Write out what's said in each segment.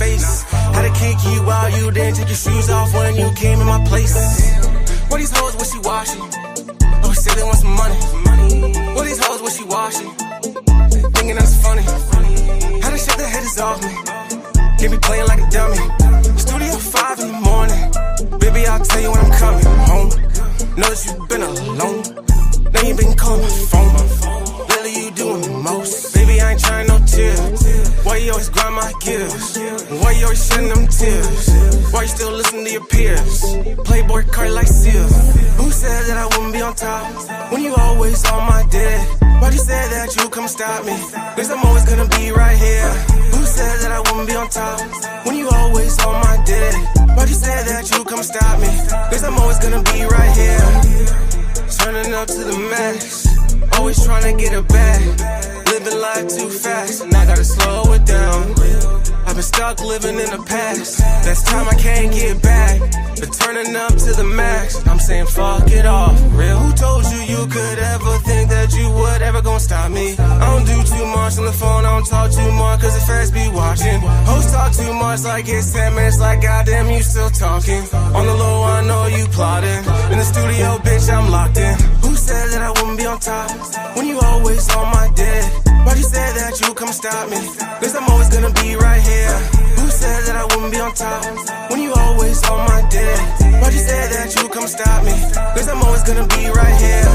face. Had to kick you out, you didn't take your shoes off when you came in my place. What these hoes wishy-washy? Oh, say they want some money. What these hoes wishy-washy? Thinking that's funny. How to shake the haters off me. Can't be playing like a dummy. Studio 5 in the morning. Baby, I'll tell you when I'm coming home. Know that you've been alone. Now you been calling my phone. Lately you doing the most. Baby, I ain't trying no tears. Why you always grind my gears? Why you always shedding them tears? Why you still listen to your peers? Playboy card like Seal. Who said that I wouldn't be on top when you always on my dick? Why'd you say that you come stop me? Cause I'm always gonna be right here. Who said that I wouldn't be on top when you always on my dick? Why'd you say that you come stop me? Cause I'm always gonna be right here. Turning up to the max, always trying to get it back. Living life too fast, and I gotta slow it down. I've been stuck living in the past. That's time I can't get back. But turning up to the max, I'm saying fuck it off. Real, who told you you could ever think that you would ever gonna stop me? I don't do too much on the phone, I don't talk too much cause the feds be watching. Hoes talk too much like it's 10 minutes, like goddamn you still talking. On the low I know you plotting. In the studio bitch I'm locked in. Who said that I wouldn't be on top when you always on my dick? Why'd you say that you come stop me? Cause I'm always gonna be right here. Who said that I wouldn't be on top when you always on my dick? Why'd you say that you come stop me? Cause I'm always gonna be right here.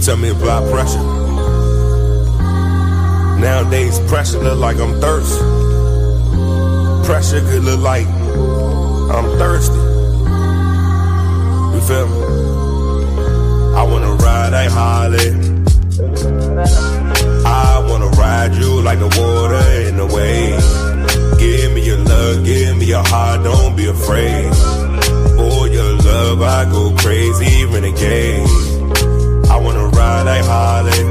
Tell me about pressure. Nowadays pressure look like I'm thirsty. Pressure could look like I'm thirsty. You feel me? I wanna ride a Harley. I wanna ride you like the water in the wave. Give me your love, give me your heart, don't be afraid. For your love I go crazy, renegade. I wanna ride a Harley.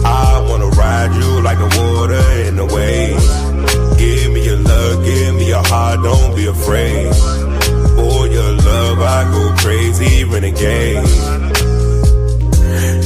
I wanna ride you like the water in the wave. Give me your love, give me your heart, don't be afraid. For your love I go crazy, renegade.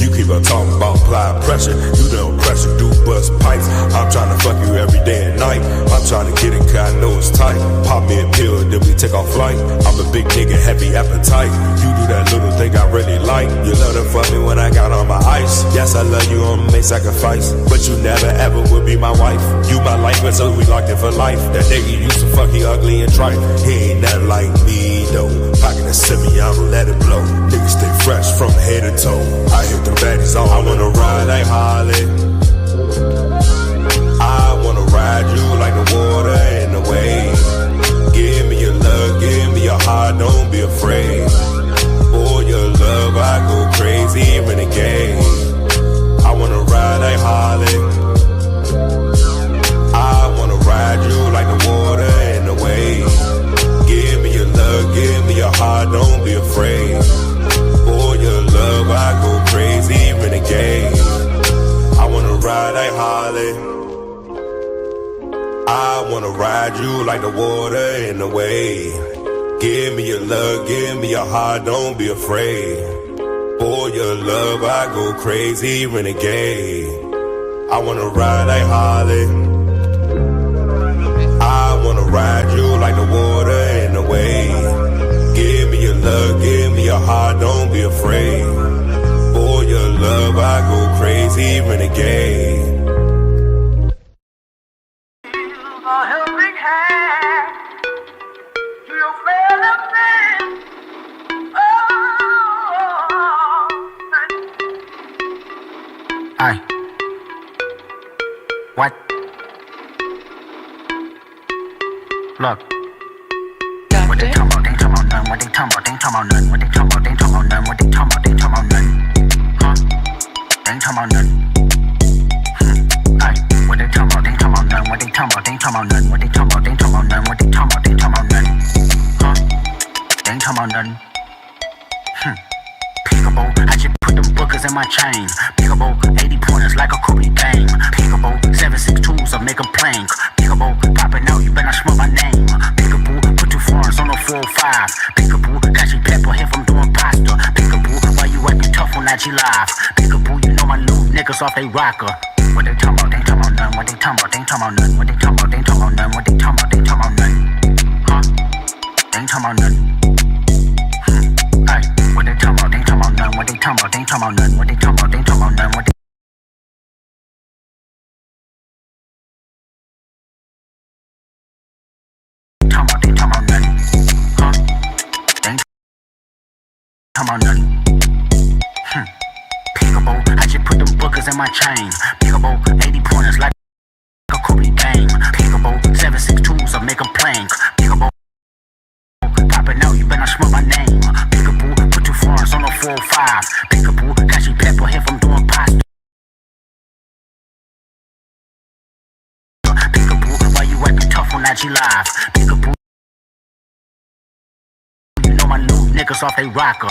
You keep on talking about applying pressure. You don't pressure, do bust pipes. I'm trying to fuck you every day and night. I'm trying to get it cause I know it's tight. Pop me a pill, then we take off flight. I'm a big nigga, heavy appetite. You do that little thing I really like. You love to fuck me when I got on my ice. Yes, I love you, I'ma make sacrifice. But you never ever would be my wife. You my life, but so we locked in for life. That nigga used to fuck you ugly and trite. He ain't nothing like me though. Pocket a semi, I'ma let it blow. Niggas stay fresh from head to toe. I hit the baddies on. I wanna ride a Harley. I wanna ride you like the water in the wave. Give me your love, give me your heart, don't be afraid. For your love I go crazy, renegade. I wanna ride a Harley. I wanna ride you like the water in the wave. Give me your love, give me your heart, don't be afraid. For your love I go crazy, renegade. I wanna ride a Harley. I wanna ride you like the water in the wave. Give me your love, give me your heart, don't be afraid. For your love I go crazy, renegade. I wanna ride a Harley. I wanna ride you like the water in the wave. Give me your love, give me your heart, don't be afraid. For your love I go crazy, renegade. Aye. What? Look. What they talking about? They ain't talking about nothing. What they talking about? They ain't talking about nothing. What they talking about? They ain't talking about nothing. What they talking about? They ain't talking about nothing. Huh? They ain't talking about nothing. Ay, what they talking about? They ain't talking about nothing. What they talking about? They ain't talking about nothing. What they talking about? They ain't talking about nothing. What they talking about? They ain't talking about nothing. Huh? They ain't talking about nothing. Peekaboo, I just put them bookers in my chain. Peekaboo, 80 pointers like a Kobe game. Peekaboo, 762s I make a plank. Peekaboo, popping out, you better not smell my name. Peekaboo, put 2 foreigns on the 405. Peekaboo, got you pepper here from doing pasta. Peekaboo, why you acting tough on IG Live? Peekaboo, you know my new niggas off they rocker. What they talking about? They ain't talking about nothing. What they talking about? They ain't talking about nothing. What they talking about? They ain't talking about nothing. What they talking about? They ain't talking about nothing. Huh? They ain't talking about nothing. Ay, what they talking about? They ain't talking about nothing. What they talking about? They ain't talking about nothing. What they talking about? They ain't talking about nothing. What they talking about? They ain't talking about nothing. Huh? They ain't talking about nothing. Peekaboo, I just put them bookers in my chain. Peekaboo, 80 pointers like a Kobe game. Peekaboo, 762s I make a plank. Peekaboo, popping out, you better not smell my name. Peekaboo, put 2 foreigns on the 405. Peekaboo, got you pepper here from doing pasta. Peekaboo, why you acting tough on IG Live? Peekaboo, you know my new niggas off they rocker.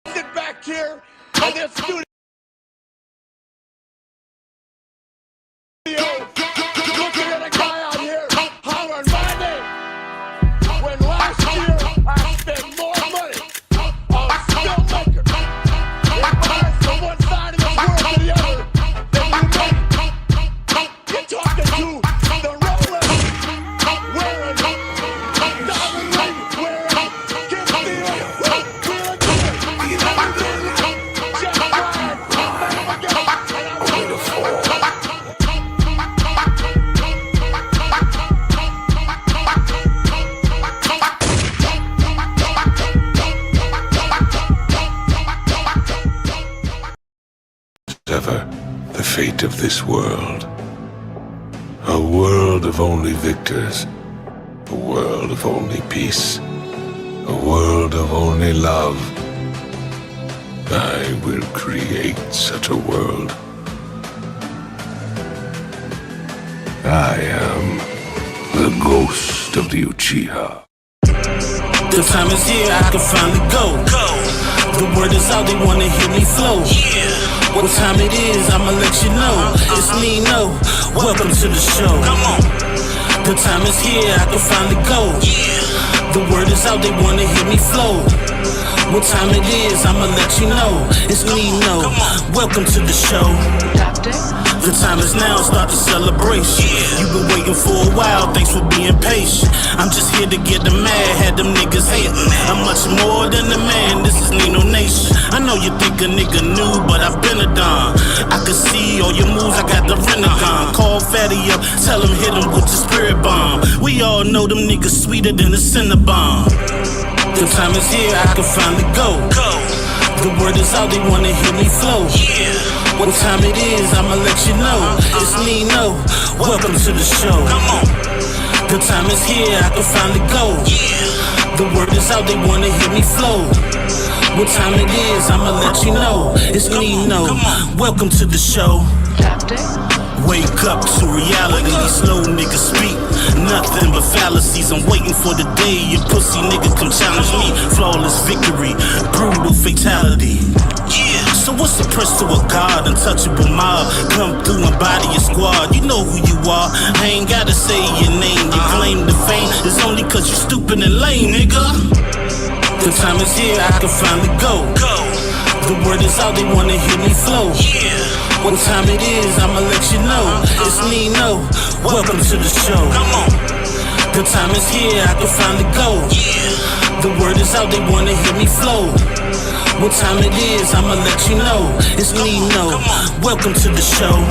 Sit back here in this studio. Looking at a guy out here hollering my name. When last year I spent more money on filmmaker in bars from one side of the world to the other than you made. You're talking to the Rolex wearing, diamond ring wearing, Kim Steele, Wheeler Jeff Ryan, ever the fate of this world. A world of only victors. A world of only peace. A world of only love. I will create such a world. I am the ghost of the Uchiha. The time is here, I can finally go. The word is out, they wanna hear me flow. What time it is, I'ma let you know. It's me, no. Welcome to the show. The time is here, I can finally go. The word is out, they wanna hear me flow. What time it is, I'ma let you know. It's me, no. Welcome to the show. The time is now, start the celebration. You've been waiting for a while, thanks for being patient. I'm just here to get them mad, had them niggas hating. I'm much more than a man, this is Nino Nation. I know you think a nigga new, but I've been a don. I can see all your moves, I got the Renagon. Call Fatty up, tell him hit him with the spirit bomb. We all know them niggas sweeter than the Cinnabon. The time is here, I can finally go. The word is out, they wanna hear me flow. What time it is, I'ma let you know. It's me, no. Welcome to the show. The time is here, I can finally go. The word is out, they wanna hear me flow. What time it is, I'ma let you know. It's me, no. Welcome to the show. Wake up to reality, these slow niggas speak nothing but fallacies. I'm waiting for the day your pussy niggas come challenge me. Flawless victory, brutal fatality. So what's the price to a god, untouchable mob? Come through and body your squad, you know who you are. I ain't gotta say your name, you claim the fame. It's only cause you stupid and lame, nigga. The time is here, I can finally go. The word is out, they wanna hear me flow. What time it is, I'ma let you know. It's Nino. Welcome to the show. Come on. The time is here, I can finally go. The word is out, they wanna hear me flow. What time it is, I'ma let you know. It's Nino. Welcome to the show.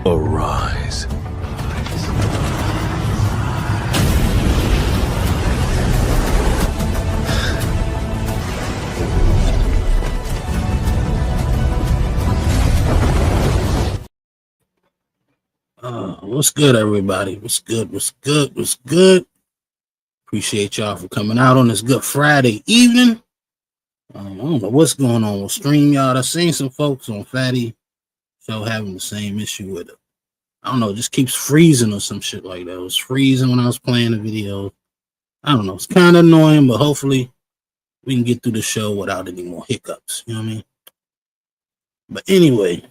Arise. What's good, everybody? What's good? What's good? What's good? Appreciate y'all for coming out on this Good Friday evening. I don't know what's going on with StreamYard. I've seen some folks on Fatty Show having the same issue with it. I don't know, it just keeps freezing or some shit like that. It was freezing when I was playing the video. I don't know, it's kind of annoying, but hopefully we can get through the show without any more hiccups. You know what I mean? But anyway,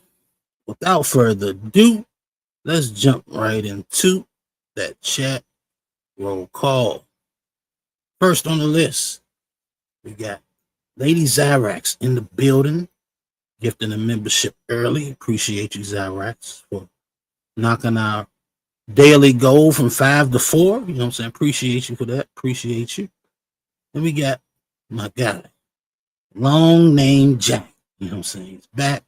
without further ado, let's jump right into that chat roll call. First on the list, we got Lady Zyrax in the building, gifting a membership early. Appreciate you, Zyrax, for knocking our daily goal from 5 to 4. You know what I'm saying? Appreciate you for that. Appreciate you. Then we got my guy, long name Jack. You know what I'm saying? He's back,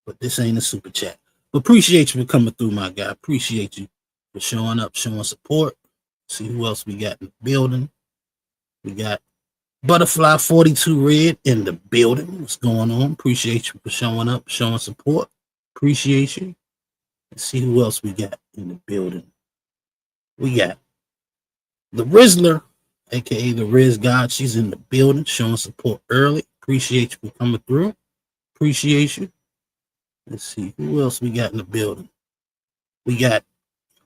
but this ain't a super chat. But appreciate you for coming through, my guy. Appreciate you for showing up, showing support. See who else we got in the building. We got Butterfly 42 Red in the building. What's going on? Appreciate you for showing up, showing support. Appreciate you. Let's see who else we got in the building. We got the Rizzler, aka the Riz God. She's in the building, showing support early. Appreciate you for coming through. Appreciate you. Let's see who else we got in the building. We got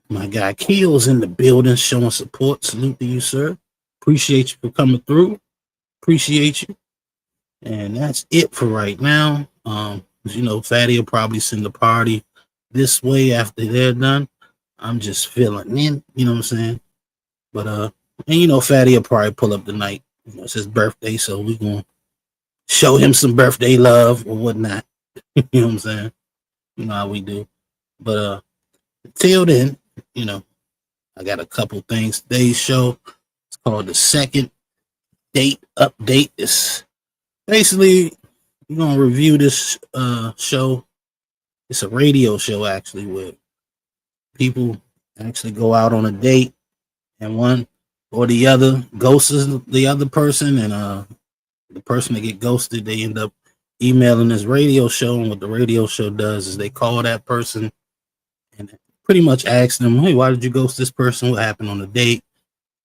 my guy Keel's in the building, showing support. Salute to you, sir. Appreciate you for coming through. Appreciate you. And that's it for right now. As you know, Fatty will probably send the party this way after they're done. I'm just filling in, you know what I'm saying? But and you know, Fatty will probably pull up tonight. You know, it's his birthday, so we're gonna show him some birthday love or whatnot. You know what I'm saying? You know how we do. But till then, you know, I got a couple things. Today's show, it's called the Second Date Update. It's basically, we're gonna review this show. It's a radio show actually, where people actually go out on a date and one or the other ghosts the other person, and the person that get ghosted, they end up emailing this radio show. And what the radio show does is they call that person and pretty much ask them, hey, why did you ghost this person? What happened on the date?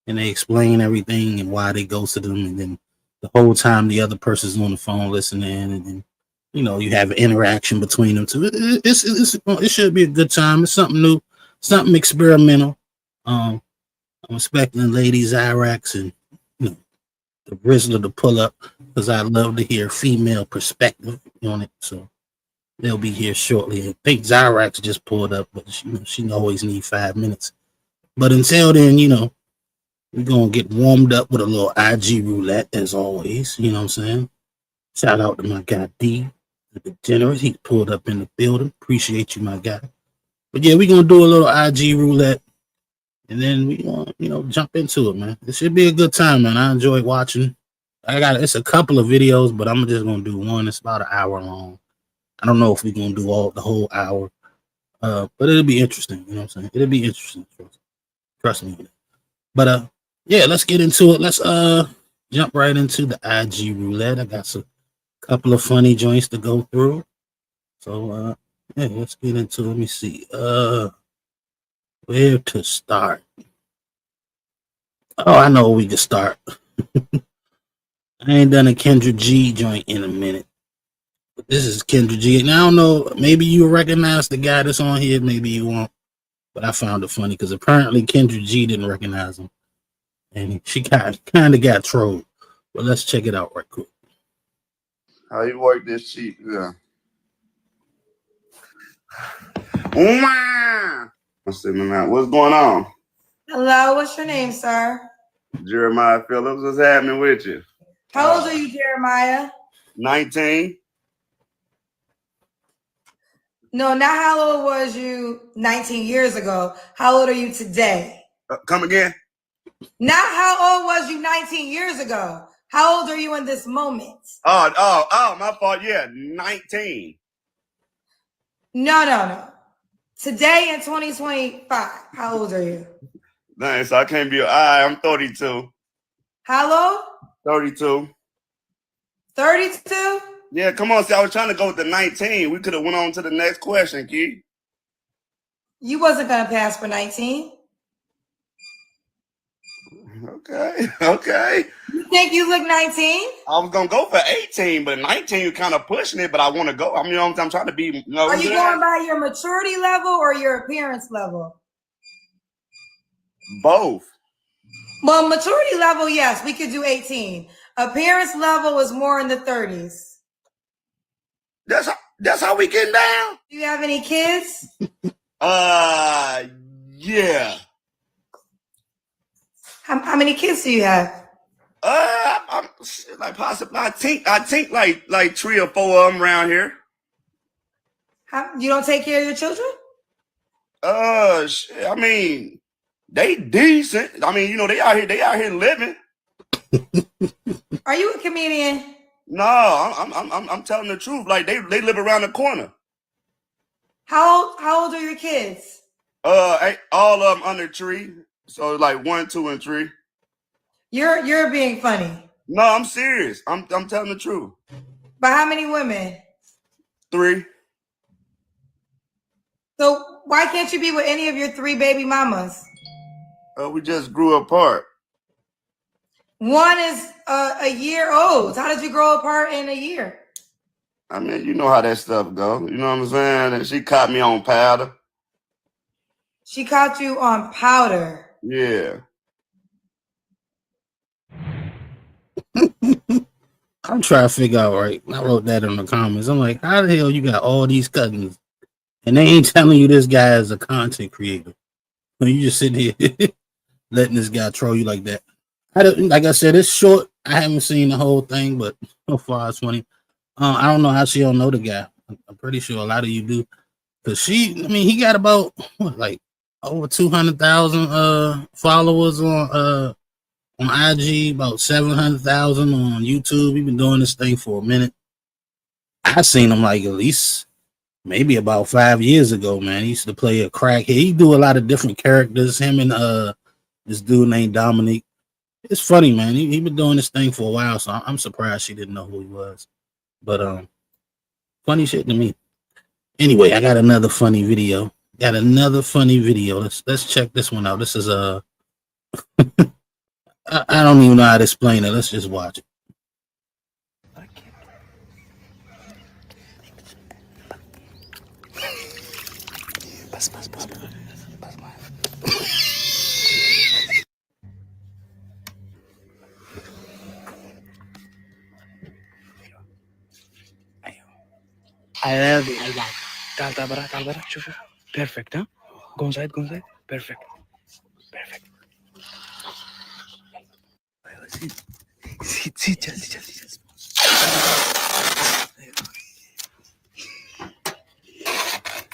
And they explain everything and why they ghosted them. And then the whole time the other person's on the phone listening, and then, you know, you have an interaction between them two. It should be a good time. It's something new, something experimental. I'm expecting Lady Zyrax and, you know, the Rizzler to pull up, because I love to hear female perspective on it. So they'll be here shortly. I think Zyrax just pulled up, but she always need 5 minutes. But until then, you know, we're going to get warmed up with a little IG roulette as always. You know what I'm saying? Shout out to my guy D, the Degenerate. He pulled up in the building. Appreciate you, my guy. But yeah, we're going to do a little IG roulette. And then we want, you know, jump into it, man. It should be a good time, man. I enjoy watching. It's a couple of videos, but I'm just gonna do one. It's about an hour long. I don't know if we're gonna do the whole hour, but it'll be interesting. You know what I'm saying? It'll be interesting. Trust me. But yeah, let's get into it. Let's jump right into the IG roulette. I got a couple of funny joints to go through. So yeah, let's get into it. Let me see. Where to start? Oh, I know where we can start. I ain't done a Kendra G joint in a minute, but this is Kendra G. And I don't know, maybe you recognize the guy that's on here, maybe you won't. But I found it funny because apparently Kendra G didn't recognize him, and she kind of got trolled. But let's check it out right quick. How you work this shit? Yeah. I'm sitting out. What's going on? Hello, what's your name, sir? Jeremiah Phillips. What's happening with you? How old are you, Jeremiah? 19. No, not how old was you 19 years ago. How old are you today? Come again? Not how old was you 19 years ago. How old are you in this moment? Oh, my fault. Yeah, 19. No. Today in 2025, how old are you? Nice. I can't be. I'm 32. How old? 32. 32? Yeah, come on. See, I was trying to go with the 19. We could have went on to the next question, Keith. You wasn't going to pass for 19. Okay. You think you look 19? I was going to go for 18, but 19, you're kind of pushing it, but I want to go. I mean, I'm trying to be. Are you going by your maturity level or your appearance level? Both. Well, maturity level, yes, we could do 18. Appearance level is more in the 30s. That's how we getting down. Do you have any kids? Yeah. How many kids do you have? I'm like possibly. I think like 3 or 4 of them around here. You don't take care of your children? Shit, I mean, they decent. I mean, you know, they out here living. Are you a comedian? No, I'm telling the truth. Like they live around the corner. How old are your kids? All of them under 3. So like 1, 2, and 3. You're being funny. No, I'm serious. I'm telling the truth. But how many women? 3. So why can't you be with any of your 3 baby mamas? We just grew apart. One is a year old. How did you grow apart in a year? I mean, you know how that stuff go. You know what I'm saying? And she caught me on powder. She caught you on powder. Yeah. I'm trying to figure out, right? I wrote that in the comments. I'm like, how the hell you got all these cousins and they ain't telling you this guy is a content creator? So you just sitting here letting this guy troll you like that. Like I said, it's short. I haven't seen the whole thing, but so far it's funny. I don't know how she don't know the guy. I'm pretty sure a lot of you do. Cause he got about like over 200,000 followers on IG, about 700,000 on YouTube. We've been doing this thing for a minute. I seen him like at least maybe about 5 years ago, man. He used to play a crackhead. He do a lot of different characters. Him and this dude named Dominique. It's funny, man. He been doing this thing for a while, so I'm surprised she didn't know who he was. But funny shit to me. Anyway, I got another funny video. Let's check this one out. This is I don't even know how to explain it. Let's just watch it. I love you. تعال برا شوف perfect ها go inside perfect sit جلسي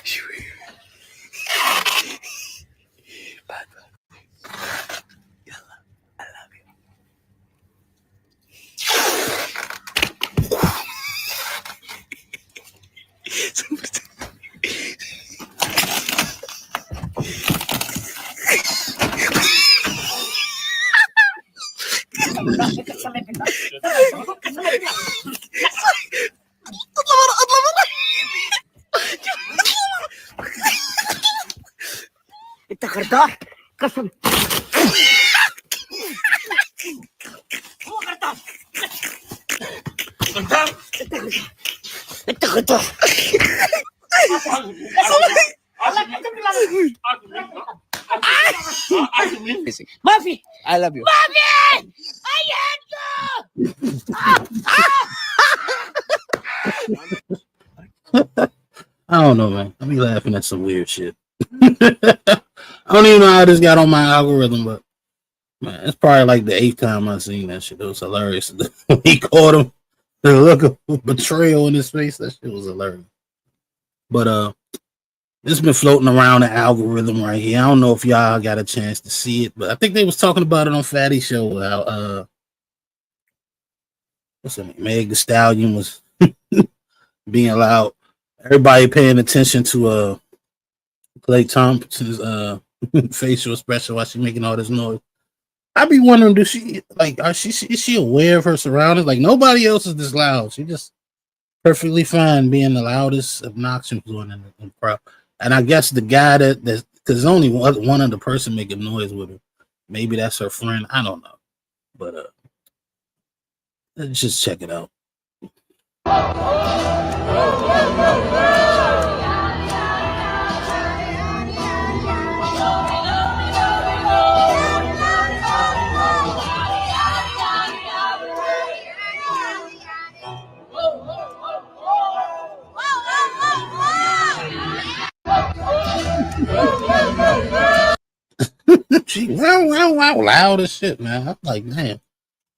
شوي بعد يلا I love you. انت خرطاح قسم هو خرطاح انت خرطاح ما في I love you. ما في I don't know, man. I be laughing at some weird shit. I don't even know how this got on my algorithm, but man, it's probably like the 8th time I seen that shit. It was hilarious. When he caught him, the look of betrayal in his face, that shit was hilarious. But it's been floating around the algorithm right here. I don't know if y'all got a chance to see it, but I think they was talking about it on Fatty Show. How what's her name? Meg Thee Stallion was being allowed. Everybody paying attention to Klay Thompson's facial expression while she making all this noise. I be wondering, is she aware of her surroundings? Like nobody else is this loud. She just perfectly fine being the loudest, obnoxious one in the crowd. And I guess the guy that's because only one other person making noise with her. Maybe that's her friend. I don't know. But let's just check it out. She wow loud as shit, man. I'm like, man,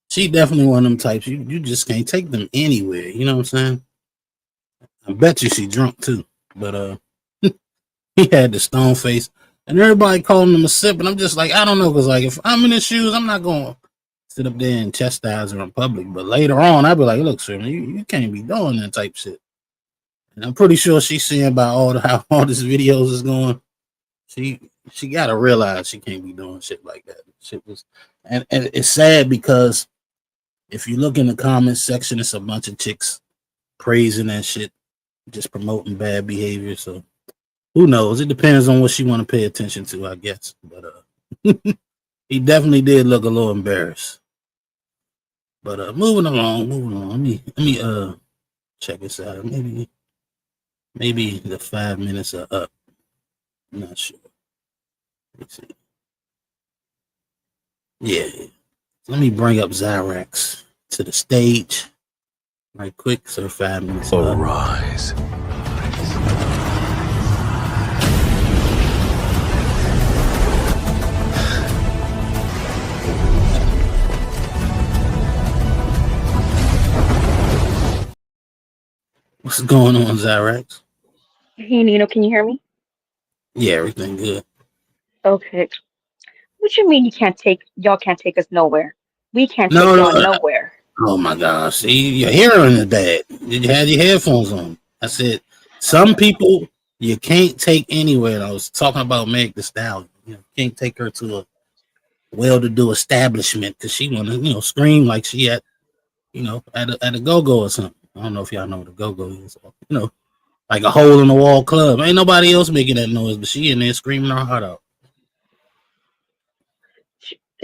she definitely one of them types. You just can't take them anywhere. You know what I'm saying? I bet you she drunk too. But he had the stone face, and everybody calling him a sip, and I'm just like, I don't know, because like if I'm in his shoes, I'm not going to sit up there and chastise her in public. But later on, I'd be like, look, sir, you can't be doing that type shit. And I'm pretty sure she's seeing about how all this videos is going. She gotta realize she can't be doing shit like that. Shit was, and it's sad because if you look in the comments section, it's a bunch of chicks praising that shit, just promoting bad behavior. So who knows? It depends on what she want to pay attention to, I guess. But he definitely did look a little embarrassed. But moving along. Let me check this out. Maybe the 5 minutes are up. I'm not sure. Let's see. Yeah. Let me bring up Zyrax to the stage right quick. So 5 minutes. Arise. What's going on, Zyrax? Hey, Nino, can you hear me? Yeah, everything good. Okay. What you mean y'all can't take us nowhere? We can't take No. y'all nowhere. Oh my gosh. See, your hearing is bad. You had your headphones on. I said, some people you can't take anywhere. And I was talking about Meg Thee Stallion. You can't take her to a well-to-do establishment because she want to, scream like she at a go-go or something. I don't know if y'all know what a go-go is. Like a hole in the wall club. Ain't nobody else making that noise, but she in there screaming her heart out.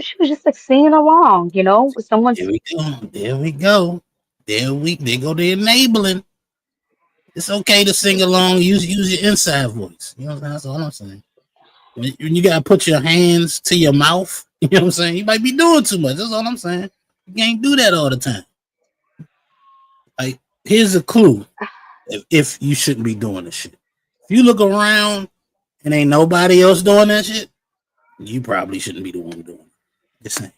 She was just like singing along, with someone's. There we go. There go the enabling. It's okay to sing along. Use your inside voice. You know what I'm saying? That's all I'm saying. When you gotta put your hands to your mouth, you know what I'm saying? You might be doing too much. That's all I'm saying. You can't do that all the time. Like, here's a clue. If you shouldn't be doing this shit. If you look around and ain't nobody else doing that shit, you probably shouldn't be the one doing it. Just saying.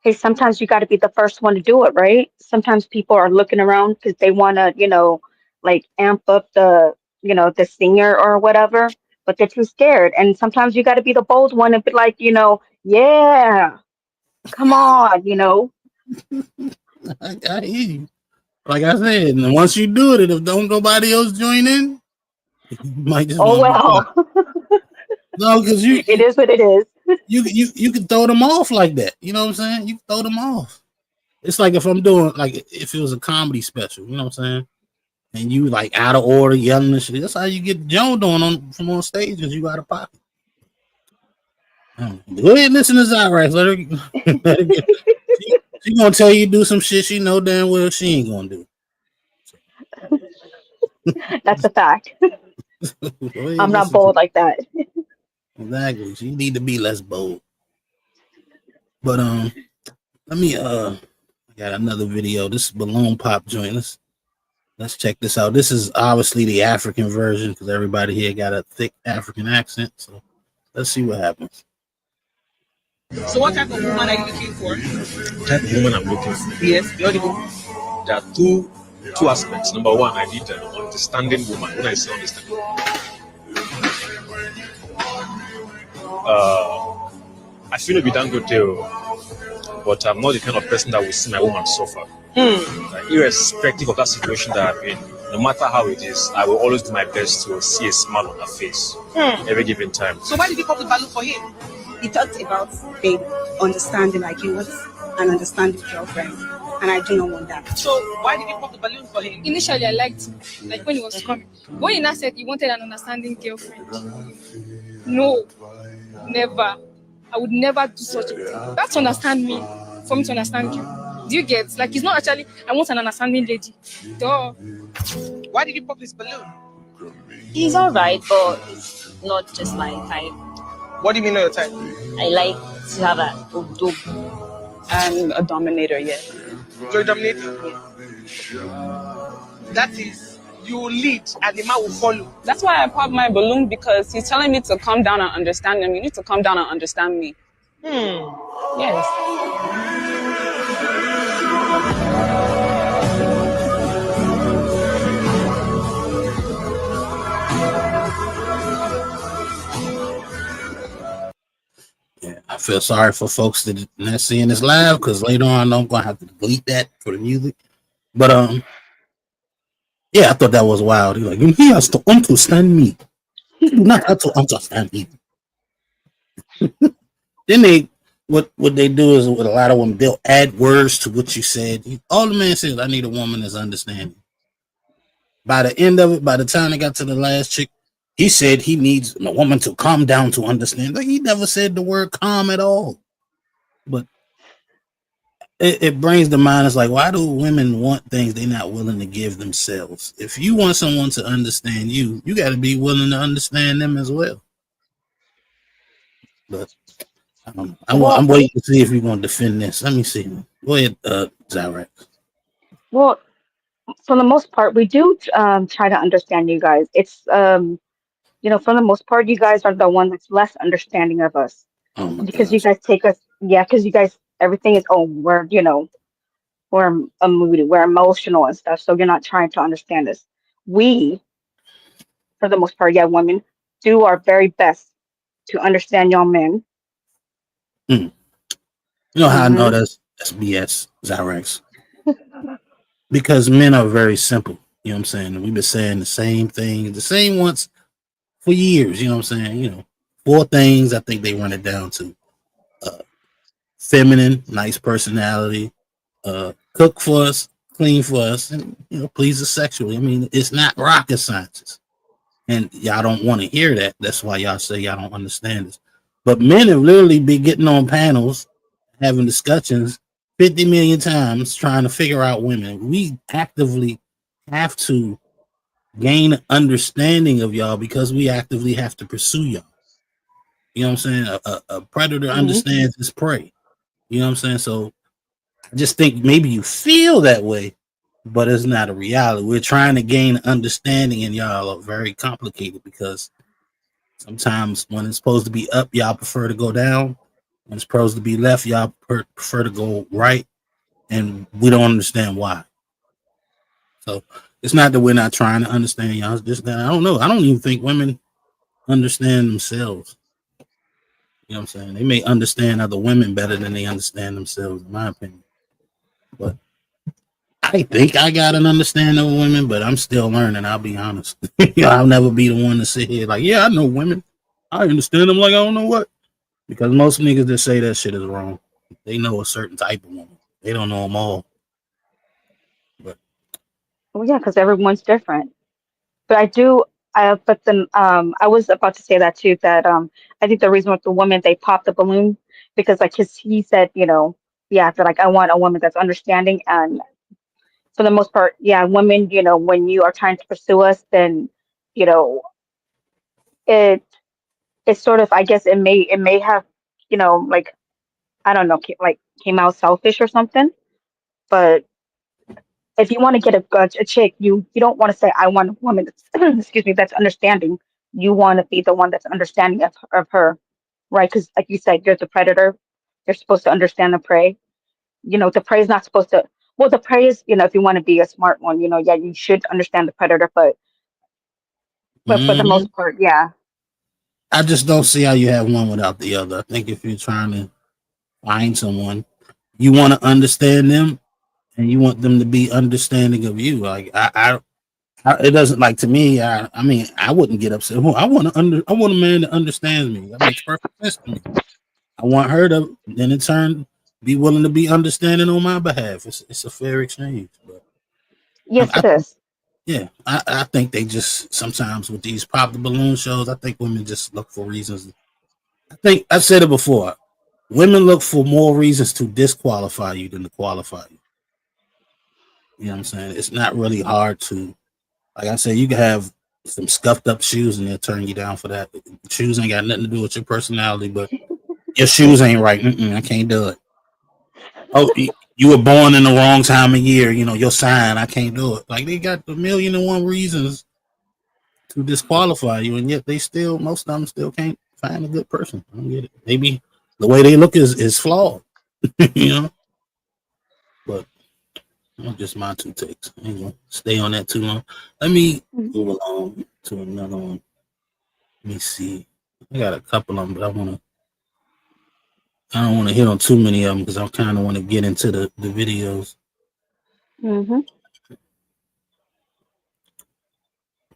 Hey, sometimes you got to be the first one to do it, right? Sometimes people are looking around because they want to, like amp up the singer or whatever, but they're too scared. And sometimes you got to be the bold one and be like, yeah, come on, I hear you. Like I said, and once you do it, if don't nobody else join in, you might just. Oh well. No, because it is what it is. You can throw them off like that. You know what I'm saying? You can throw them off. It's like if I'm doing if it was a comedy special, you know what I'm saying? And you like out of order, yelling and shit. That's how you get Joan doing from on stage because you out of pocket. Go ahead and listen to Zyrax. Let her get. She gonna tell you do some shit she know damn well she ain't gonna do. That's a fact. I'm not bold like that. Exactly. She need to be less bold. But let me I got another video. This is Balloon Pop joint. Let's Let's check this out. This is obviously the African version because everybody here got a thick African accent. So let's see what happens. So what type of woman are you looking for? The type of woman I'm looking for. Yes, you're the There are two aspects. Number one, I need an understanding woman. When I say understanding, I feel it be done good too, but I'm not the kind of person that will see my woman suffer. Like, irrespective of that situation that I'm in, no matter how it is, I will always do my best to see a smile on her face every given time. So why did you pop the balloon for him? He talked about being understanding, like he wants an understanding girlfriend, and I do not want that. So why did you pop the balloon for him? Initially, I liked him, like when he was coming. When he now said he wanted an understanding girlfriend, no, never. I would never do such a thing. That's to understand me, for me to understand you. Do you get? Like, it's not actually, I want an understanding lady. Duh. Why did you pop this balloon? He's alright, but it's not just my type. What do you mean not your type? I like to have a dog. I'm a dominator, yeah. So you're dominating? That is, you lead and the man will follow. That's why I popped my balloon, because he's telling me to calm down and understand him. You need to calm down and understand me. Yes. Yeah, I feel sorry for folks that not seeing this live because later on I'm gonna have to delete that for the music. But yeah, I thought that was wild. He's like, he has to understand me. He do not have to understand me. Then what they do is with a lot of women, they'll add words to what you said. All the man says, I need a woman that's understanding. By the end of it, by the time they got to the last chick, he said he needs a woman to calm down to understand. Like, he never said the word calm at all. But it brings to mind, it's like, why do women want things they're not willing to give themselves? If you want someone to understand you, you got to be willing to understand them as well. But I'm waiting to see if you're going to defend this. Let me see. Go ahead, Zyrex. Well, for the most part, we do try to understand you guys. It's for the most part, you guys are the one that's less understanding of us. Because you guys take us, because you guys, everything is, we're moody, we're emotional and stuff. So you're not trying to understand us. We, for the most part, women do our very best to understand y'all men. You know how I know that's BS, Zyrex? Because men are very simple. You know what I'm saying? We've been saying the same thing, the same once for years. You know what I'm saying? 4 things I think they run it down to: feminine, nice personality, cook for us, clean for us, and please us sexually. I mean, it's not rocket science, and y'all don't want to hear that. That's why y'all say y'all don't understand this. But men have literally been getting on panels, having discussions 50 million times, trying to figure out women. We actively have to gain understanding of y'all because we actively have to pursue y'all. You know what I'm saying? A predator understands his prey. You know what I'm saying? So I just think maybe you feel that way, but it's not a reality. We're trying to gain understanding, and y'all are very complicated because sometimes when it's supposed to be up, y'all prefer to go down. When it's supposed to be left, y'all prefer to go right, and we don't understand why. So it's not that we're not trying to understand y'all. It's just that I don't know. I don't even think women understand themselves. You know what I'm saying? They may understand other women better than they understand themselves, in my opinion. But I think I got an understanding of women, but I'm still learning. I'll be honest. I'll never be the one to sit here like, I know women. I understand them like I don't know what. Because most niggas that say that shit is wrong. They know a certain type of woman. They don't know them all. But because everyone's different. But I was about to say that too, that I think the reason with the woman, they popped the balloon because he said, that like I want a woman that's understanding, and for the most part, women, when you are trying to pursue us, then it's sort of, I guess it may have, I don't know, like came out selfish or something, but if you want to get a chick, you don't want to say, I want a woman that's excuse me, that's understanding. You want to be the one that's understanding of her, right? Because like you said, you're the predator. You're supposed to understand the prey. The prey is not supposed to. Well, the prey is, if you want to be a smart one, yeah, you should understand the predator, but for the most part, yeah. I just don't see how you have one without the other. I think if you're trying to find someone, you want to understand them, and you want them to be understanding of you. Like it doesn't, like, to me. I mean, I wouldn't get upset. I want a man that understands me. That makes perfect sense to me. I want her to, then in turn, be willing to be understanding on my behalf. It's a fair exchange. But yes, it is. Yeah, I think they just sometimes with these pop the balloon shows, I think women just look for reasons. I think I've said it before. Women look for more reasons to disqualify you than to qualify you. You know what I'm saying? It's not really hard to, like I said, you can have some scuffed up shoes and they'll turn you down for that. Shoes ain't got nothing to do with your personality, but your shoes ain't right. I can't do it. Oh, you were born in the wrong time of year. Your sign, I can't do it. Like, they got 1,000,001 reasons to disqualify you, and yet most of them still can't find a good person. I don't get it. Maybe the way they look is flawed, But just my two takes. I ain't gonna stay on that too long. Let me move along to another one. Let me see. I got a couple of them, but I don't want to hit on too many of them because I kind of want to get into the videos. Mm-hmm.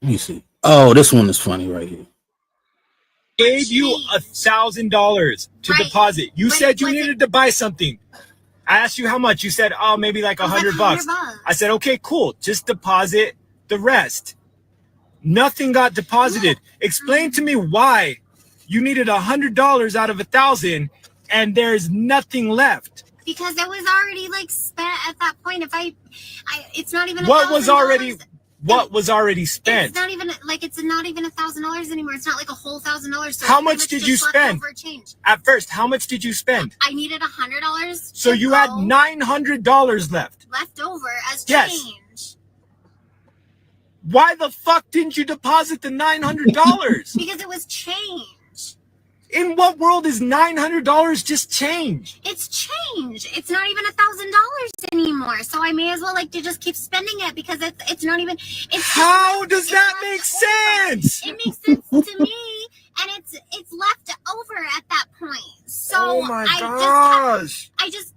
Let me see. Oh, this one is funny right here. Gave you $1,000 to deposit. You said you needed to buy something. I asked you how much. You said, oh, maybe like $100 bucks. I said, okay, cool. Just deposit the rest. Nothing got deposited. Explain to me why you needed $100 out of 1,000 and there's nothing left. Because it was already spent at that point. It's not even. What was already spent? It's not even $1,000 anymore. It's not like a whole $1,000. So how much did you spend? At first, how much did you spend? I needed $100. So you had $900 left. Left over as change. Yes. Why the fuck didn't you deposit the $900? Because it was change. In what world is $900 just change? It's change. It's not even $1,000 anymore. So I may as well just keep spending it because it's not even. How does that make sense? It makes sense to me, and it's left over at that point. So oh my gosh! I just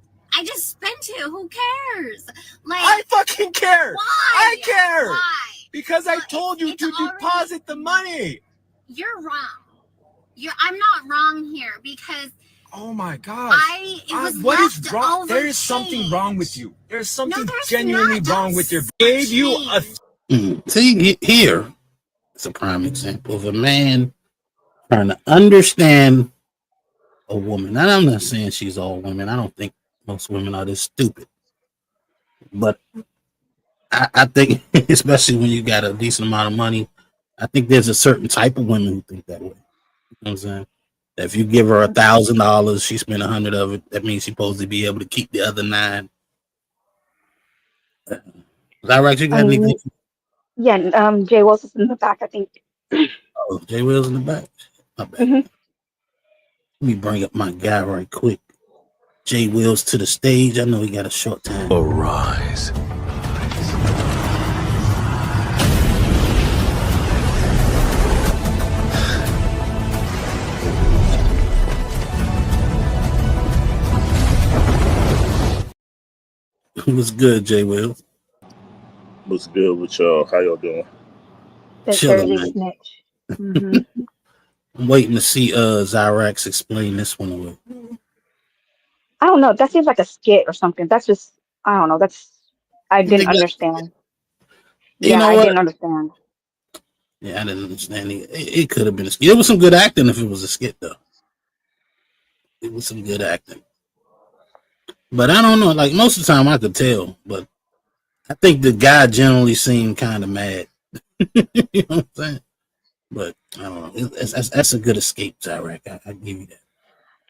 spent it. Who cares? I fucking care. Why? I care. Why? Because I told you to deposit the money. You're wrong. I'm not wrong here because. Oh my gosh! What is wrong? There is something wrong with you. There's something genuinely wrong with your. Gave you a. See, here, it's a prime example of a man trying to understand a woman. And I'm not saying she's all women. I don't think most women are this stupid. But I think, especially when you got a decent amount of money, I think there's a certain type of women who think that way. You know what I'm saying? If you give her $1,000, she spent 100 of it. That means she's supposed to be able to keep the other 9. Is that right? You got anything? Yeah, Jay Wills is in the back, I think. Oh, Jay Wills in the back. Mm-hmm. Let me bring up my guy right quick. Jay Wills to the stage. I know he got a short time. Arise. What's good, Jay Wills? What's good with y'all? How y'all doing? Chilling, man. Snitch. Mm-hmm. I'm waiting to see Zyrax explain this one away. I don't know. That seems like a skit or something. That's just, I don't know. I didn't understand. I didn't understand. Yeah, I didn't understand. It could have been a skit. It was some good acting if it was a skit, though. It was some good acting. But I don't know. Like, most of the time I could tell. But I think the guy generally seemed kind of mad. You know what I'm saying? But I don't know. That's a good escape, Zyrax. I give you that.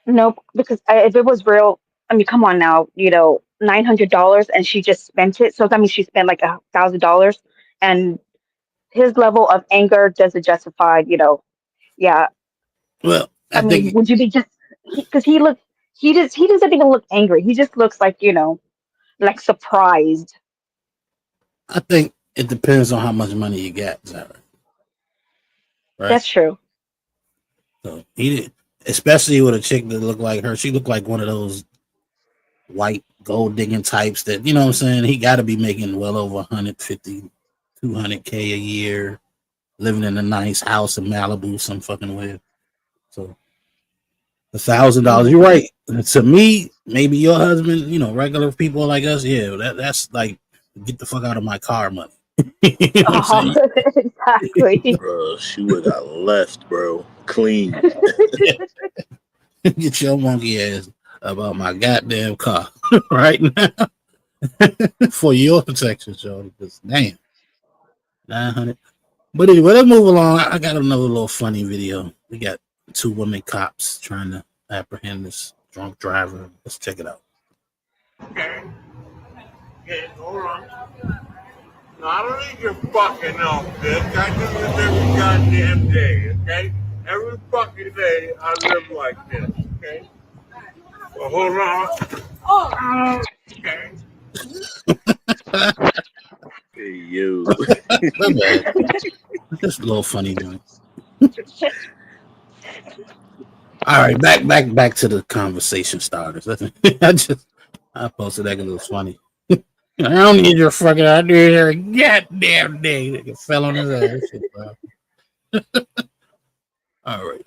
Nope, because if it was real, I mean, come on now. $900 and she just spent it. So that means she spent like $1,000, and his level of anger doesn't justify, yeah. Well, I mean, would you be just because he doesn't even look angry. He just looks like, like surprised. I think it depends on how much money you got, Zara. Right? That's true. So he did, especially with a chick that looked like her. She looked like one of those white gold digging types that, you know what I'm saying? He got to be making well over 150, 200K a year, living in a nice house in Malibu, some fucking way. So $1,000, you're right. To me, maybe your husband, regular people like us, yeah, that's like get the fuck out of my car money. You know what I'm saying? Exactly. Bro, she would have got left, bro. Clean. Get your monkey ass about my goddamn car right now for your protection, Jordan. Because damn, 900. But anyway, let's move along. I got another little funny video. We got 2 women cops trying to apprehend this drunk driver. Let's check it out. Okay, hold on. No, I don't need your fucking help, bitch. I do this every goddamn day, okay? Every fucking day I live like this, okay? Well, hold on. Okay. Hey, you. Just a little funny doing. All right, back to the conversation starters. I posted that because it was funny. I don't need your fucking idea here. Goddamn day. Nigga fell on his ass. Shit, bro. All right.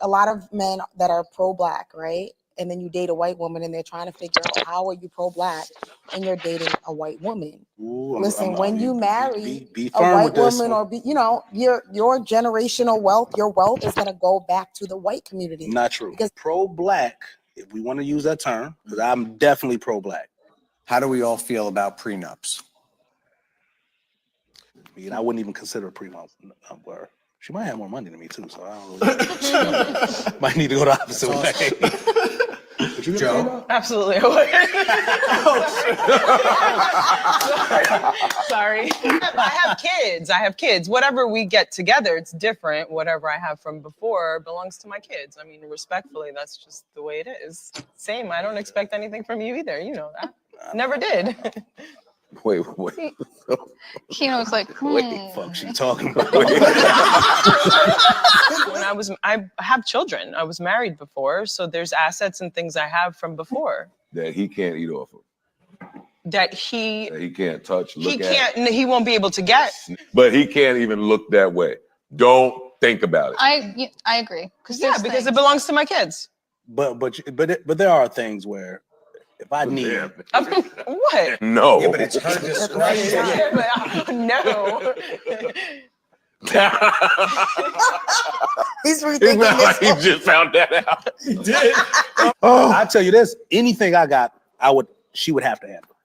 A lot of men that are pro-black, right? And then you date a white woman and they're trying to figure out how are you pro-black and you're dating a white woman. Listen, when you marry be a white woman or your generational wealth, your wealth is going to go back to the white community. Not true. Because pro-black, if we want to use that term, because I'm definitely pro-black. How do we all feel about prenups? I wouldn't even consider a prenup. She might have more money than me too, so I don't know. Might need to go the opposite way. Joe? Absolutely. Sorry. I have kids. Whatever we get together, it's different. Whatever I have from before belongs to my kids. I mean, respectfully, that's just the way it is. Same. I don't expect anything from you either. You know that. Never did. Wait. Keno's like, What the fuck she talking about? When I have children. I was married before, so there's assets and things I have from before that he can't eat off of. That he can't touch. He won't be able to get. But he can't even look that way. Don't think about it. I agree. Because it belongs to my kids. But there are things where if I need what? No. Yeah, but it's her discretion. No. He's rethinking this. He just found that out. He did. I tell you this: anything I got, she would have to handle.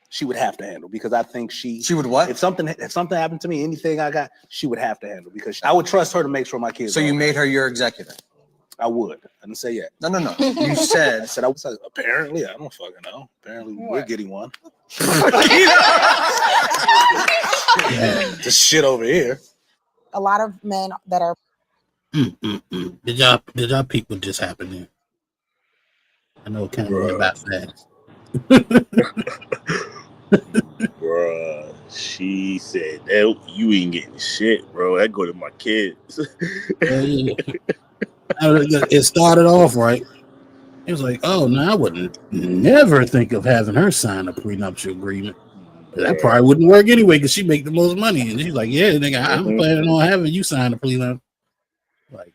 She would have to handle because I think she would what? If something happened to me, anything I got, she would have to handle because I would trust her to make sure my kids. So you made her your executor. I would. I didn't say yet. No. You said. I said I was apparently. I don't fucking know. Apparently we're getting one. This shit over here. A lot of men that are. Did y'all peep what just happened there? I know it kind of went by fast. Bruh, she said that you ain't getting shit, bro. That go to my kids. It started off right. It was like, oh, no, I wouldn't never think of having her sign a prenuptial agreement. That probably wouldn't work anyway because she make the most money. And she's like, yeah, nigga, I'm planning on having you sign a prenup. Like,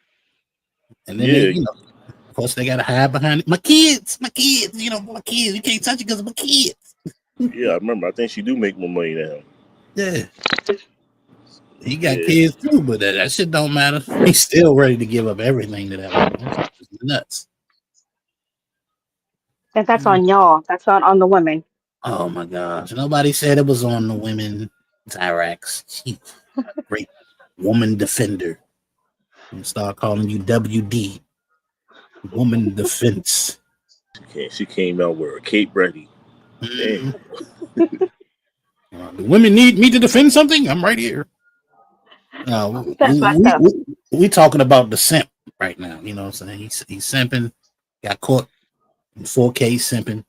and then they, of course, they got to hide behind it. My kids, my kids. You can't touch it because of my kids. Yeah, I remember. I think she do make more money than him. Yeah. He got kids too, but that shit don't matter. He's still ready to give up everything to that woman. That's nuts. That's on y'all. That's not on the women. Oh my gosh. Nobody said it was on the women. Zyrax. Great woman defender. I'm start calling you WD. Woman defense. She came out with her Kate Brady. Damn. The women need me to defend something. I'm right here. We talking about the simp right now. You know what I'm saying? He's simping. Got caught in 4K simping.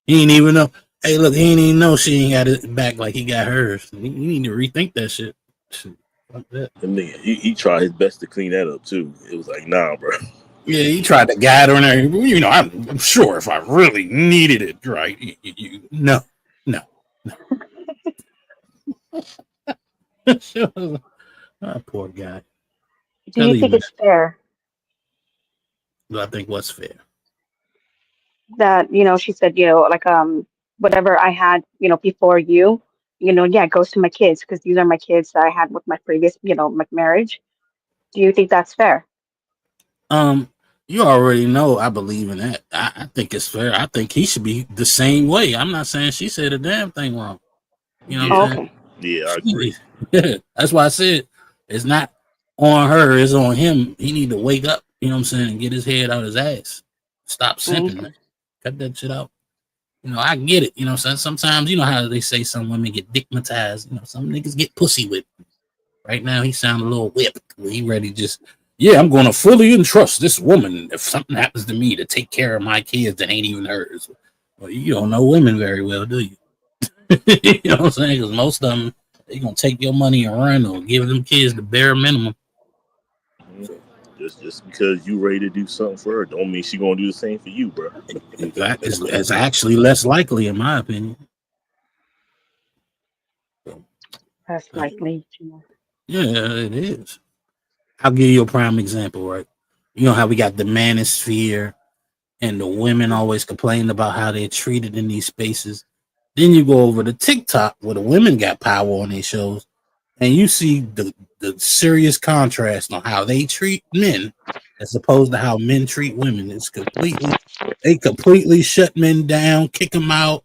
He ain't even know. Hey, look, he ain't even know she ain't got it back like he got hers. You need to rethink that shit. Like that. He tried his best to clean that up too. It was like, nah, bro. Yeah, he tried to guide her in there. You know, I'm sure if I really needed it, right? No. Poor guy. Do you think it's fair Do I think what's fair? that, she said, like, whatever I had, before you, it goes to my kids because these are my kids that I had with my previous, my marriage. Do you think that's fair? You already know I believe in that. I think it's fair. I think he should be the same way. I'm not saying she said a damn thing wrong. You know what I'm saying? Yeah, I agree. That's why I said it's not on her, it's on him. He need to wake up, you know what I'm saying, and get his head out his ass. Stop simping, man. Cut that shit out. I get it. You know what I'm saying? Sometimes, you know how they say some women get dickmatized. Some niggas get pussy whipped. Right now, he sound a little whipped. He ready just, I'm going to fully entrust this woman if something happens to me to take care of my kids that ain't even hers. Well, you don't know women very well, do you? You know what I'm saying? Because most of them, they going to take your money and run or give them kids the bare minimum. Just because you ready to do something for her, don't mean she going to do the same for you, bro. It's actually less likely, in my opinion. Less likely. Yeah, it is. I'll give you a prime example, right? You know how we got the manosphere and the women always complain about how they're treated in these spaces. Then you go over to TikTok where the women got power on their shows, and you see the serious contrast on how they treat men as opposed to how men treat women. They completely shut men down, kick them out.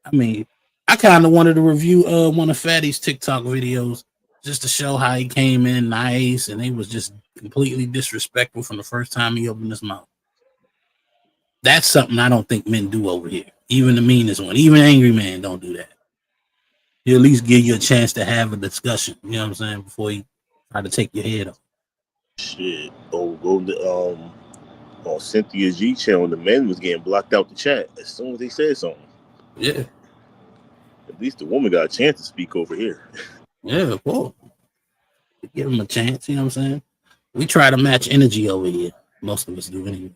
I mean, I kind of wanted to review one of Fatty's TikTok videos just to show how he came in nice and he was just completely disrespectful from the first time he opened his mouth. That's something I don't think men do over here. Even the meanest one, even angry man don't do that. He'll at least give you a chance to have a discussion, you know what I'm saying, before he try to take your head off. Shit. Go to on Cynthia G channel, the men was getting blocked out the chat as soon as they said something. Yeah. At least the woman got a chance to speak over here. Yeah, well, give him a chance, you know what I'm saying? We try to match energy over here. Most of us do anyway.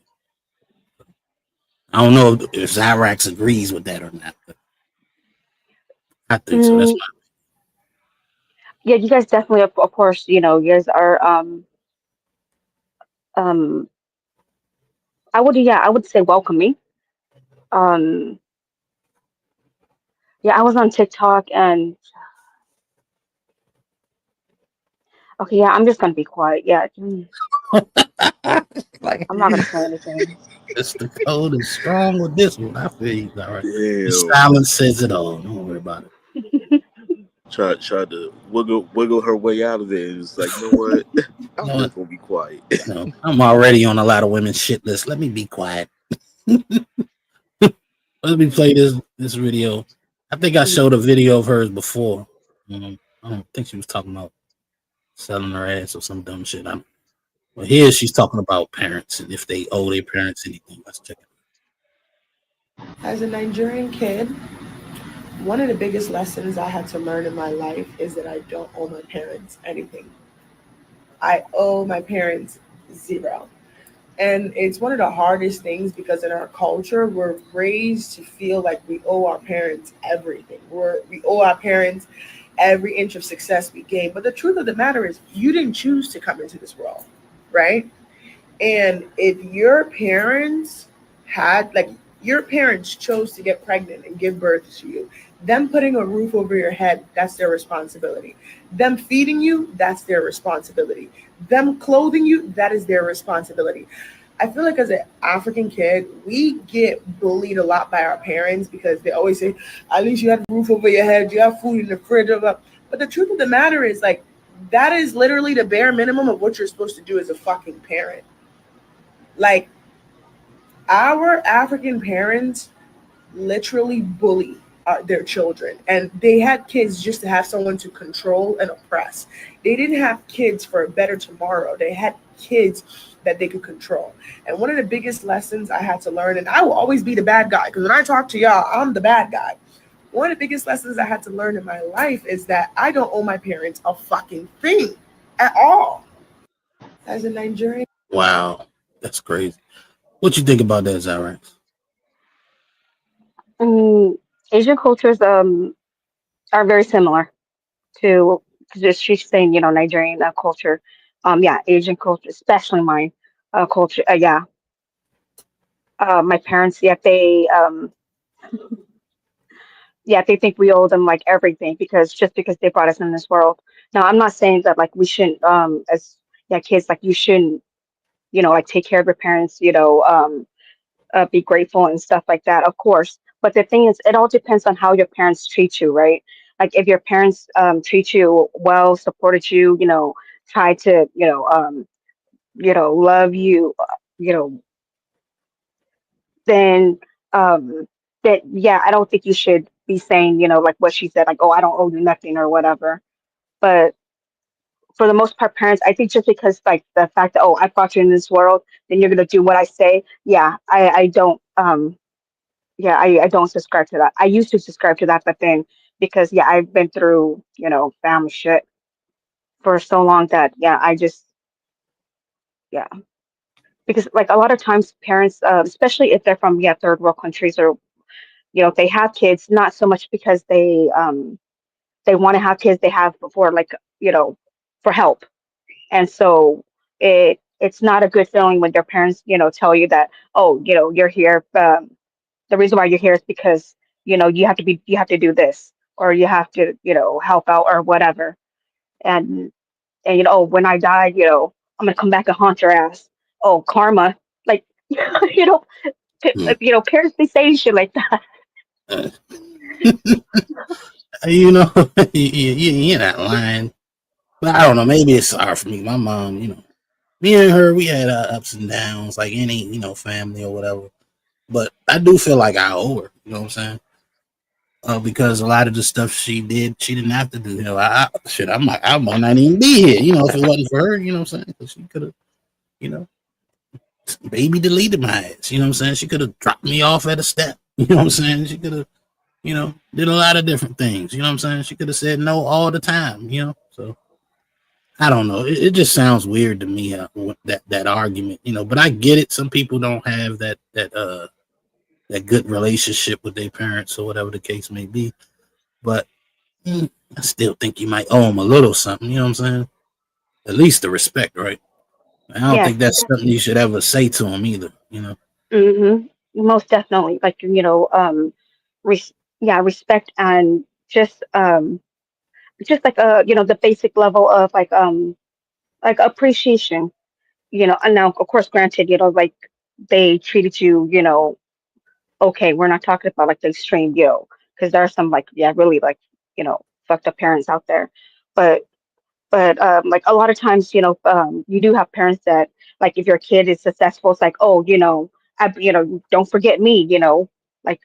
I don't know if Zyrax agrees with that or not, but I think so. That's my Yeah, you guys definitely, of course, you guys are I would say welcoming. I was on TikTok and okay, I'm just gonna be quiet. I'm not gonna say anything. It's the code is strong with this one. I feel you. All right. The silence says it all. Don't worry about it. Tried to wiggle her way out of it. It's like, you know what? I'm just gonna be quiet. No, I'm already on a lot of women's shit list. Let me be quiet. Let me play this video. I think I showed a video of hers before. I don't think she was talking about selling her ass or some dumb shit. Well, here she's talking about parents and if they owe their parents anything. Let's check it. As a Nigerian kid, one of the biggest lessons I had to learn in my life is that I don't owe my parents anything. I owe my parents zero. And it's one of the hardest things because in our culture, we're raised to feel like we owe our parents everything. We owe our parents every inch of success we gain. But the truth of the matter is you didn't choose to come into this world, right? And if your parents chose to get pregnant and give birth to you, them putting a roof over your head, that's their responsibility. Them feeding you, that's their responsibility. Them clothing you, that is their responsibility. I feel like as an African kid, we get bullied a lot by our parents because they always say, at least you have a roof over your head, you have food in the fridge. But the truth of the matter is, like, that is literally the bare minimum of what you're supposed to do as a fucking parent. Like, Our African parents literally bully their children, and they had kids just to have someone to control and oppress. They didn't have kids for a better tomorrow. They had kids that they could control. And one of the biggest lessons I had to learn, and I will always be the bad guy because when I talk to y'all, I'm the bad guy. One of the biggest lessons I had to learn in my life is that I don't owe my parents a fucking thing at all. As a Nigerian. Wow, that's crazy. What you think about that, Zyrax? Asian cultures are very similar to just she's saying, Nigerian culture. Yeah, Asian culture, especially mine culture. Yeah, my parents, yeah, they think we owe them like everything because they brought us in this world. Now, I'm not saying that like we shouldn't, as yeah, kids, like you shouldn't, like take care of your parents, be grateful and stuff like that, of course. But the thing is, it all depends on how your parents treat you, right? Like if your parents treat you well, supported you, try to, love you, you know, then that yeah, I don't think you should be saying, like what she said, like, oh, I don't owe you nothing or whatever. But for the most part, parents, I think just because like the fact that, oh, I brought you in this world, then you're gonna do what I say. Yeah, I don't yeah, I don't subscribe to that. I used to subscribe to that, but then because yeah, I've been through, family shit for so long that yeah, I just yeah. Because like a lot of times parents, especially if they're from yeah, third world countries or if they have kids, not so much because they want to have kids, they have for like, for help. And so it's not a good feeling when their parents, tell you that, oh, you're here. The reason why you're here is because, you have to do this or you have to, help out or whatever. And oh, when I die, I'm gonna come back and haunt your ass. Oh, karma. Like, parents be saying shit like that. You're not lying. But I don't know. Maybe it's hard for me. My mom, me and her, we had ups and downs, like any, family or whatever. But I do feel like I owe her. You know what I'm saying? Because a lot of the stuff she did, she didn't have to do. I might not even be here. If it wasn't for her, you know what I'm saying? Because she could have, baby deleted my ass. You know what I'm saying? She could have dropped me off at a step. You know what I'm saying? She could have, did a lot of different things. You know what I'm saying? She could have said no all the time. So. I don't know. It just sounds weird to me that argument, but I get it. Some people don't have that good relationship with their parents or whatever the case may be. But I still think you might owe them a little something. You know what I'm saying? At least the respect, right? I don't think that's something you should ever say to them either. Most definitely. Like respect and just like the basic level of like appreciation, and now of course granted, like they treated you, okay, we're not talking about like the extreme, because there are some like yeah, really like, fucked up parents out there. But like a lot of times, you do have parents that like if your kid is successful, it's like, oh, don't forget me, like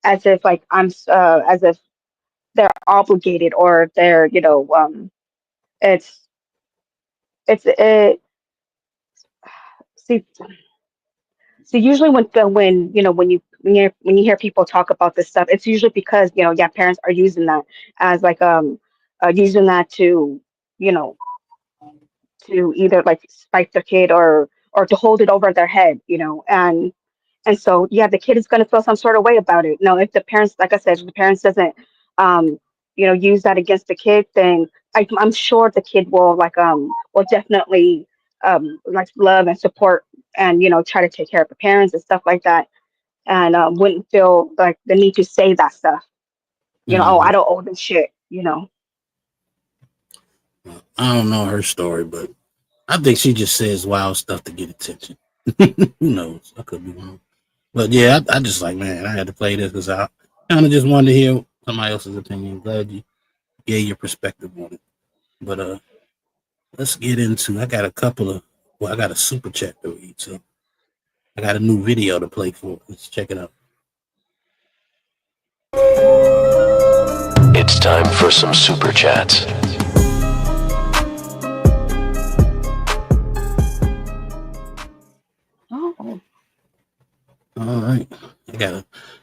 as if like as if they're obligated or they're, it's it see so usually when you hear people talk about this stuff, it's usually because yeah, parents are using that as like using that to you know to either like spite their kid or to hold it over their head, and so yeah, the kid is going to feel some sort of way about it. Now if the parents, like I said, if the parents doesn't use that against the kid, then I'm sure the kid will definitely like love and support and try to take care of the parents and stuff like that, and wouldn't feel like the need to say that stuff. Oh, I don't owe them shit. I don't know her story, but I think she just says wild stuff to get attention. Who knows? I could be wrong. But yeah, I just like, man, I had to play this because I kind of just wanted to hear somebody else's opinion. Glad you gave your perspective on it. But let's get into, I got a super chat to read. So I got a new video to play for it. Let's check it out. It's time for some super chats. Oh. All right.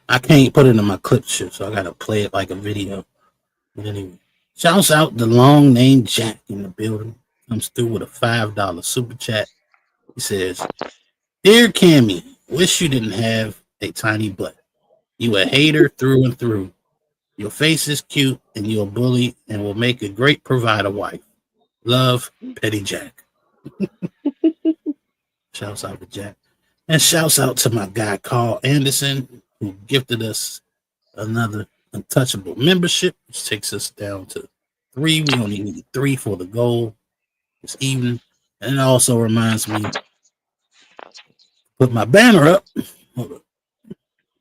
I can't put it in my clip shit, so I gotta play it like a video. But anyway, shouts out the long name Jack in the building. Comes through with a $5 super chat. He says, "Dear Cammy, wish you didn't have a tiny butt. You a hater through and through. Your face is cute and you're a bully and will make a great provider wife. Love, Petty Jack." Shouts out to Jack. And shouts out to my guy Carl Anderson, who gifted us another Untouchable membership, which takes us down to 3. We only need 3 for the goal this evening. And it also reminds me, put my banner up. Hold up.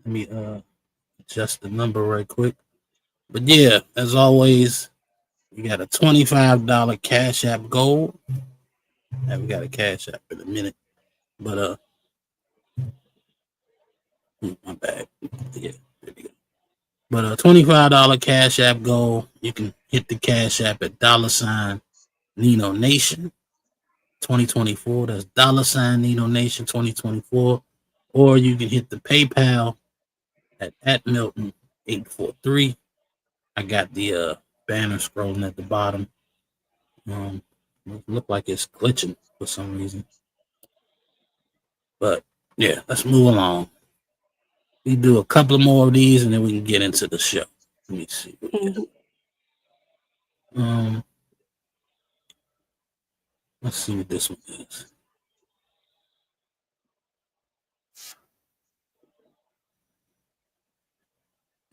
Let me adjust the number right quick. But yeah, as always, we got a $25 Cash App goal. And we got a Cash App in a minute. But my bad. Yeah, there we go. But a $25 Cash App goal. You can hit the Cash App at $ Nino Nation 2024. That's $ Nino Nation 2024. Or you can hit the PayPal at Milton 843. I got the banner scrolling at the bottom. Look like it's glitching for some reason. But yeah, let's move along. We do a couple more of these and then we can get into the show. Let me see. Let's see what this one is.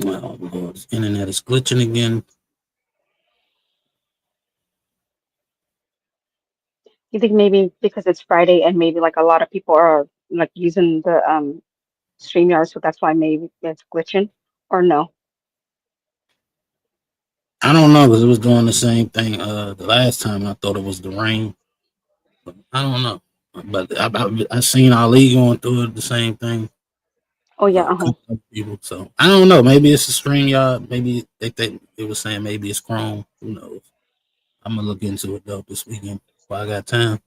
Oh Lord, the internet is glitching again. You think maybe because it's Friday and maybe like a lot of people are like using the StreamYard, so that's why maybe it's glitching, or no? I don't know, because it was doing the same thing the last time. I thought it was the rain. But I don't know. But I seen Ali going through it, the same thing. Oh yeah, People, so I don't know. Maybe it's a StreamYard. Maybe they think it was saying maybe it's Chrome. Who knows? I'm gonna look into it though this weekend while I got time.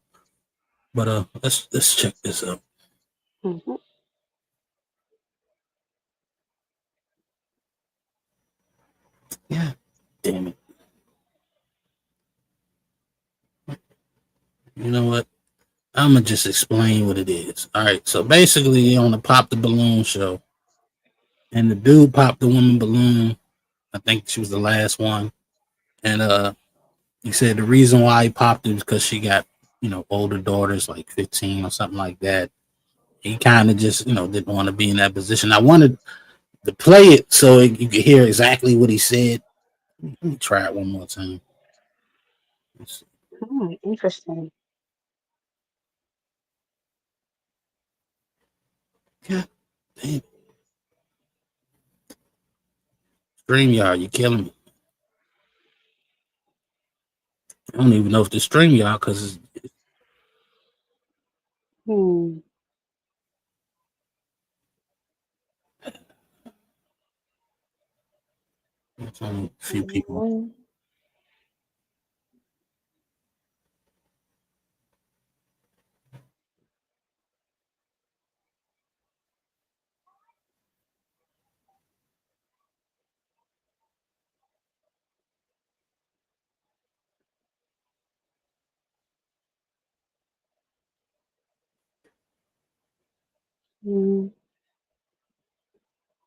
But let's check this out. Yeah, damn it. You know what? I'm gonna just explain what it is. All right, so basically on the Pop the Balloon show, and the dude popped the woman balloon. I think she was the last one, and he said the reason why he popped it was because she got, older daughters, like 15 or something like that. He kind of just, didn't want to be in that position. I wanted to play it so you could hear exactly what he said. Let me try it one more time. Interesting. Yeah, damn. StreamYard, you killing me. I don't even know if the StreamYard, because it's only a few people.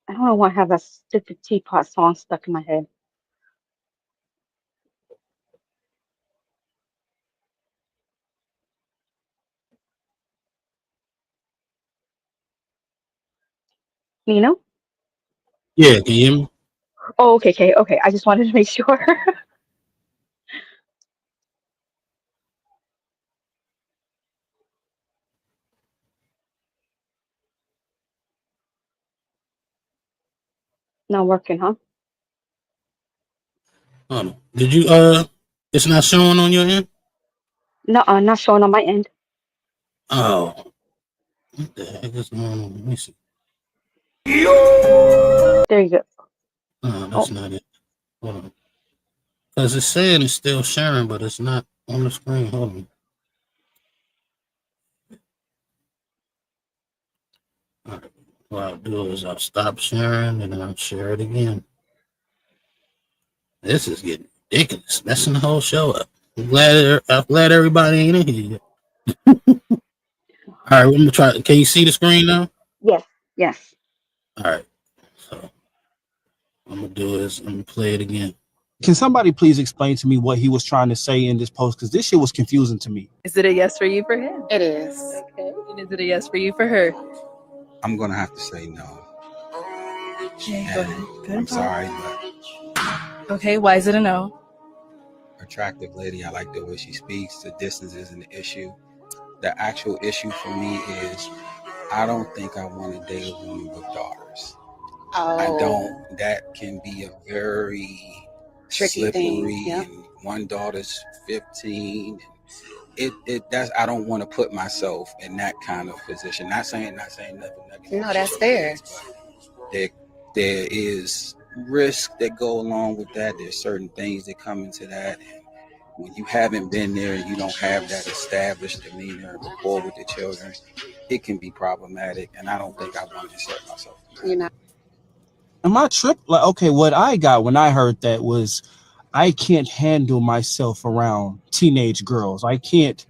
I don't know why I have that stupid teapot song stuck in my head. Nino? Yeah, can you hear me? Oh, okay. I just wanted to make sure. Not working, huh? Did you it's not showing on your end? No, not showing on my end. Oh, What the heck is going on? Let me see. There you go. No, that's not it. Hold on. Because it's saying it's still sharing, but it's not on the screen. Hold on. All right. What I'll do is I'll stop sharing and then I'll share it again. This is getting ridiculous, messing the whole show up. I'm glad everybody ain't in here yet. All right, I'm gonna try. Can you see the screen now? Yes. Yes. All right. So I'm gonna do is I'm gonna play it again. Can somebody please explain to me what he was trying to say in this post? Because this shit was confusing to me. Is it a yes for you for him? It is. Okay. And is it a yes for you for her? I'm gonna have to say no. Okay, go ahead. I'm sorry, but Okay, why is it a no? attractive lady. I like the way she speaks. The distance isn't an issue. The actual issue for me is I don't think I want to date a woman with daughters. I don't. That can be a very Tricky slippery. thing, yeah. And one daughter's 15. That's I don't want to put myself in that kind of position. Not saying nothing negative. No, that's fair. There is risk that go along with that. There's certain things that come into that. And when you haven't been there and you don't have that established demeanor and rapport with the children, it can be problematic. And I don't think I want to insert myself. You're not. Am I tripped? Like, okay, what I got when I heard that was I can't handle myself around teenage girls. I can't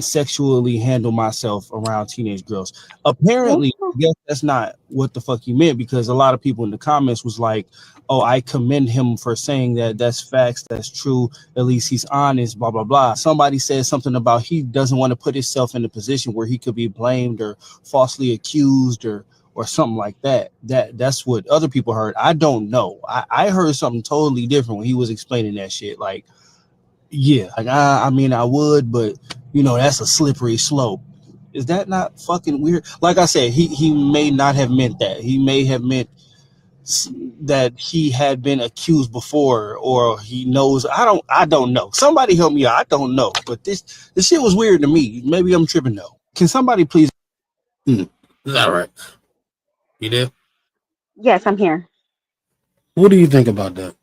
sexually handle myself around teenage girls. Apparently, I guess that's not what the fuck you meant, because a lot of people in the comments was like, oh, I commend him for saying that. That's facts. That's true. At least he's honest, blah, blah, blah. Somebody said something about he doesn't want to put himself in a position where he could be blamed or falsely accused or something like that. That's what other people heard. I don't know. I heard something totally different when he was explaining that shit. Like, yeah, like I mean, I would, but you know, that's a slippery slope. Is that not fucking weird? Like I said, he may not have meant that. He may have meant that he had been accused before, or he knows. I don't know. Somebody help me out. I don't know. But this shit was weird to me. Maybe I'm tripping though. Can somebody please? Is that right? You there? Yes, I'm here. What do you think about that?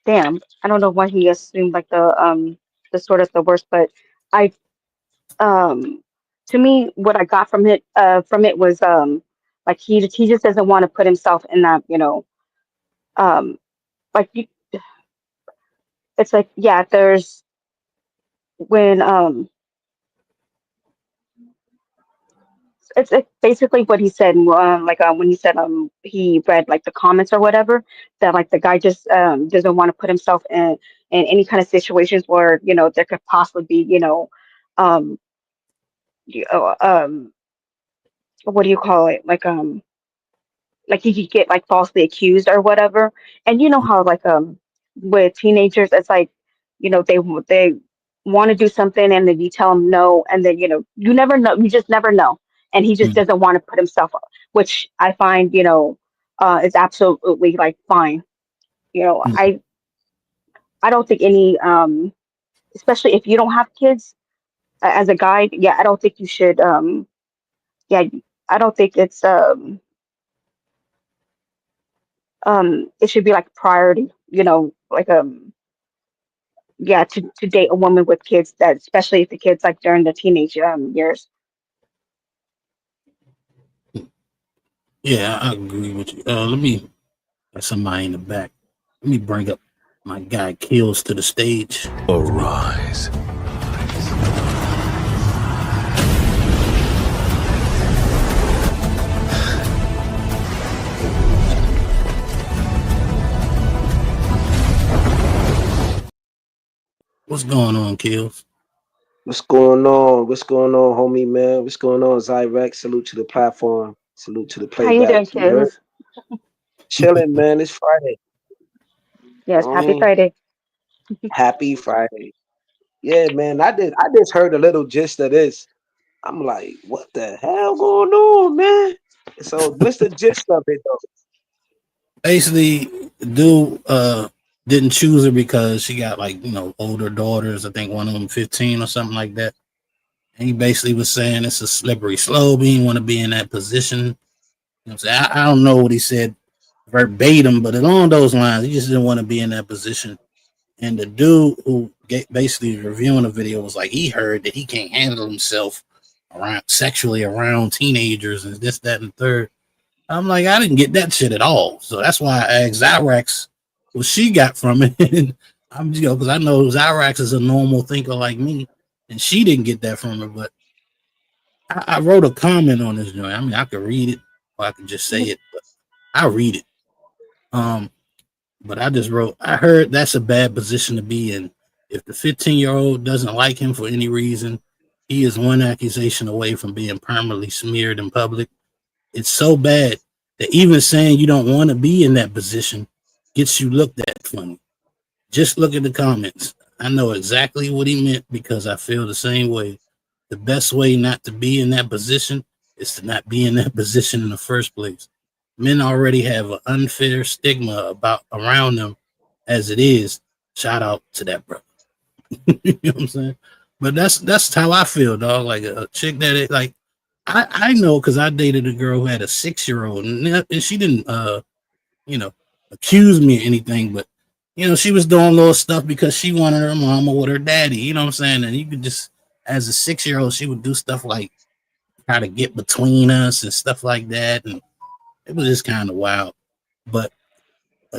Damn, I don't know why he assumed like the sort of the worst, but I to me what I got from it was like he just doesn't want to put himself in that, you know, like you, it's like, yeah, there's when it's basically what he said, when he said he read like the comments or whatever, that like the guy just doesn't want to put himself in any kind of situations where, you know, there could possibly be, you know, you know, what do you call it, like he could get like falsely accused or whatever. And you know how like with teenagers, it's like, you know, they want to do something and then you tell them no, and then, you know, you never know, you just never know. And he just doesn't want to put himself up, which I find, you know, is absolutely like fine. You know, I don't think any, especially if you don't have kids, as a guy, yeah, I don't think you should, yeah, I don't think it's, it should be like a priority, you know, like, yeah, to date a woman with kids, that especially if the kids like during the teenage years. Yeah, I agree with you. Let me got somebody in the back. Let me bring up my guy Kills to the stage. Arise. What's going on, Kills? What's going on? What's going on, homie, man? What's going on, Zyrex? Salute to the platform. Salute to the How you doing, playback. You heard? kids? Chilling, man. It's Friday. Yes, happy Friday. Happy Friday. Yeah, man. I just heard a little gist of this. I'm like, what the hell going on, man? So what's the gist of it though? Basically, dude didn't choose her because she got like, you know, older daughters. I think one of them 15 or something like that. And he basically was saying it's a slippery slope. He didn't want to be in that position. You know what I'm saying? I don't know what he said verbatim, but along those lines, he just didn't want to be in that position. And the dude who basically reviewing the video was like, he heard that he can't handle himself sexually around teenagers and this, that, and the third. I'm like, I didn't get that shit at all. So that's why I asked Zyrax what she got from it. And I'm, because I know Zyrax is a normal thinker like me, and she didn't get that from her. But I wrote a comment on this joint. I mean, I could read it or I could just say it, but I read it. But I just wrote, I heard that's a bad position to be in. If the 15-year-old doesn't like him for any reason, he is one accusation away from being permanently smeared in public. It's so bad that even saying you don't want to be in that position gets you looked at funny. Just look at the comments. I know exactly what he meant because I feel the same way. The best way not to be in that position is to not be in that position in the first place. Men already have an unfair stigma around them as it is. Shout out to that brother. You know what I'm saying? But that's how I feel, dog. Like a chick that like I know because I dated a girl who had a 6-year-old and she didn't accuse me of anything, but she was doing little stuff because she wanted her mama with her daddy. You know what I'm saying? And you could just, as a 6-year-old, she would do stuff like try to get between us and stuff like that, and it was just kind of wild. But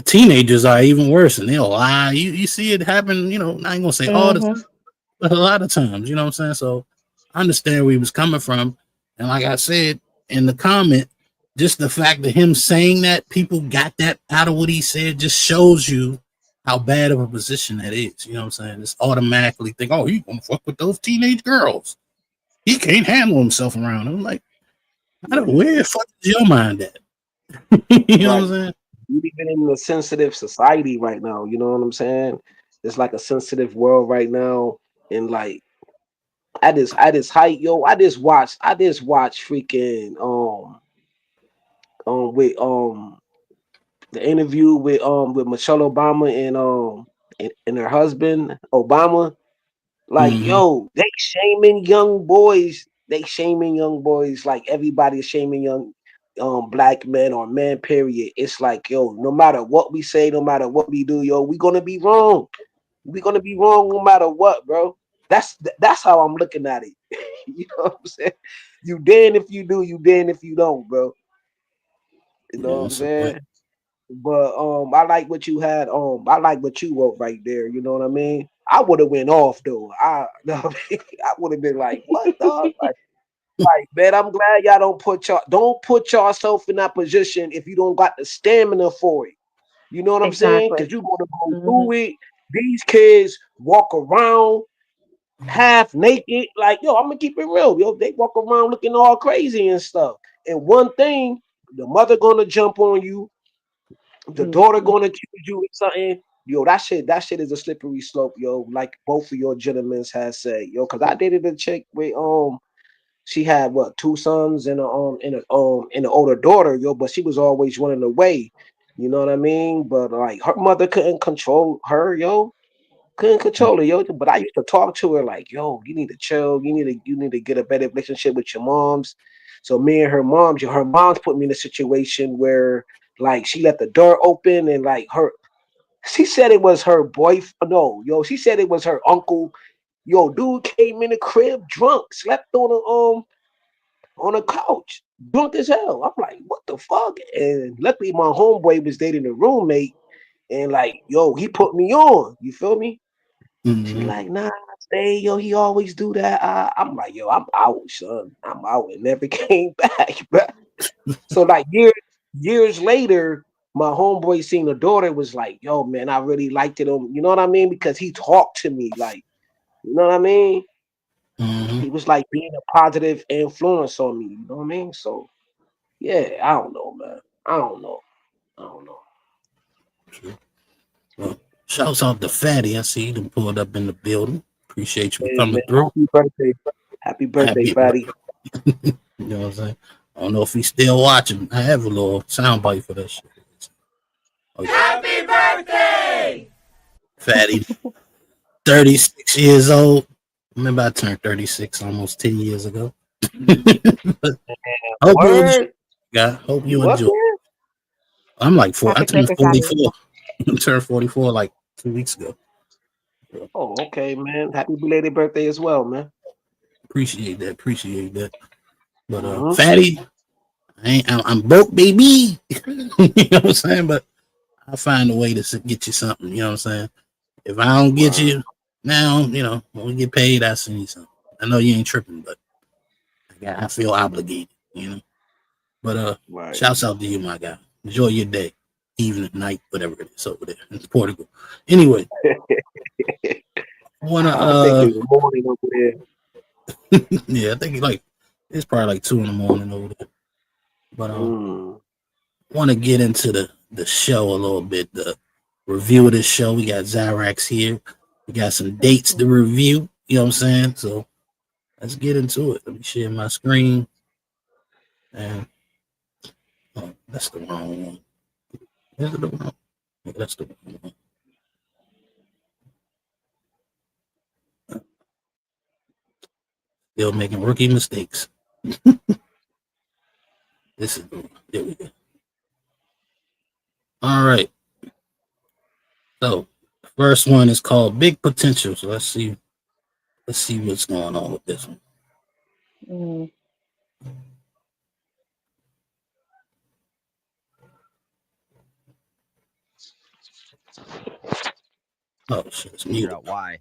teenagers are even worse, and they'll lie. You see it happen. I ain't gonna say all the time, but a lot of times. You know what I'm saying? So I understand where he was coming from, and like I said in the comment, just the fact that him saying that people got that out of what he said just shows you how bad of a position that is. You know what I'm saying? It's automatically think, oh, he gonna fuck with those teenage girls. He can't handle himself around them. Like, where the fuck is your mind at? You know what I'm saying? We living in a sensitive society right now. You know what I'm saying? It's like a sensitive world right now, and like I just watched freaking with the interview with Michelle Obama and her husband Obama. Like, yo, they shaming young boys. Like everybody's shaming young black men or men, period. It's like, yo, no matter what we say, no matter what we do, yo, we're gonna be wrong. We're gonna be wrong no matter what, bro. That's how I'm looking at it. You know what I'm saying? You damn if you do, you damn if you don't, bro. You know what I'm saying? But I like what you had. I like what you wrote right there. You know what I mean? I would have went off though. I would have been like, what, dog? Like, man, I'm glad y'all don't put yourself in that position if you don't got the stamina for it. You know what I'm saying? Because you're gonna go through it. These kids walk around half naked. Like, yo, I'm gonna keep it real. Yo, they walk around looking all crazy and stuff. And one thing, the mother gonna jump on you, the daughter gonna accuse you with something. Yo, that shit is a slippery slope, yo. Like both of your gentlemen has said, yo, because I dated a chick with she had what 2 sons and an older daughter, yo, but she was always running away. You know what I mean? But like her mother couldn't control her, yo. Couldn't control her, yo. But I used to talk to her like, yo, you need to chill. You need to get a better relationship with your moms. So me and her moms put me in a situation where like she left the door open and like she said it was her boyfriend. No, yo, she said it was her uncle. Yo, dude came in the crib drunk, slept on a couch, drunk as hell. I'm like, what the fuck? And luckily my homeboy was dating a roommate, and like, yo, he put me on. You feel me? She like, nah, stay, yo. He always do that. I'm like, yo, I'm out, son. I'm out, and never came back. So like years later, my homeboy seen the daughter, was like, yo, man, I really liked it. You know what I mean? Because he talked to me like. You know what I mean? He was like being a positive influence on me. You know what I mean? So, yeah, I don't know, man. I don't know. Well, shouts out to Fatty. I see you done pulled up in the building. Appreciate you coming through. Happy birthday, Fatty. You know what I'm saying? I don't know if he's still watching. I have a little soundbite for that shit. Okay. Happy birthday! Fatty. 36 years old, remember I turned 36 almost 10 years ago. Hope you What, enjoy. man? I'm like four. I Happy turned birthday, Fatty. 44. I turned 44 like 2 weeks ago. Oh, okay, man. Happy belated birthday as well, man. Appreciate that. But Mhm. Fatty, I'm broke, baby. You know what I'm saying? But I'll find a way to get you something. You know what I'm saying? If I don't get you now, you know, when we get paid, I'll send you something. I know you ain't tripping, but I feel obligated, you know. But shouts out to you, my guy. Enjoy your day, evening, night, whatever it is over there in Portugal. Anyway, I think it's morning over there. yeah, I think it's probably like 2 a.m. over there. But want to get into the show a little bit, the review of this show. We got Zyrax here. We got some dates to review. You know what I'm saying? So let's get into it. Let me share my screen. And that's the wrong one. Is it the wrong? Yeah, that's the wrong one. Still making rookie mistakes. This is the one. There we go. All right. So first one is called Big Potential. So let's see what's going on with this one. Oh shit, it's muted. Figure out why.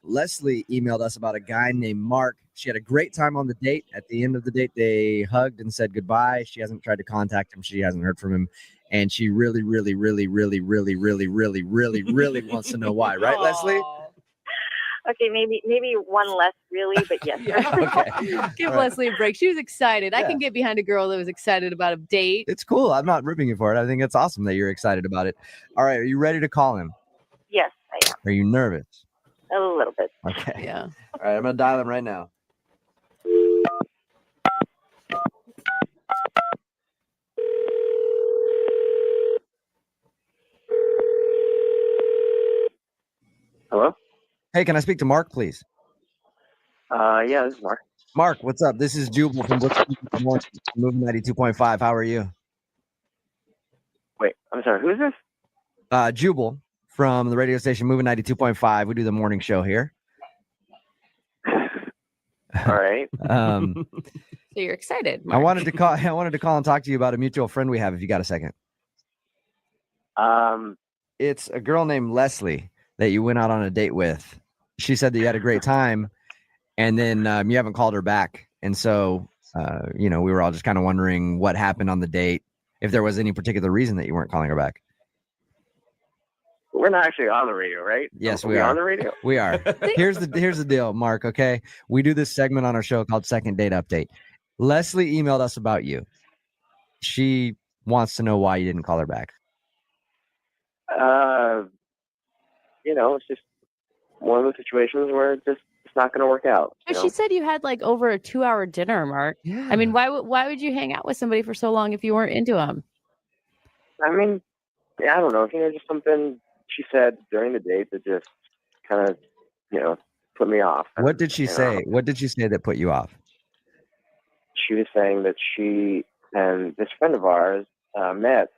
Leslie emailed us about a guy named Mark. She had a great time on the date. At the end of the date, they hugged and said goodbye. She hasn't tried to contact him. She hasn't heard from him. And she really, really, really, really, really, really, really, really, really wants to know why. Right, Leslie? Okay, maybe one less really, but yes. Okay. Give All right. Leslie a break. She was excited. I Yeah. can get behind a girl that was excited about a date. It's cool. I'm not ripping you for it. I think it's awesome that you're excited about it. All right. Are you ready to call him? Yes, I am. Are you nervous? A little bit. Okay. Yeah. All right. I'm going to dial him right now. Hello? Hey, can I speak to Mark, please? Yeah, this is Mark. Mark, what's up? This is Jubal from Moving 92.5. How are you? Wait, I'm sorry. Who is this? Jubal from the radio station Moving 92.5. We do the morning show here. All right. So you're excited. I wanted to call and talk to you about a mutual friend we have, if you got a second. It's a girl named Leslie that you went out on a date with. She said that you had a great time, and then you haven't called her back. And so, we were all just kind of wondering what happened on the date, if there was any particular reason that you weren't calling her back. We're not actually on the radio, right? Yes, Are we are on the radio. We are. Here's the deal, Mark. Okay, we do this segment on our show called Second Date Update. Leslie emailed us about you. She wants to know why you didn't call her back. It's just one of those situations where it's not going to work out. you know? She said you had like over a 2-hour dinner, Mark. Yeah. I mean, why would you hang out with somebody for so long if you weren't into them? I mean, yeah, I don't know. Just something she said during the date that just kind of, put me off. What did she say? What did she say that put you off? She was saying that she and this friend of ours met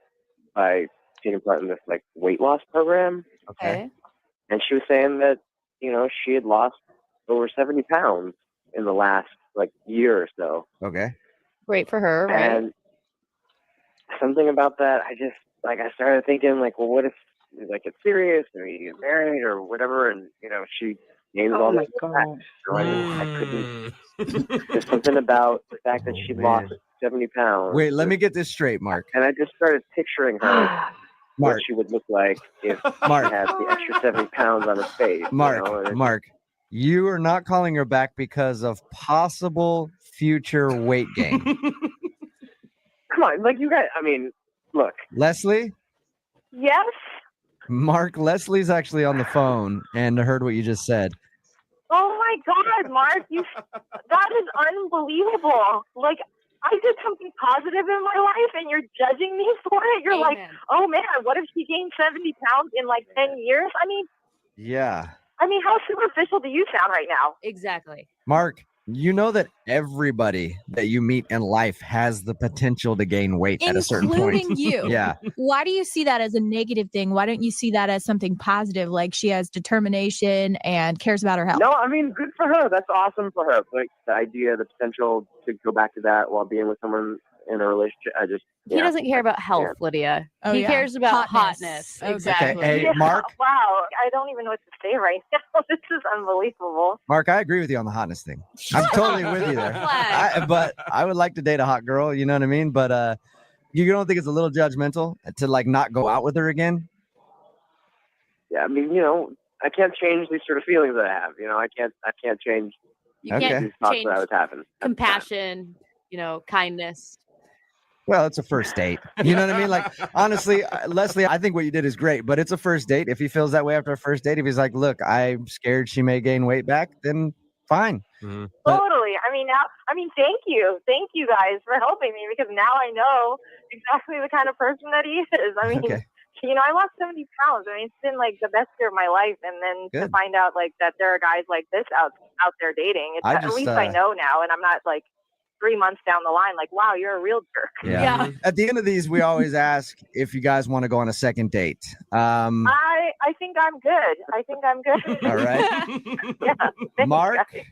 by taking part in this like weight loss program. Okay. And she was saying that, she had lost over 70 pounds in the last like year or so. Okay. Great for her, right? And something about that, I started thinking like, well, what if like it's serious or you get married or whatever? And, she named all my facts. So I couldn't. There's something about the fact that she lost 70 pounds. Wait, let me get this straight, Mark. And I just started picturing her, what Mark. she would look like if Mark. she had the extra 70 pounds on her face. Mark, you are not calling her back because of possible future weight gain. Come on, like you guys, look. Leslie? Yes? Mark, Leslie's actually on the phone and heard what you just said. Oh my God, Mark, that is unbelievable. Like, I did something positive in my life and you're judging me for it. You're like, oh man, what if she gained 70 pounds in like 10 years? I mean, Yeah. I mean, how superficial do you sound right now? Exactly. Mark, you know that everybody that you meet in life has the potential to gain weight at a certain point. Including you. Yeah. Why do you see that as a negative thing? Why don't you see that as something positive? Like she has determination and cares about her health. No, I mean, good for her. That's awesome for her. Like the idea, the potential to go back to that while being with someone in a relationship. He doesn't care about health, Lydia. Oh, he yeah. cares about Hotness. hotness. Exactly. Hey, Mark. Wow, I don't even know what to say right now. This is unbelievable. Mark, I agree with you on the hotness thing. I'm totally with you there. But I would like to date a hot girl, you know what I mean? But you don't think it's a little judgmental to like not go out with her again? Yeah, I mean, I can't change these sort of feelings that I have. I can't change. You can't these thoughts change that I was having. compassion, kindness. Well, it's a first date. You know what I mean? Like, honestly, Leslie, I think what you did is great, but it's a first date. If he feels that way after a first date, if he's like, look, I'm scared she may gain weight back, then fine. But- Totally. Thank you. Thank you guys for helping me because now I know exactly the kind of person that he is. I mean, Okay. I lost 70 pounds. I mean, it's been like the best year of my life. And then to Good. find out like that there are guys like this out there dating, at least I know now. And I'm not like 3 months down the line, like, wow, you're a real jerk. Yeah. At the end of these, we always ask if you guys want to go on a second date. I think I'm good. All right. Yeah. thanks, Mark, guys.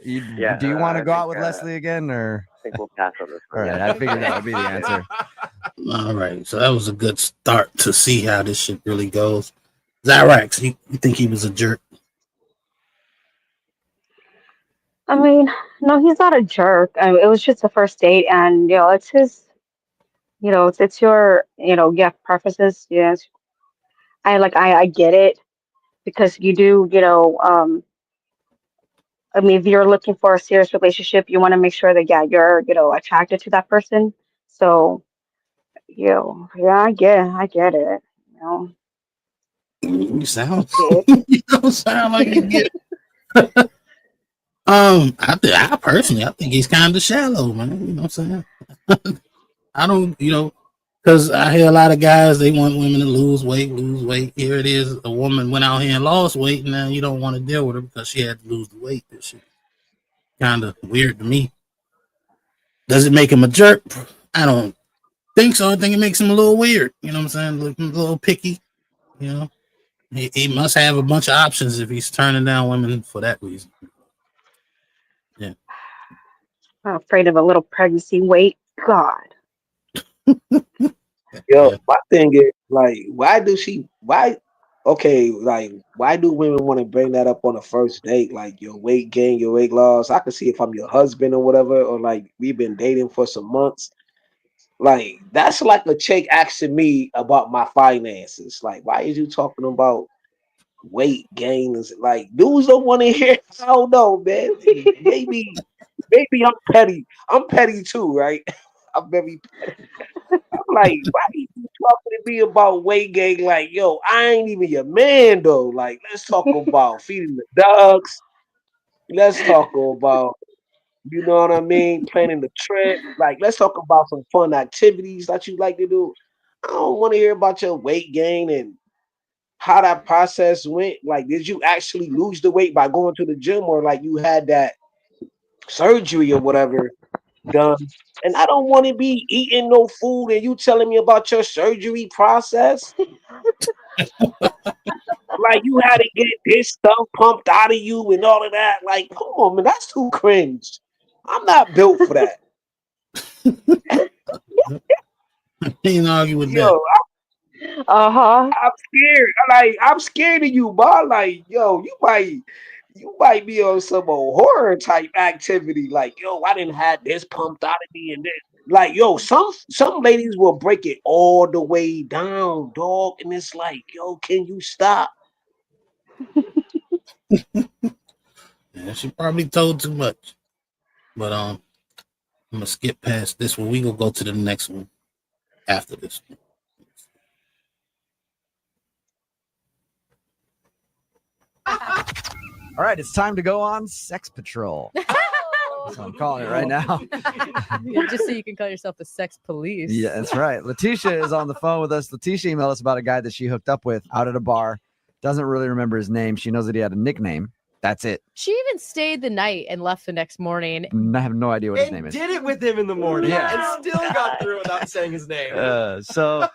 do you want to go out with Leslie again, or? I think we'll pass on this. All right, I figured that would be the answer. All right, so that was a good start to see how this shit really goes. Zyrax, you think he was a jerk? I mean, no, he's not a jerk. It was just a first date, and it's his. It's your. You have preferences. Yes, I get it, because you do. I mean, if you're looking for a serious relationship, you want to make sure that you're attracted to that person. So, I get it. You sound you don't sound like you get it. I personally think he's kind of shallow, man. You know what I'm saying? I don't, because I hear a lot of guys, they want women to lose weight. Here it is, a woman went out here and lost weight, and now you don't want to deal with her because she had to lose the weight. This shit kind of weird to me. Does it make him a jerk? I don't think so. I think it makes him a little weird. You know what I'm saying? A little picky. He must have a bunch of options if he's turning down women for that reason. Yeah. I'm afraid of a little pregnancy weight. God. Yo, my thing is like, why do women want to bring that up on a first date? Like your weight gain, your weight loss. I can see if I'm your husband or whatever, or like we've been dating for some months. Like that's like a chick asking me about my finances. Like, why is you talking about weight gain? Is like dudes don't want to hear. I don't know, man. Maybe I'm petty. I'm petty too, right? I'm very petty. I'm like, why are you talking to me about weight gain? Like, yo, I ain't even your man though. Like, let's talk about feeding the dogs. Let's talk about, you know what I mean, planning the trip. Like, let's talk about some fun activities that you like to do. I don't want to hear about your weight gain and how that process went. Like, did you actually lose the weight by going to the gym, or like you had that surgery or whatever done? And I don't want to be eating no food and you telling me about your surgery process. Like you had to get this stuff pumped out of you and all of that. Like, come on, man, that's too cringe. I'm not built for that. I can't argue with that. I'm scared. I'm scared of you, bro. Like, yo, you might be on some old horror type activity. Like, yo, I didn't have this pumped out of me and this. Like, yo, some ladies will break it all the way down, dog. And it's like, yo, can you stop? Yeah, she probably told too much. But I'm gonna skip past this one. We gonna go to the next one after this one. All right, it's time to go on Sex Patrol. So I'm calling it right now. Just so you can call yourself the sex police. Yeah, that's right. Letitia is on the phone with us. Letitia emailed us about a guy that she hooked up with out at a bar. Doesn't really remember his name. She knows that he had a nickname. That's it. She even stayed the night and left the next morning. I have no idea what his name And is. did it with him in the morning Yeah. and still got through without saying his name. So,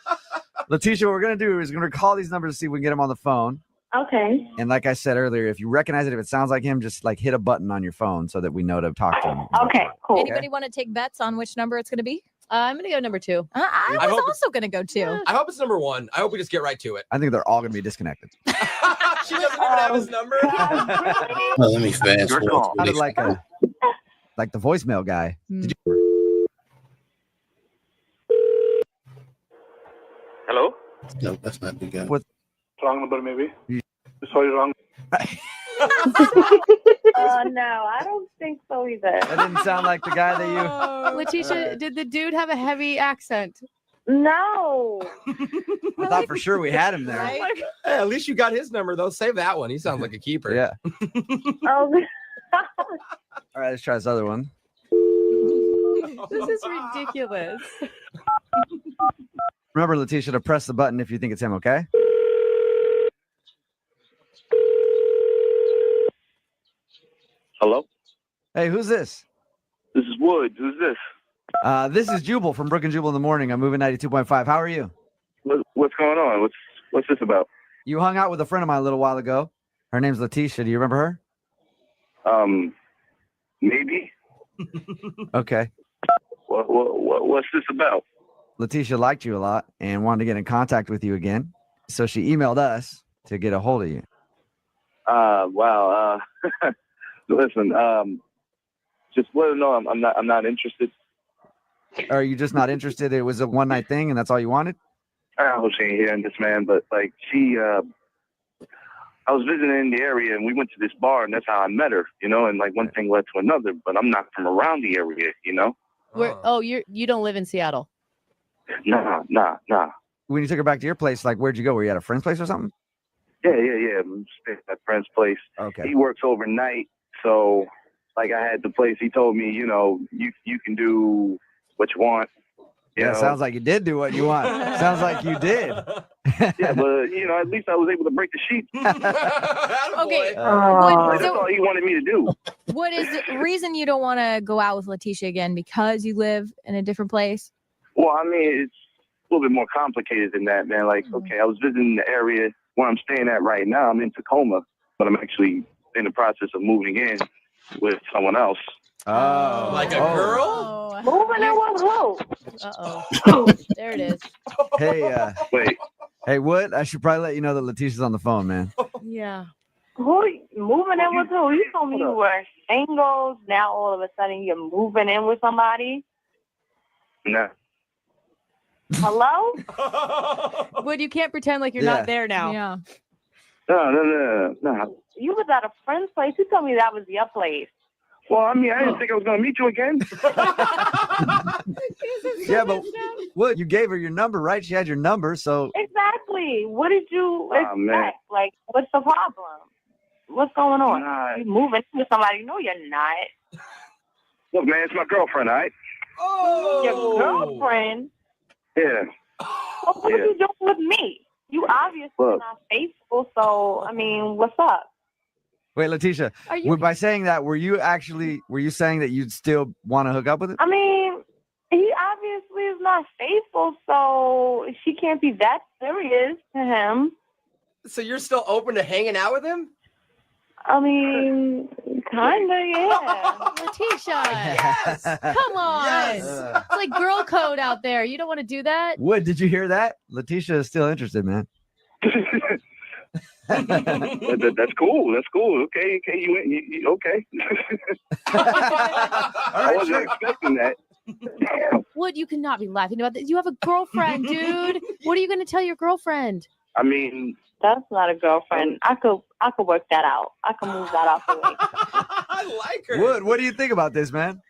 Letitia, what we're going to do is we're going to call these numbers to see if we can get him on the phone. Okay. And like I said earlier, if you recognize it, if it sounds like him, just like hit a button on your phone so that we know to talk to him. Okay, cool. Anybody want to take bets on which number it's going to be? I'm going to go number 2. I I was hope also going to go 2. I hope it's number 1. I hope we just get right to it. I think they're all going to be disconnected. She doesn't even have his number. Well, let me fast Your forward. call. Sounded like the voicemail guy. Did you? Hello? No, that's not the guy. What? Wrong number, maybe. Sorry, wrong. No, I don't think so either. That didn't sound like the guy that you. Letitia, did the dude have a heavy accent? No. I thought for sure we had him there. Hey, at least you got his number, though. Save that one. He sounds like a keeper. Yeah. Oh. All right, let's try this other one. This is ridiculous. Remember, Letitia, to press the button if you think it's him, okay? Hello? Hey, who's this? This is Wood. Who's this? This is Jubal from Brook and Jubal in the Morning. I'm moving 92.5. How are you? What's going on? What's this about? You hung out with a friend of mine a little while ago. Her name's Letitia. Do you remember her? Maybe. Okay. What's this about? Letitia liked you a lot and wanted to get in contact with you again. So she emailed us to get a hold of you. Wow. Listen, just let her know I'm not interested. Are you just not interested? It was a one night thing and that's all you wanted? I hope she ain't hearing this, man, but like I was visiting in the area and we went to this bar and that's how I met her, you know, and like one thing led to another, but I'm not from around the area, you know? You don't live in Seattle. Nah. When you took her back to your place, like where'd you go? Were you at a friend's place or something? Yeah. I'm staying at a friend's place. Okay. He works overnight, so like I had the place. He told me, you know, you can do what you want. Yeah, sounds like you did do what you want. Sounds like you did. Yeah, but you know, at least I was able to break the sheet. Okay. That's all he wanted me to do. What is the reason you don't want to go out with Letitia again? Because you live in a different place? Well, I mean, it's a little bit more complicated than that, man. Like, okay, I was visiting the area where I'm staying at right now. I'm in Tacoma, but I'm actually in the process of moving in with someone else. Oh, like a girl? Moving in with who? Uh-oh. There it is. Hey, wait. Hey, Wood, I should probably let you know that Letitia's on the phone, man. Yeah. Who moving in with who? You told me you were single. Now all of a sudden you're moving in with somebody. Nah. Hello? Wood, you can't pretend like you're Yeah. not there now. Yeah. No. You was at a friend's place. You told me that was your place. Well, I mean, I didn't think I was going to meet you again. Yeah, but Wood, you gave her your number, right? She had your number, so Exactly. What did you Oh, man. expect? Like, what's the problem? What's going on? You moving in with somebody? No, you're not. Look, man, it's my girlfriend, all right? Your girlfriend? Yeah. Well, what are you doing with me? You obviously Look. not faithful. So, I mean, what's up? wait, Letitia, by saying that, were you saying that you'd still want to hook up with it? I mean, he obviously is not faithful, so she can't be that serious to him. So you're still open to hanging out with him? I mean, kinda, yeah. Letitia. Yes. Come on. Yes. It's like girl code out there. You don't want to do that? Wood, did you hear that? Letitia is still interested, man. That's cool. That's cool. Okay. You okay. I wasn't expecting that. Wood, you cannot be laughing about this. You have a girlfriend, dude. What are you going to tell your girlfriend? I mean, that's not a girlfriend. I could work that out. I could move that out the way. I like her. Wood, what do you think about this, man?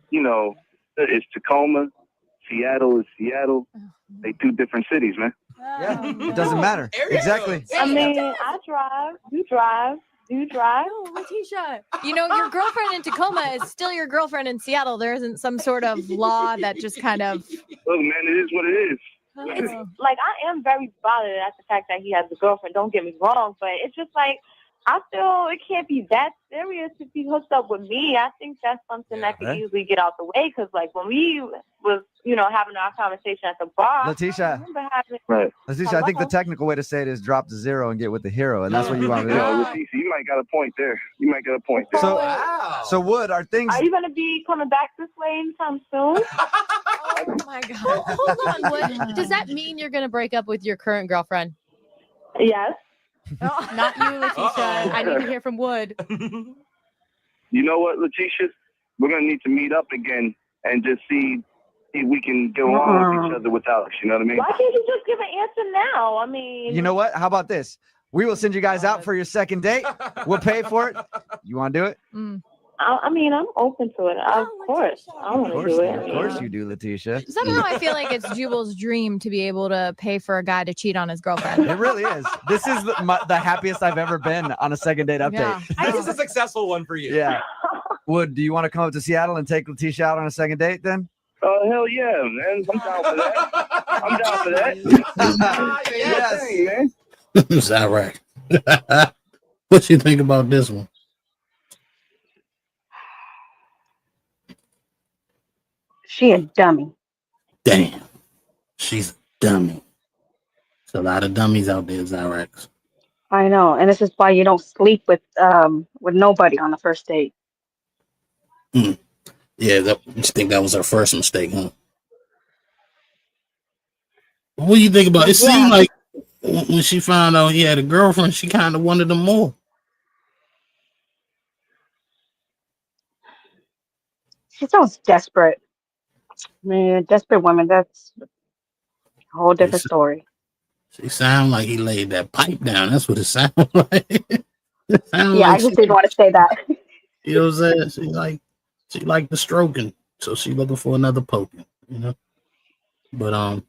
You know, it's Tacoma. Seattle is Seattle. They two different cities, man. Yeah, it doesn't matter. Exactly. I mean, I drive. You drive. Do you drive? Oh, Letitia. You know, your girlfriend in Tacoma is still your girlfriend in Seattle. There isn't some sort of law that just kind of. Look, man, it is what it is. it's like I am very bothered at the fact that he has a girlfriend. Don't get me wrong, but it's just like I feel it can't be that serious if he hooked up with me. I think that's something that could easily get out the way. Because like when we was, having our conversation at the bar, Letitia. I remember having. Right. Letitia, I think the technical way to say it is drop the zero and get with the hero, and that's what you want to do. Yo, Letitia, you might got a point there. So Wood, are things? Are you gonna be coming back this way anytime soon? Oh my God. Hold on, Wood. Does that mean you're going to break up with your current girlfriend? Yes. Oh, not you, Letitia. I need to hear from Wood. You know what, Letitia? We're gonna need to meet up again and just see if we can get along with each other without us. You know what I mean? Why can't you just give an answer now? I mean, You know what? How about this? We will send you guys out for your second date. We'll pay for it. You want to do it? I mean, I'm open to it. Of course, I want to do it. Of course you do, Letitia. Somehow I feel like it's Jubal's dream to be able to pay for a guy to cheat on his girlfriend. It really is. This is the happiest I've ever been on a second date update. Yeah. This is a successful one for you. Yeah. Wood, do you want to come up to Seattle and take Letitia out on a second date then? Oh, hell yeah, man. I'm down for that. I'm down for that. Yes. Hey, man. Is that right? What you think about this one? She a dummy. Damn. She's a dummy. There's a lot of dummies out there, Zyrex. I know, and this is why you don't sleep with nobody on the first date. Yeah, you think that was her first mistake, huh? What do you think about it? It seemed like when she found out he had a girlfriend, she kind of wanted him more. She sounds desperate. Man, desperate women, that's a whole different story. She sounded like he laid that pipe down. That's what it sounded like. I just didn't want to say that. You know what I'm saying? She liked the stroking, so she looking for another poking, But I'm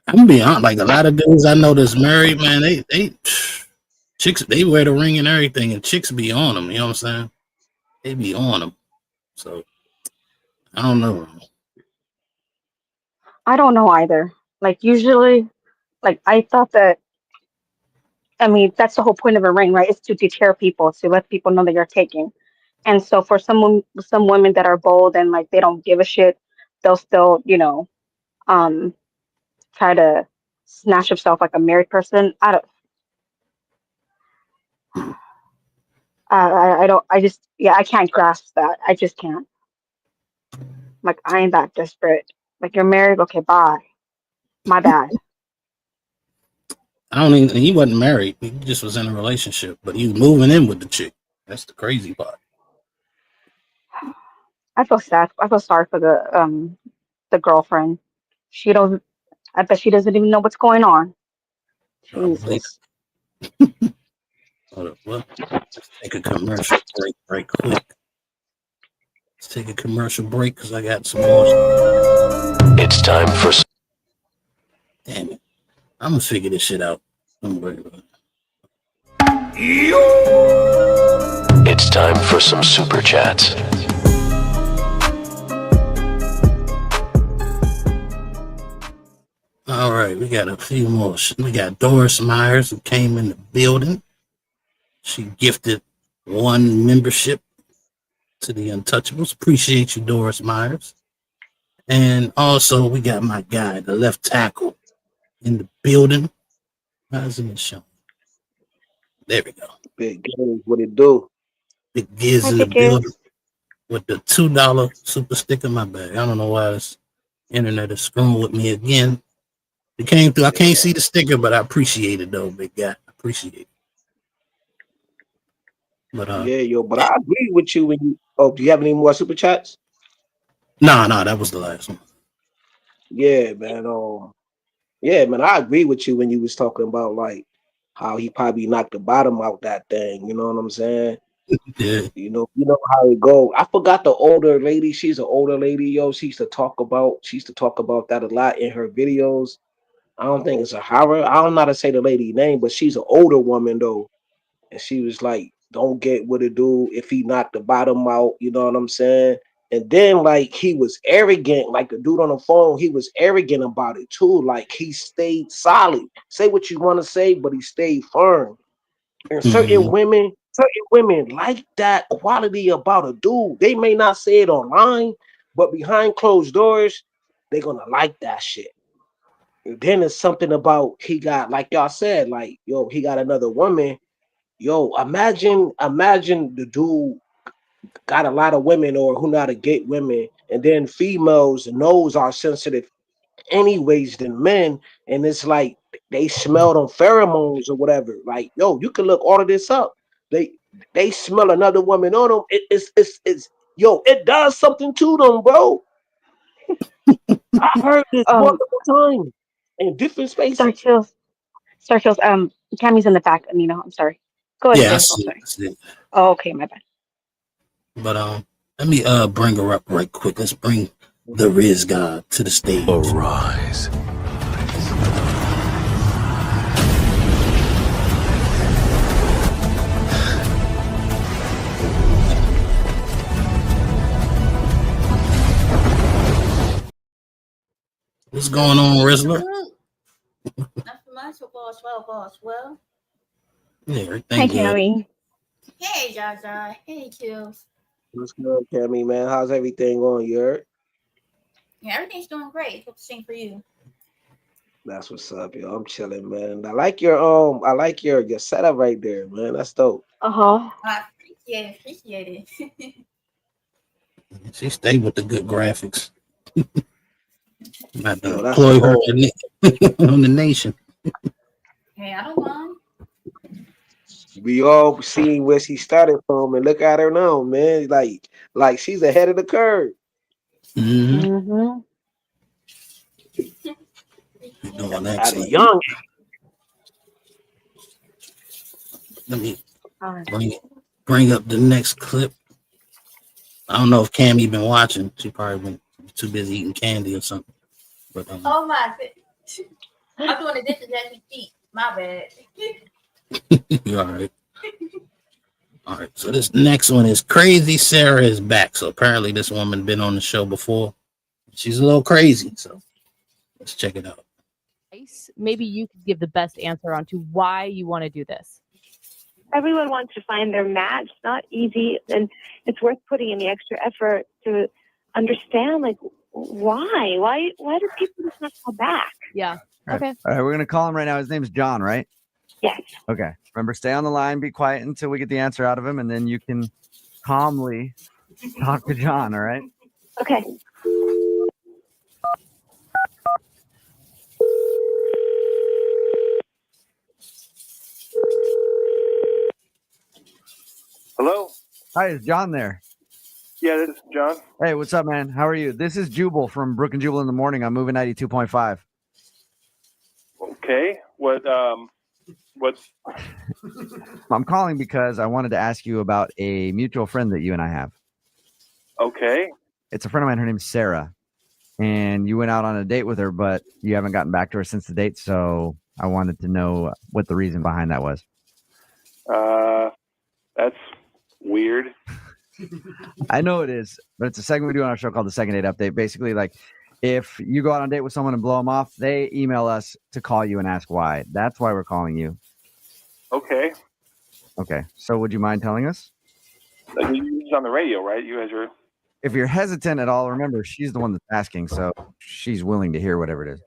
gonna be honest, like a lot of dudes I know that's married, man, they chicks, they wear the ring and everything, and chicks be on them. You know what I'm saying? They be on them. So I don't know. I don't know either. Like usually, like I thought that. I mean, that's the whole point of a ring, right? Is to deter people, to let people know that you're taking. And so for some women that are bold and like they don't give a shit, they'll still, try to snatch yourself like a married person. I can't grasp that. I just can't. Like, I ain't that desperate. Like, you're married, okay, bye. My bad. He wasn't married. He just was in a relationship, but he was moving in with the chick. That's the crazy part. I feel sad. I feel sorry for the girlfriend. I bet she doesn't even know what's going on. Jesus. Hold up, well, let's take a commercial break right quick. Let's take a commercial break because I got some more. It's time for. Damn it. I'm going to figure this shit out. Don't worry about it. It's time for some super chats. All right, we got a few more. We got Doris Myers who came in the building. She gifted 1 membership to the Untouchables. Appreciate you, Doris Myers. And also, we got my guy, the left tackle, in the building. How's it showing? There we go. Big Giz, what it do? Big Giz in the building with the $2 super sticker. My bad. I don't know why this internet is screwing with me again. It came through. I can't see the sticker, but I appreciate it though, big guy. Appreciate it. But but I agree with you when you. Oh, do you have any more super chats? No, that was the last one. Yeah, man. I agree with you when you was talking about like how he probably knocked the bottom out that thing. You know what I'm saying? Yeah. You know how it go. I forgot the older lady. She's an older lady, yo. She used to talk about that a lot in her videos. I don't think it's a horror. I don't know how to say the lady name, but she's an older woman though. And she was like, don't get what it do if he knocked the bottom out, you know what I'm saying? And then like he was arrogant, like the dude on the phone, he was arrogant about it too. Like he stayed solid. Say what you want to say, but he stayed firm. And certain women like that quality about a dude. They may not say it online, but behind closed doors, they're gonna like that shit. And then there's something about he got, like y'all said, like yo, he got another woman. Yo, imagine the dude got a lot of women or who know how to get women, and then females nose are sensitive anyways than men, and it's like they smell them pheromones or whatever. Like, yo, you can look all of this up. They smell another woman on them. It's yo, it does something to them, bro. I heard this multiple times in different spaces. Star Kills, Cammy's in the back, Amina. I'm sorry. Go ahead, Yeah, I sis. I'm see, sorry. I see. Oh, okay, my bad. But let me bring her up right quick. Let's bring the Riz God to the stage. Arise. What's going on, Rizzler? Nothing much. Well. Yeah, Hi, everything good. Cammy. Hey, Jaja. Hey, Kills. What's good, Cammy, man? How's everything going? You heard? Yeah, everything's doing great. Hope the same for you. That's what's up, yo. I'm chilling, man. I like your setup right there, man. That's dope. Uh-huh. I appreciate it. She stayed with the good graphics. Might Yo, that's employ the her whole. on the nation. Hey, I don't mind. We all seen where she started from, and look at her now, man. Like she's ahead of the curve. Mm-hmm. You're doing At a excellent. young Let me bring up the next clip. I don't know if Cammy been watching. She probably been too busy eating candy or something. But Oh, my. I'm doing the dishes as we speak. My bad. you're all right. All right. So this next one is Crazy Sarah is back. So apparently this woman been on the show before. She's a little crazy. So let's check it out. Maybe you could give the best answer on to why you want to do this. Everyone wants to find their match. It's not easy, and it's worth putting in the extra effort to understand, like, why do people just not call back? Yeah. All right. Okay. All right, we're gonna call him right now. His name's John, right? Yes. Okay. Remember, stay on the line, be quiet until we get the answer out of him, and then you can calmly talk to John. All right. Okay. Hello? Hi, is John there? Yeah, this is John. Hey, what's up, man? How are you? This is Jubal from Brook and Jubal in the Morning. I'm moving 92.5. Okay. What? I'm calling because I wanted to ask you about a mutual friend that you and I have. Okay. It's a friend of mine. Her name's Sarah. And you went out on a date with her, but you haven't gotten back to her since the date. So I wanted to know what the reason behind that was. That's weird. I know it is, but it's a segment we do on our show called the Second Date Update. Basically, like if you go out on a date with someone and blow them off, they email us to call you and ask why. That's why we're calling you. Okay. Okay. So would you mind telling us? It's on the radio, right? You guys are. If you're hesitant at all, remember, she's the one that's asking, so she's willing to hear whatever it is.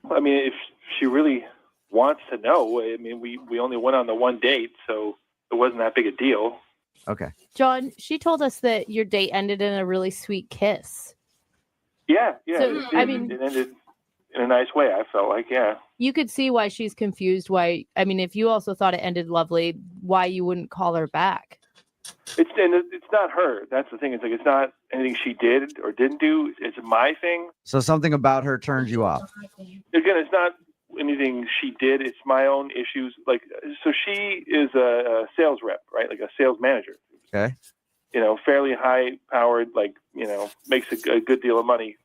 I mean, if she really wants to know, I mean, we only went on the one date, so it wasn't that big a deal. Okay. John, she told us that your date ended in a really sweet kiss. Yeah. So, it, I mean- it ended in a nice way. I felt like, yeah. You could see why she's confused. Why? I mean, if you also thought it ended lovely, why you wouldn't call her back? It's not her. That's the thing. It's like it's not anything she did or didn't do. It's my thing. So something about her turns you off. Again, it's not anything she did. It's my own issues. Like, so she is a sales rep, right? Like a sales manager. Okay. You know, fairly high powered, like, you know, makes a good deal of money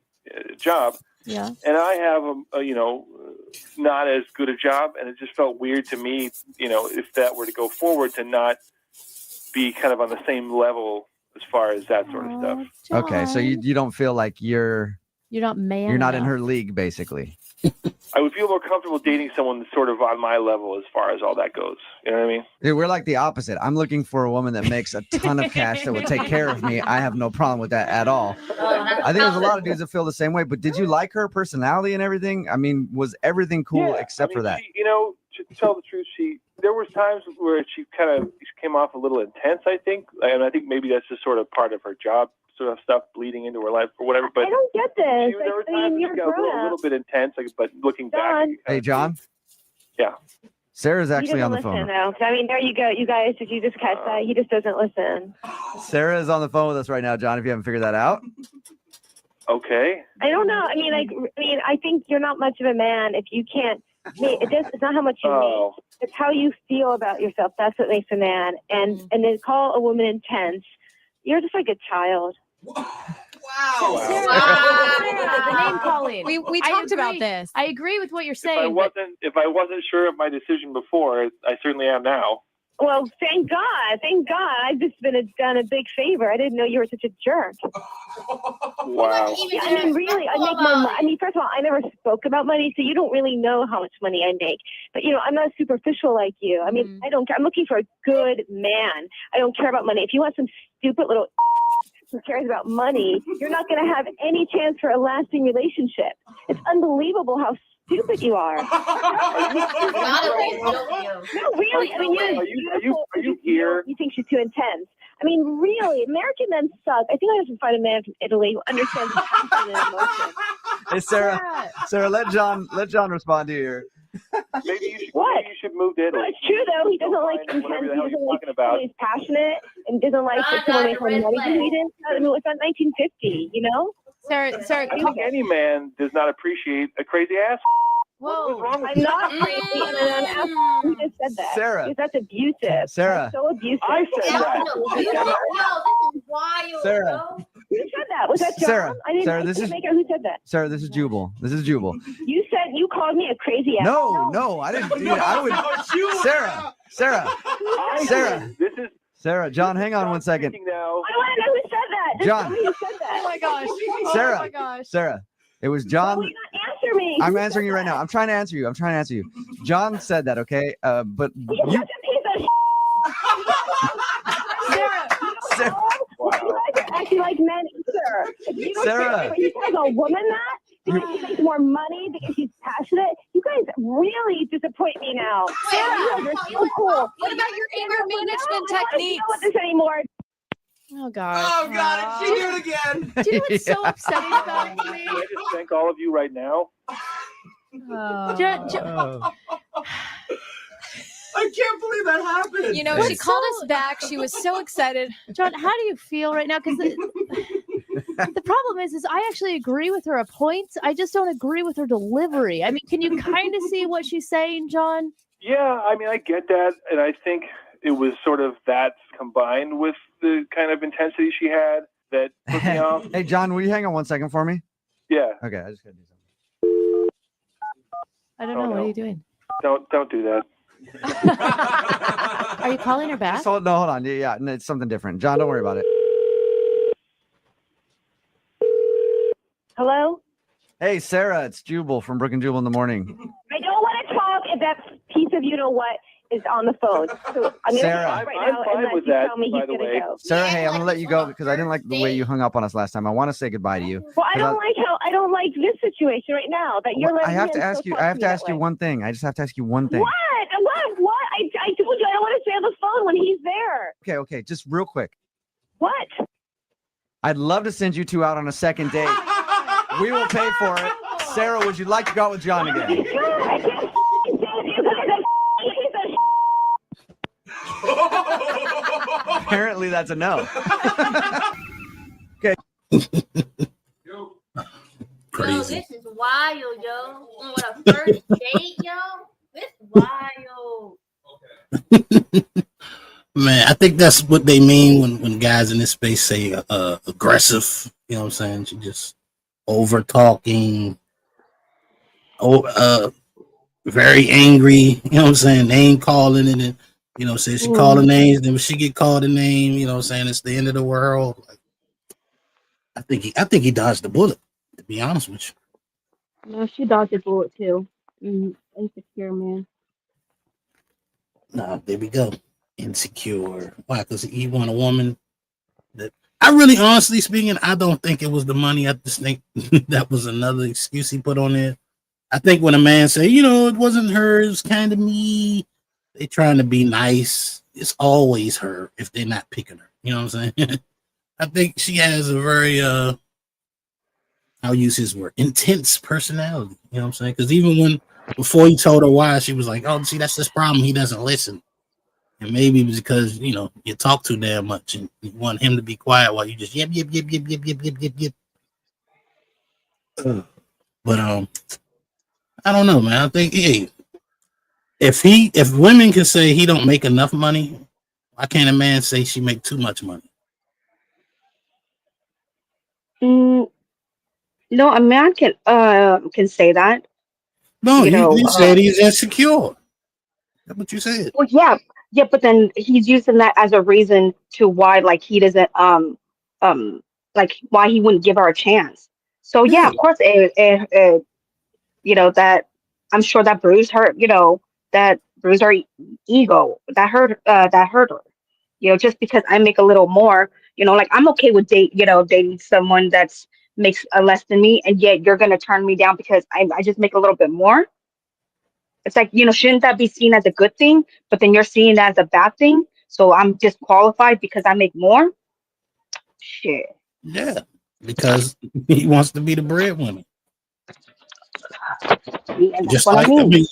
job. Yeah. And I have a not as good a job, and it just felt weird to me, you know, if that were to go forward, to not be kind of on the same level as far as that sort of stuff. Okay, so you don't feel like you're not man. you're not in enough. her league, basically. I would feel more comfortable dating someone that's sort of on my level as far as all that goes. You know what I mean? Dude, we're like the opposite. I'm looking for a woman that makes a ton of cash that will take care of me. I have no problem with that at all. I think there's a lot of dudes that feel the same way. But did you like her personality and everything? I mean, was everything cool except for that? She, you know, to tell the truth, there was times where she came off a little intense, I think. And I think maybe that's just sort of part of her job sort of stuff bleeding into her life or whatever. But I don't get this. there were times she got a little bit intense, but looking back. Hey, John. Yeah. Sarah's He actually on doesn't the listen, phone. though. I mean, there you go. You guys, did you just catch that? He just doesn't listen. Sarah is on the phone with us right now, John, if you haven't figured that out. Okay. I don't know. I mean, I think you're not much of a man if you can't. It's not how much you make. It's how you feel about yourself. That's what makes a man. And to call a woman intense, you're just like a child. The name calling. We I talked about agree. this. I agree with what you're If I saying. but wasn't sure of my decision before, I certainly am now. Well, thank God. Thank God. I've just done a big favor. I didn't know you were such a jerk. Wow. Yeah, I mean, really, I make my money. I mean, first of all, I never spoke about money, so you don't really know how much money I make. But, you know, I'm not superficial like you. I mean, I don't care. I'm looking for a good man. I don't care about money. If you want some stupid little who cares about money, you're not going to have any chance for a lasting relationship. It's unbelievable how stupid you are. No, really. I mean, are you here? You think she's too intense. I mean, really, American men suck. I think I have to find a man from Italy who understands passion and emotion. Hey, Sarah, let John respond to you here. Maybe you should. What? Maybe you should move to Italy. Well, it's true though. He doesn't like intense. He doesn't like someone who's passionate and doesn't like someone makes more money than he did. I mean, it's not 1950, you know. Sarah, I think any man does not appreciate a crazy ass. Whoa. What's wrong with I'm not crazy. And who just said that? Sarah. Because that's abusive. Sarah. That's so abusive. I said that. Yo, this is wild. Sarah. Who said that? Was that John? Sarah, I didn't. Sarah, I this couldn't is- make out who said that. Sarah, this is Jubal. You said you called me a crazy ass. No, I didn't do that. I would. Sarah. This is Sarah, John, hang on one second. now. I want to know who said that. Just John. tell me who said that. Oh my gosh. Sarah. Oh my gosh. Sarah, it was John. Will you not answer me? I'm Who answering said you right now. that? I'm trying to answer you. John said that, okay? But He's you, such a piece of Sarah, You guys are acting like men either. If you don't Sarah. think you tell a woman that because she makes more money because she's passionate, you guys really disappoint me now. Sarah, you guys are so cool. What about your anger management I don't want to techniques? deal with this anymore. Oh gosh. Oh God, she did it again. Do you know what's so upsetting about it to me? Can I just thank all of you right now? I can't believe that happened. You know, she called us back. She was so excited. John, how do you feel right now? Because the problem is I actually agree with her at points. I just don't agree with her delivery. I mean, can you kind of see what she's saying, John? Yeah, I mean, I get that, and I think it was sort of that combined with the kind of intensity she had that put me off. hey, John, will you hang on 1 second for me? Yeah. Okay, I just gotta do something. I don't know. What are you doing? Don't do that. Are you calling her back? Just hold on. Yeah, no, it's something different. John, don't worry about it. Hello? Hey, Sarah, it's Jubal from Brook and Jubal in the Morning. I don't want to talk if that piece of you know what is on the phone. So I'm going to Sarah. talk right I'm now fine unless with you that, tell me by he's the going way. to go. Sarah, hey, I'm gonna let you go because I didn't like the way you hung up on us last time. I want to say goodbye to you. Well, I 'Cause don't like this situation right now that you're letting I have him to ask still you. talk I have me to that ask you way. one thing. I just have to ask you one thing. What? I told you I don't want to stay on the phone when he's there. Okay, just real quick. What? I'd love to send you two out on a second date. We will pay for it. Sarah, would you like to go out with John again? I can't stand you guys are Apparently, that's a no. Okay. Yo, this is wild, yo. What a first date, yo. This is wild. Man, I think that's what they mean when guys in this space say aggressive. You know what I'm saying? She just over talking, very angry. You know what I'm saying? Name calling and You know, say she call the names, then when she get called a name, you know what I'm saying, it's the end of the world. Like, I think he dodged the bullet, to be honest with you. No, she dodged a bullet too. Insecure man. Nah, there we go. Insecure. Why? Because he want a woman that I really, honestly speaking, I don't think it was the money. I just think that was another excuse he put on there. I think when a man say, you know, it wasn't her, it was kind of me, they trying to be nice. It's always her if they're not picking her. You know what I'm saying? I think she has a very I'll use his word, intense personality. You know what I'm saying? Because even when before he told her why, she was like, "Oh, see, that's his problem. He doesn't listen." And maybe it was because, you know, you talk too damn much and you want him to be quiet while you just yip. But I don't know, man. I think if women can say he don't make enough money, why can't a man say she make too much money? No, a man can say that. No, you said he's insecure. That's what you said. Well, yeah, but then he's using that as a reason to why, like, he doesn't like why he wouldn't give her a chance. So yeah, of course, you know, that I'm sure that bruised her. You know, that bruised her ego. That hurt. That hurt her. You know, just because I make a little more. You know, like, I'm okay with dating someone that's makes less than me, and yet you're gonna turn me down because I just make a little bit more. It's like, you know, shouldn't that be seen as a good thing? But then you're seeing it as a bad thing. So I'm disqualified because I make more. Shit. Yeah, because he wants to be the breadwinner. Just like I mean,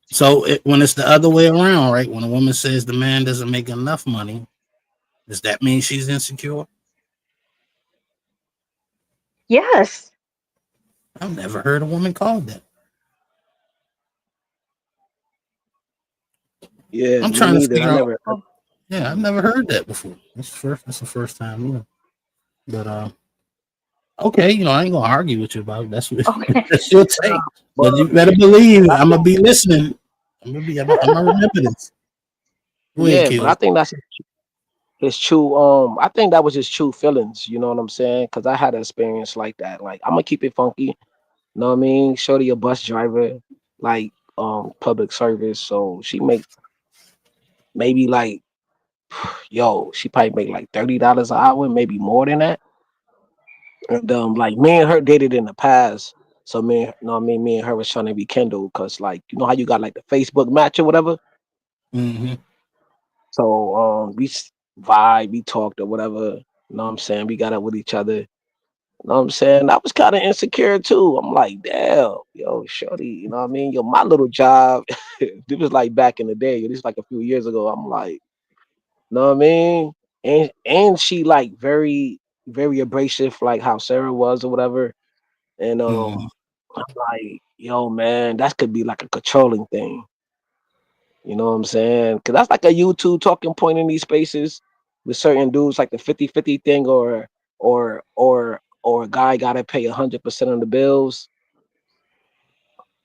so when it's the other way around, right? When a woman says the man doesn't make enough money, does that mean she's insecure? Yes. I've never heard a woman called that. Yeah, I'm me trying to neither. figure I out. never. Yeah, I've never heard that before. That's the first time. Yeah. But okay, you know, I ain't gonna argue with you about it. That's that's your take. But you better believe it. I'm gonna be listening. I'm gonna remember this. Go ahead, Yeah, but Q. I think that's his true. I think that was his true feelings. You know what I'm saying? Because I had an experience like that. Like, I'm gonna keep it funky. You know what I mean? Shorty a bus driver, like public service. So she make maybe like, she probably make like $30 an hour, maybe more than that. And like, me and her dated in the past. So me and her was trying to rekindle because, like, you know how you got like the Facebook match or whatever. Mm-hmm. So we vibe, we talked or whatever. You know what I'm saying? We got up with each other. You know what I'm saying? I was kind of insecure too. I'm like, damn, yo, shorty, you know what I mean? Yo, my little job, this was like back in the day. This is like a few years ago. I'm like, you know what I mean? And she like very, very abrasive, like how Sarah was or whatever. And I'm like, yo, man, that could be like a controlling thing. You know what I'm saying? Because that's like a YouTube talking point in these spaces with certain dudes, like the 50-50 thing, or a guy gotta pay 100% of the bills.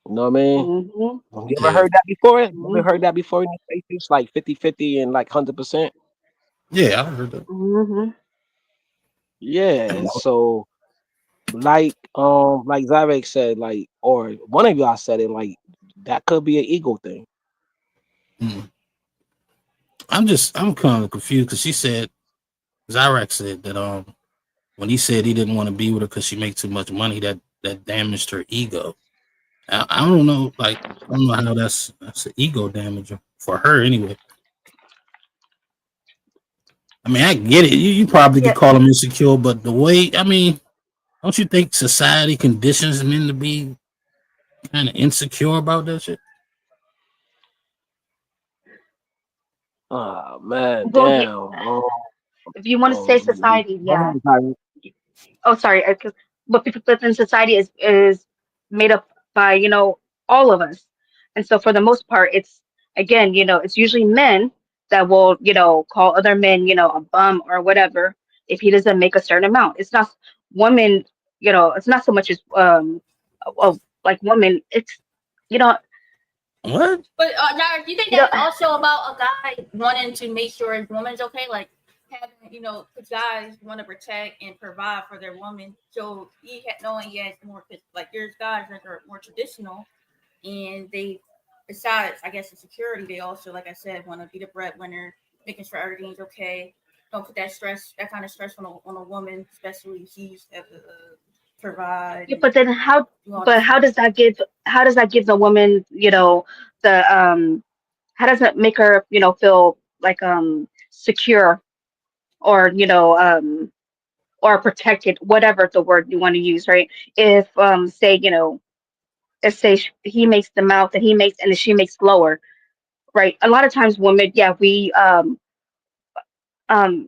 You know what I mean? Mm-hmm. You ever heard that before? You ever heard that before in these spaces, like 50-50 and like 100%? Yeah, I heard that. Mm-hmm. Yeah. So like Zarek said, like, or one of y'all said it, like, that could be an ego thing. I'm kind of confused because she said, Zyrax said that when he said he didn't want to be with her because she makes too much money, that damaged her ego. I don't know, like, I don't know how that's an ego damager for her anyway. I mean, I get it. You probably could call him insecure, but the way, I mean, don't you think society conditions men to be kind of insecure about that shit? Oh man, Well, damn. yeah. If you want to say society, yeah. Go Oh, sorry. But in society is made up by, you know, all of us, and so for the most part, it's, again, you know, it's usually men that will, you know, call other men, you know, a bum or whatever if he doesn't make a certain amount. It's not women, you know. It's not so much as like women. It's, you know, What? But Jared, do you think You know, that's also about a guy wanting to make sure his woman's okay? Like having, because guys want to protect and provide for their woman. So knowing he has more, like there's guys that are more traditional, and they, besides, I guess, the security, they also, like I said, want to be the breadwinner, making sure everything's okay. Don't put that kind of stress on a woman, especially if she's have to provide. yeah, but then how? Do all But this how stuff. does that give the woman, the how does it make her, feel like secure or or protected, whatever the word you want to use, right? If say let's say he makes the amount that he makes and then she makes lower, right? A lot of times women, yeah, we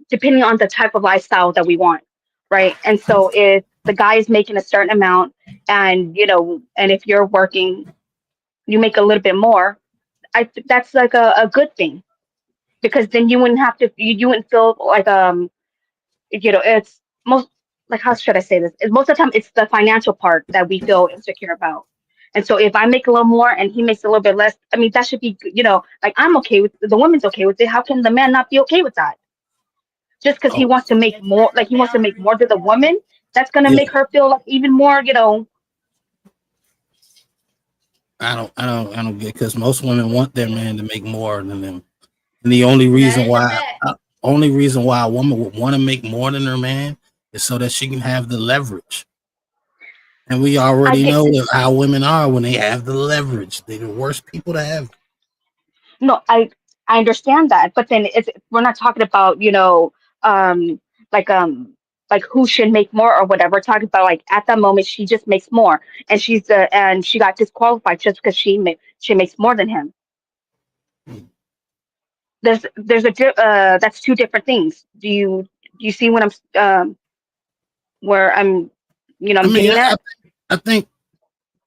depending on the type of lifestyle that we want, right? And so if the guy is making a certain amount and and if you're working, you make a little bit more, that's like a good thing because then you wouldn't have to you wouldn't feel like it's most like how should I say this? Most of the time it's the financial part that we feel insecure about. And so if I make a little more and he makes a little bit less, I mean that should be like I'm okay with the woman's okay with it. How can the man not be okay with that? Just because he Oh, wants to make more, like he wants to make more to the woman, that's gonna yeah. make her feel like even more, I don't get because most women want their man to make more than them, and the only reason why a woman would want to make more than her man is so that she can have the leverage. And we already know how women are when they have the leverage. They're the worst people to have. No, I understand that, but then we're not talking about um like um like who should make more or whatever. We're talking about like at that moment she just makes more, and and she got disqualified just because she makes more than him. There's that's two different things. Do you see what I'm where I'm I'm getting at? I think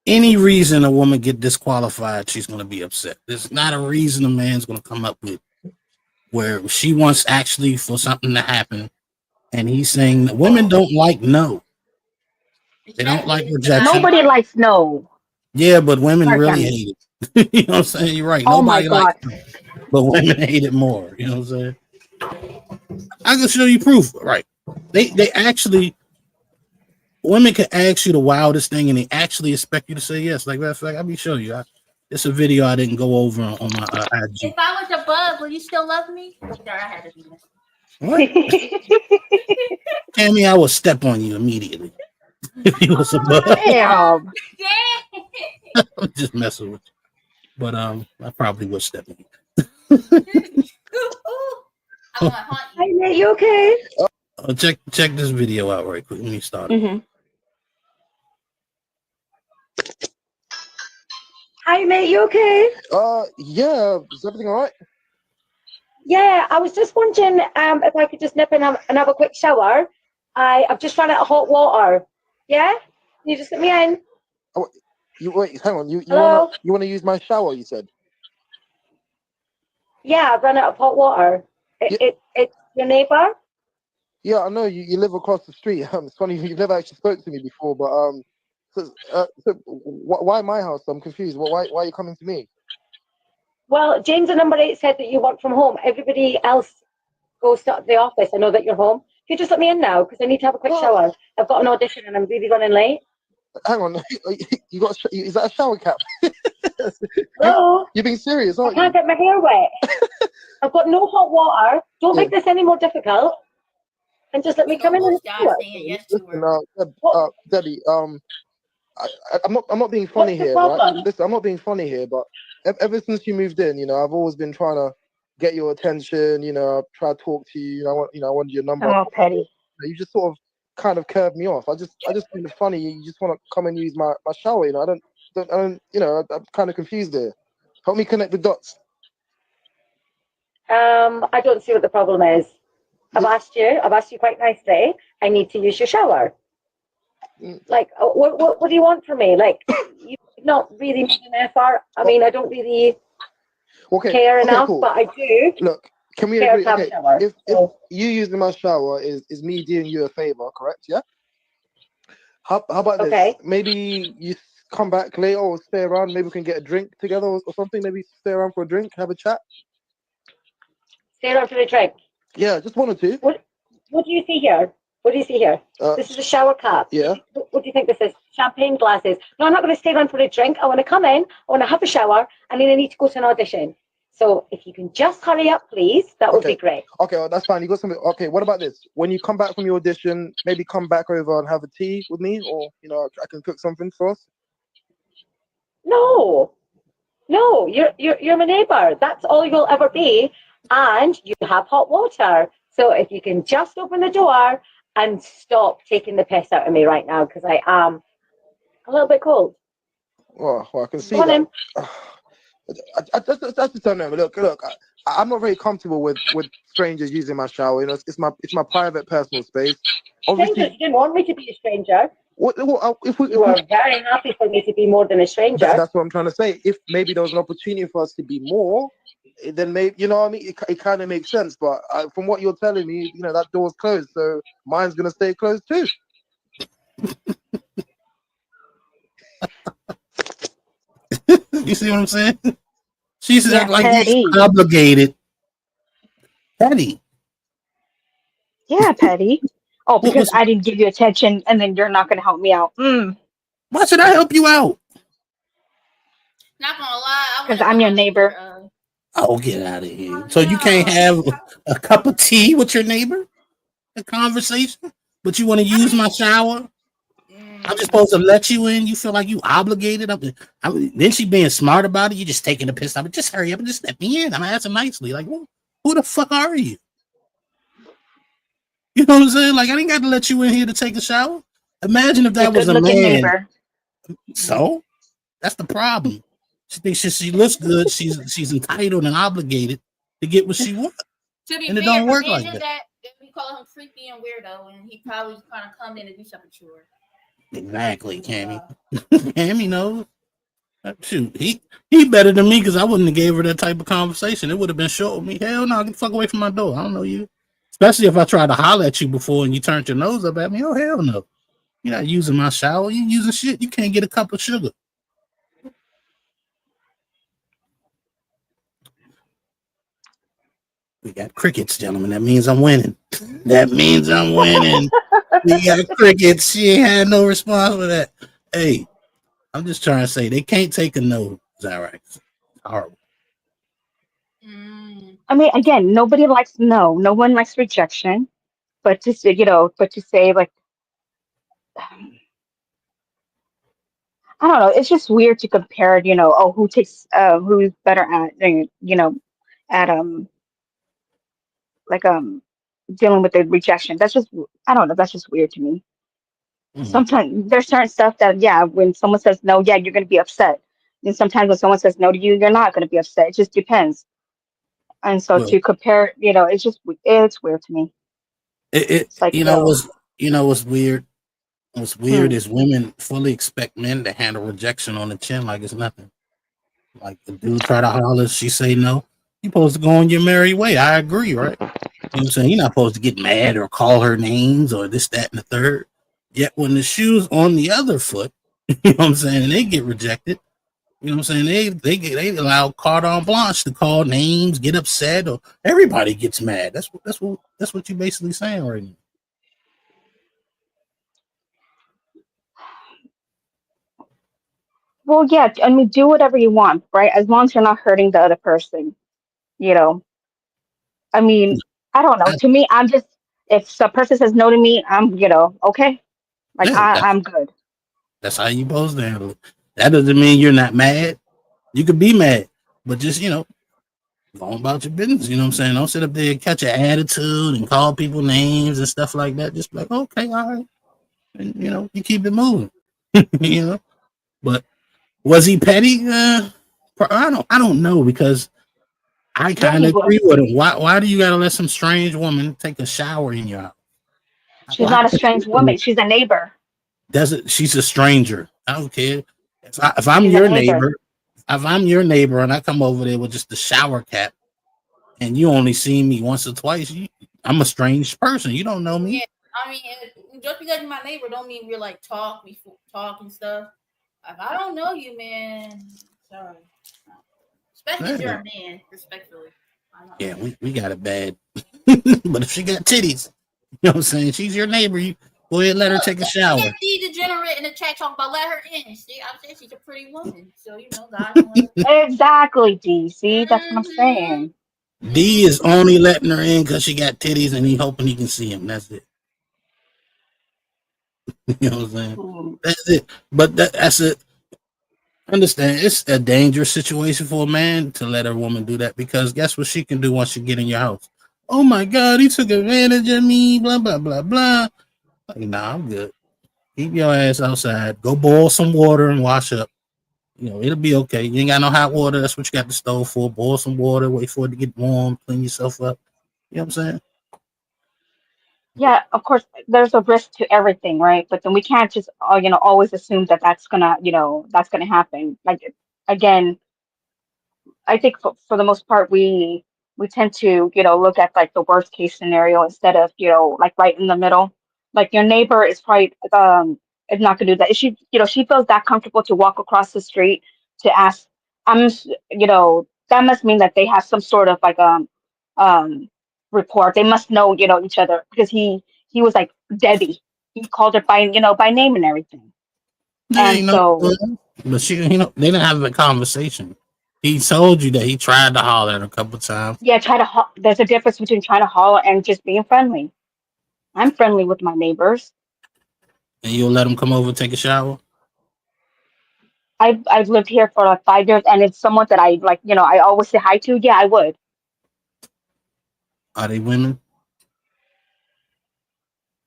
any reason a woman get disqualified, she's going to be upset. There's not a reason a man's going to come up with where she wants actually for something to happen, and he's saying that women don't like no. They don't like rejection. Nobody likes no. Yeah, but women Sorry, really Cammy. hate it. You know what I'm saying? You're right. Oh my Nobody God. likes it, but women hate it more. You know what I'm saying? I can show you proof. Right. They actually, women can ask you the wildest thing and they actually expect you to say yes. Like, matter of fact, I'll be showing you. It's a video I didn't go over on my IG. If I was a bug, would you still love me? Sorry, I had to do this. What? Tammy, I will step on you immediately. If you was a bug. Damn. I'm just messing with you. But I probably would step on you. Hi, mate, you okay? Check this video out right quick. Let me start. Hi, mate, you okay? Yeah, is everything all right? Yeah, I was just wondering if I could just nip in and have a quick shower. I've just run out of hot water. Yeah? Can you just let me in? Oh, wait, hang on. You Hello? wanna use my shower? You said. Yeah, I've run out of hot water. It's your neighbor? Yeah, I know you live across the street. It's funny you've never actually spoke to me before, but why my house? I'm confused. Why are you coming to me? Well, James at number 8 said that you work from home. Everybody else goes to the office. I know that you're home. Can you just let me in now? Because I need to have a quick shower. I've got an audition and I'm really running late. Hang on, is that a shower cap? No. You're being serious, aren't I can't get my hair wet. I've got no hot water. Don't make this any more difficult. And just let me come in and shower. Listen, Debbie, I'm not being funny What's the here, right? problem? Listen, I'm not being funny here, but ever since you moved in, I've always been trying to get your attention. Try to talk to you. I wanted your number. Oh, petty. You just sort of kind of curved me off. I just find it funny. You just want to come and use my shower. I don't. I'm kind of confused there. Help me connect the dots. I don't see what the problem is. I've asked you quite nicely. I need to use your shower. Like, what do you want from me? Like, you've not really made an effort. I mean, I don't really care enough, cool. but I do. Look, can we care agree? to have a Okay, shower. if you using my shower is me doing you a favor, correct? Yeah. How about this? Maybe you come back later or stay around. Maybe we can get a drink together or something. Maybe stay around for a drink, have a chat. Stay around for the drink. Yeah, just wanted to. What do you see here? What do you see here? This is a shower cup. Yeah. What do you think this is? Champagne glasses. No, I'm not going to stay around for a drink. I want to come in. I want to have a shower, and then I need to go to an audition. So if you can just hurry up, please, that would be great. Okay, well, that's fine. You got something. Okay, what about this? When you come back from your audition, maybe come back over and have a tea with me, or I can cook something for us. No, you're my neighbor. That's all you'll ever be, and you have hot water. So if you can just open the door and stop taking the piss out of me right now, because I am a little bit cold. Well, I can see Go on that. in. That's the time. Look. I'm not very comfortable with strangers using my shower. It's my private, personal space. Strangers, you didn't want me to be a stranger. You were very happy for me to be more than a stranger. That's what I'm trying to say. If maybe there was an opportunity for us to be more, then maybe what I mean. It kind of makes sense. But from what you're telling me, that door's closed, so mine's gonna stay closed too. You see what I'm saying? She's like petty. he's obligated. Petty. Yeah, petty. Oh, because I didn't give you attention, and then you're not going to help me out. Why should I help you out? Not gonna lie, Because I'm your neighbor. Oh, get out of here. So you can't have a cup of tea with your neighbor? A conversation? But you want to use my shower? I'm just supposed to let you in? You feel like you obligated? Then she being smart about it. You just taking the piss out. Just hurry up and just let me in. I'm asking nicely. Like, who the fuck are you? You know what I'm saying? Like, I didn't got to let you in here to take a shower. Imagine if that was a man. Neighbor. So that's the problem. She thinks she looks good. She's entitled and obligated to get what she wants. To be And fair, it don't work like imagine that. If we call him freaky and weirdo, and he probably kind of come in and do something to her. Exactly, Cammy. Cammy knows. Shoot, he better than me because I wouldn't have gave her that type of conversation. It would have been short with me. Hell no, get the fuck away from my door. I don't know you. Especially if I tried to holler at you before and you turned your nose up at me. Oh, hell no. You're not using my shower. You're using shit. You can't get a cup of sugar. We got crickets, gentlemen. That means I'm winning. That means I'm winning. We got crickets. She ain't had no response for that. Hey, I'm just trying to say they can't take a no. Is that right? It's horrible. I mean, again, nobody likes no. No one likes rejection. But to say, like, I don't know. It's just weird to compare. Who's better at at dealing with the rejection. That's just, I don't know. That's just weird to me. Sometimes there's certain stuff that, when someone says no, you're going to be upset. And sometimes when someone says no to you, you're not going to be upset. It just depends. And so to compare, it's weird to me. What's weird? What's weird is women fully expect men to handle rejection on the chin like it's nothing. Like the dude try to holler, she say no. You're supposed to go on your merry way. I agree, right? You know what I'm saying? You're not supposed to get mad or call her names or this, that, and the third. Yet when the shoe's on the other foot, you know what I'm saying, and they get rejected, you know what I'm saying? They allow carte blanche to call names, get upset, or everybody gets mad. That's what you're basically saying right now. Well, yeah, I mean, do whatever you want, right? As long as you're not hurting the other person, I mean, I don't know. To me, I'm just, if a person says no to me, I'm, okay. Like, I'm good. That's how you supposed to handle it. That doesn't mean you're not mad. You could be mad, but just, go on about your business. You know what I'm saying? Don't sit up there and catch an attitude and call people names and stuff like that. Just be like, okay, all right. And, you keep it moving, But was he petty? I don't know, because I kind of agree with him. Why do you got to let some strange woman take a shower in your house? She's not a strange woman. She's a neighbor. She's a stranger. I don't care. If I'm your neighbor, and I come over there with just the shower cap, and you only see me once or twice, I'm a strange person. You don't know me. Yeah, I mean, just because you're my neighbor, don't mean we're like talk and stuff. If I don't know you, man, sorry. Especially if you're a man, respectfully. Yeah, we got it bad. But if she got titties, you know what I'm saying? She's your neighbor. You go ahead, let her take a shower. Look, she degenerate in the chat talking about let her in. See, I'm saying she's a pretty woman, so you know, God. Exactly, D. See, that's what I'm saying. D is only letting her in because she got titties and he hoping he can see him. That's it. You know what I'm saying? That's it. But that's it. Understand, it's a dangerous situation for a man to let a woman do that because guess what she can do once you get in your house? Oh my God, he took advantage of me, blah, blah, blah, blah. Like, nah, I'm good. Keep your ass outside. Go boil some water and wash up. You know, it'll be okay. You ain't got no hot water. That's what you got the stove for. Boil some water, wait for it to get warm, clean yourself up. You know what I'm saying? Yeah, of course, there's a risk to everything, right? But then we can't just, always assume that that's gonna, that's gonna happen. Like, again, I think for the most part, we tend to, look at like the worst case scenario instead of, like right in the middle. Like your neighbor is probably is not gonna do that. If she, she feels that comfortable to walk across the street to ask, that must mean that they have some sort of like um report. They must know, each other because he was like Debbie. He called her by, by name and everything. And so But she, they didn't have a conversation. He told you that he tried to holler at her a couple times. yeah, there's a difference between trying to holler and just being friendly. I'm friendly with my neighbors. And you'll let him come over and take a shower? I've lived here for like 5 years, and it's someone that I like. I always say hi to. Yeah, I would. Are they women?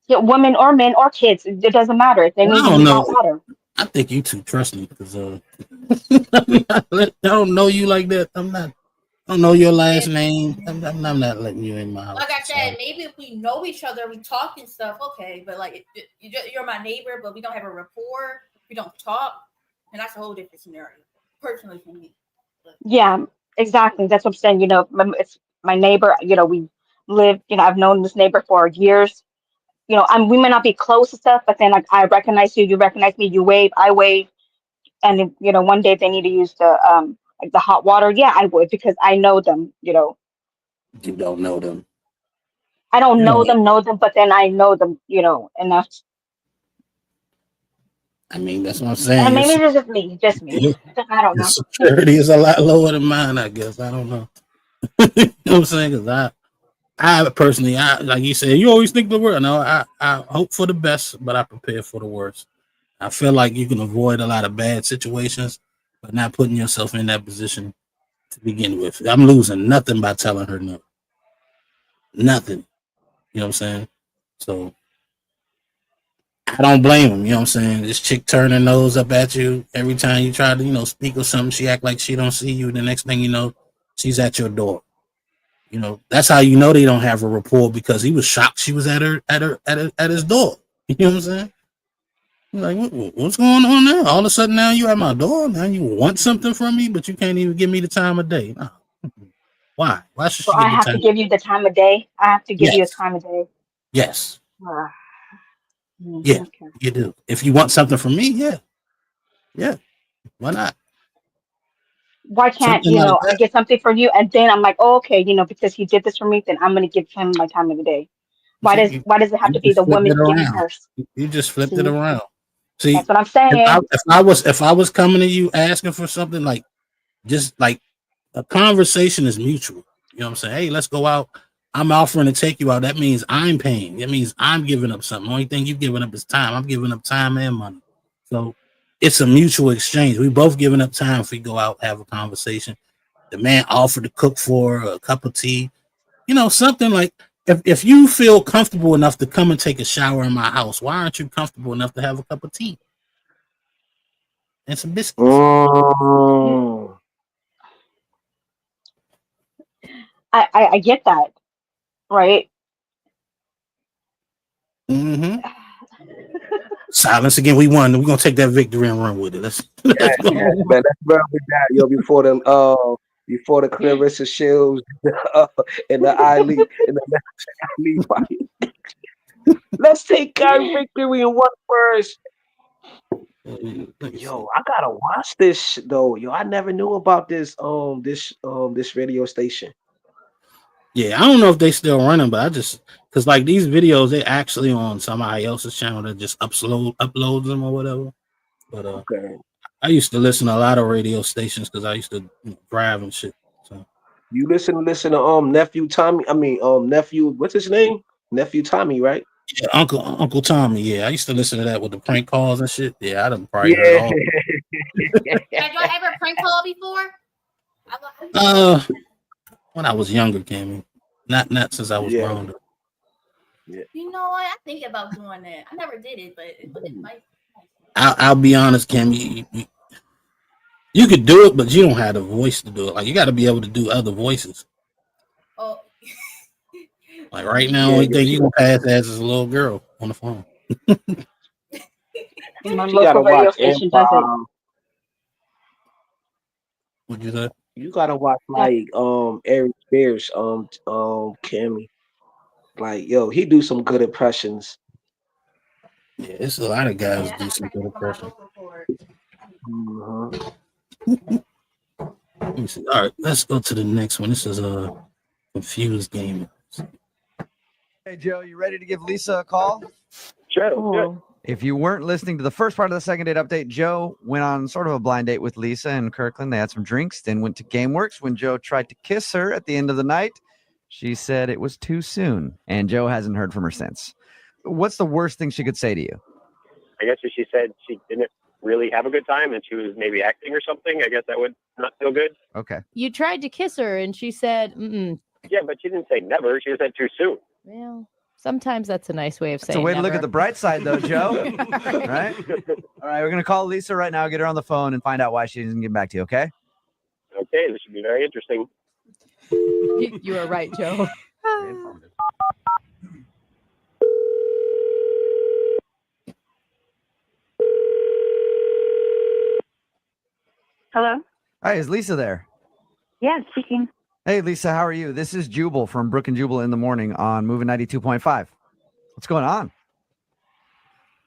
Yeah, women or men or kids. It doesn't matter. If they need to be hot water. I think you two trust me because I don't know you like that. I don't know your last name. I'm not letting you in my house. Like I said, maybe if we know each other, we talk and stuff, okay. But like, you're my neighbor, but we don't have a rapport. We don't talk, and that's a whole different scenario, personally for me. Yeah, exactly. That's what I'm saying. It's my neighbor. We live. I've known this neighbor for years. We may not be close and stuff, but then like I recognize you, you recognize me, you wave, I wave, and then, one day if they need to use the like the hot water, yeah, I would because I know them. You don't know them. I don't know them, but then I know them, enough. I mean, that's what I'm saying. And maybe it's just me. I don't know. Security is a lot lower than mine, I guess. I don't know. You know what I'm saying? Because I personally, like you said, you always think the worst. No, I hope for the best, but I prepare for the worst. I feel like you can avoid a lot of bad situations, but not putting yourself in that position to begin with. I'm losing nothing by telling her no. Nothing. You know what I'm saying? So I don't blame him. You know what I'm saying? This chick turn her nose up at you every time you try to, speak or something. She act like she don't see you. The next thing you know, she's at your door. That's how you know they don't have a rapport because he was shocked she was at his door. You know what I'm saying? Like, what's going on now? All of a sudden now you at my door. Now you want something from me, but you can't even give me the time of day. No. Why? Why should so she I have to give you the time of day? I have to give you a time of day. Yes. Yeah, okay. You do. If you want something from me, yeah. Why not? Why can't I get something from you and then I'm like, oh, okay, because he did this for me, then I'm gonna give him my time of the day. Why does it have to be the woman giving hers? You just flipped it around. See, that's what I'm saying. If I was coming to you asking for something like just like a conversation is mutual. You know what I'm saying? Hey, let's go out. I'm offering to take you out. That means I'm paying. That means I'm giving up something. The only thing you've given up is time. I'm giving up time and money. So it's a mutual exchange. We both giving up time if we go out, have a conversation. The man offered to cook for her a cup of tea. Something like if you feel comfortable enough to come and take a shower in my house, why aren't you comfortable enough to have a cup of tea and some biscuits? I get that, right? Mm-hmm. Silence again. We won. We're gonna take that victory and run with it. Let's go. Man, let's run with that, yo. Before the Clarissa Shields and the Ali and the fight. Let's take our victory in one first. Yo, I gotta watch this though. Yo, I never knew about this radio station. Yeah, I don't know if they still running, but I just because like these videos, they actually on somebody else's channel that just uploads them or whatever. But Okay. I used to listen to a lot of radio stations because I used to drive and shit. So You listen to nephew Tommy. I mean nephew, what's his name? Nephew Tommy, right? yeah, Uncle Tommy. Yeah, I used to listen to that with the prank calls and shit. Yeah, I done probably heard all. Have y'all ever prank call before? When I was younger, Cammy. Not since I was grown up. Yeah. You know what? I think about doing that. I never did it, but it might. I'll be honest, Cammy. You could do it, but you don't have the voice to do it. Like you got to be able to do other voices. Oh. Like right now, only thing you gonna pass as is a little girl on the phone. My You gotta local radio watch station does it. What'd you say? You gotta watch like Eric Spears, Cammy. Like, yo, he do some good impressions. Yeah, it's a lot of guys do some good impressions. Let me see. All right, let's go to the next one. This is a confused game. Hey, Joe, you ready to give Lisa a call? Sure. If you weren't listening to the first part of the second date update, Joe went on sort of a blind date with Lisa in Kirkland. They had some drinks, then went to GameWorks. When Joe tried to kiss her at the end of the night, she said it was too soon, and Joe hasn't heard from her since. What's the worst thing she could say to you? I guess if she said she didn't really have a good time and she was maybe acting or something, I guess that would not feel good. Okay. You tried to kiss her and she said, mm-mm. Yeah, but she didn't say never. She just said too soon. Well, sometimes that's a nice way of It's a saying way to look never. at the bright side, though, Joe. Right? All right, we're going to call Lisa right now, get her on the phone, and find out why she didn't get back to you, okay? Okay, this should be very interesting. You are right, Joe. Hello? Hi, is Lisa there? Yeah, speaking. Hey, Lisa, how are you? This is Jubal from Brook and Jubal in the Morning on Moving 92.5. What's going on?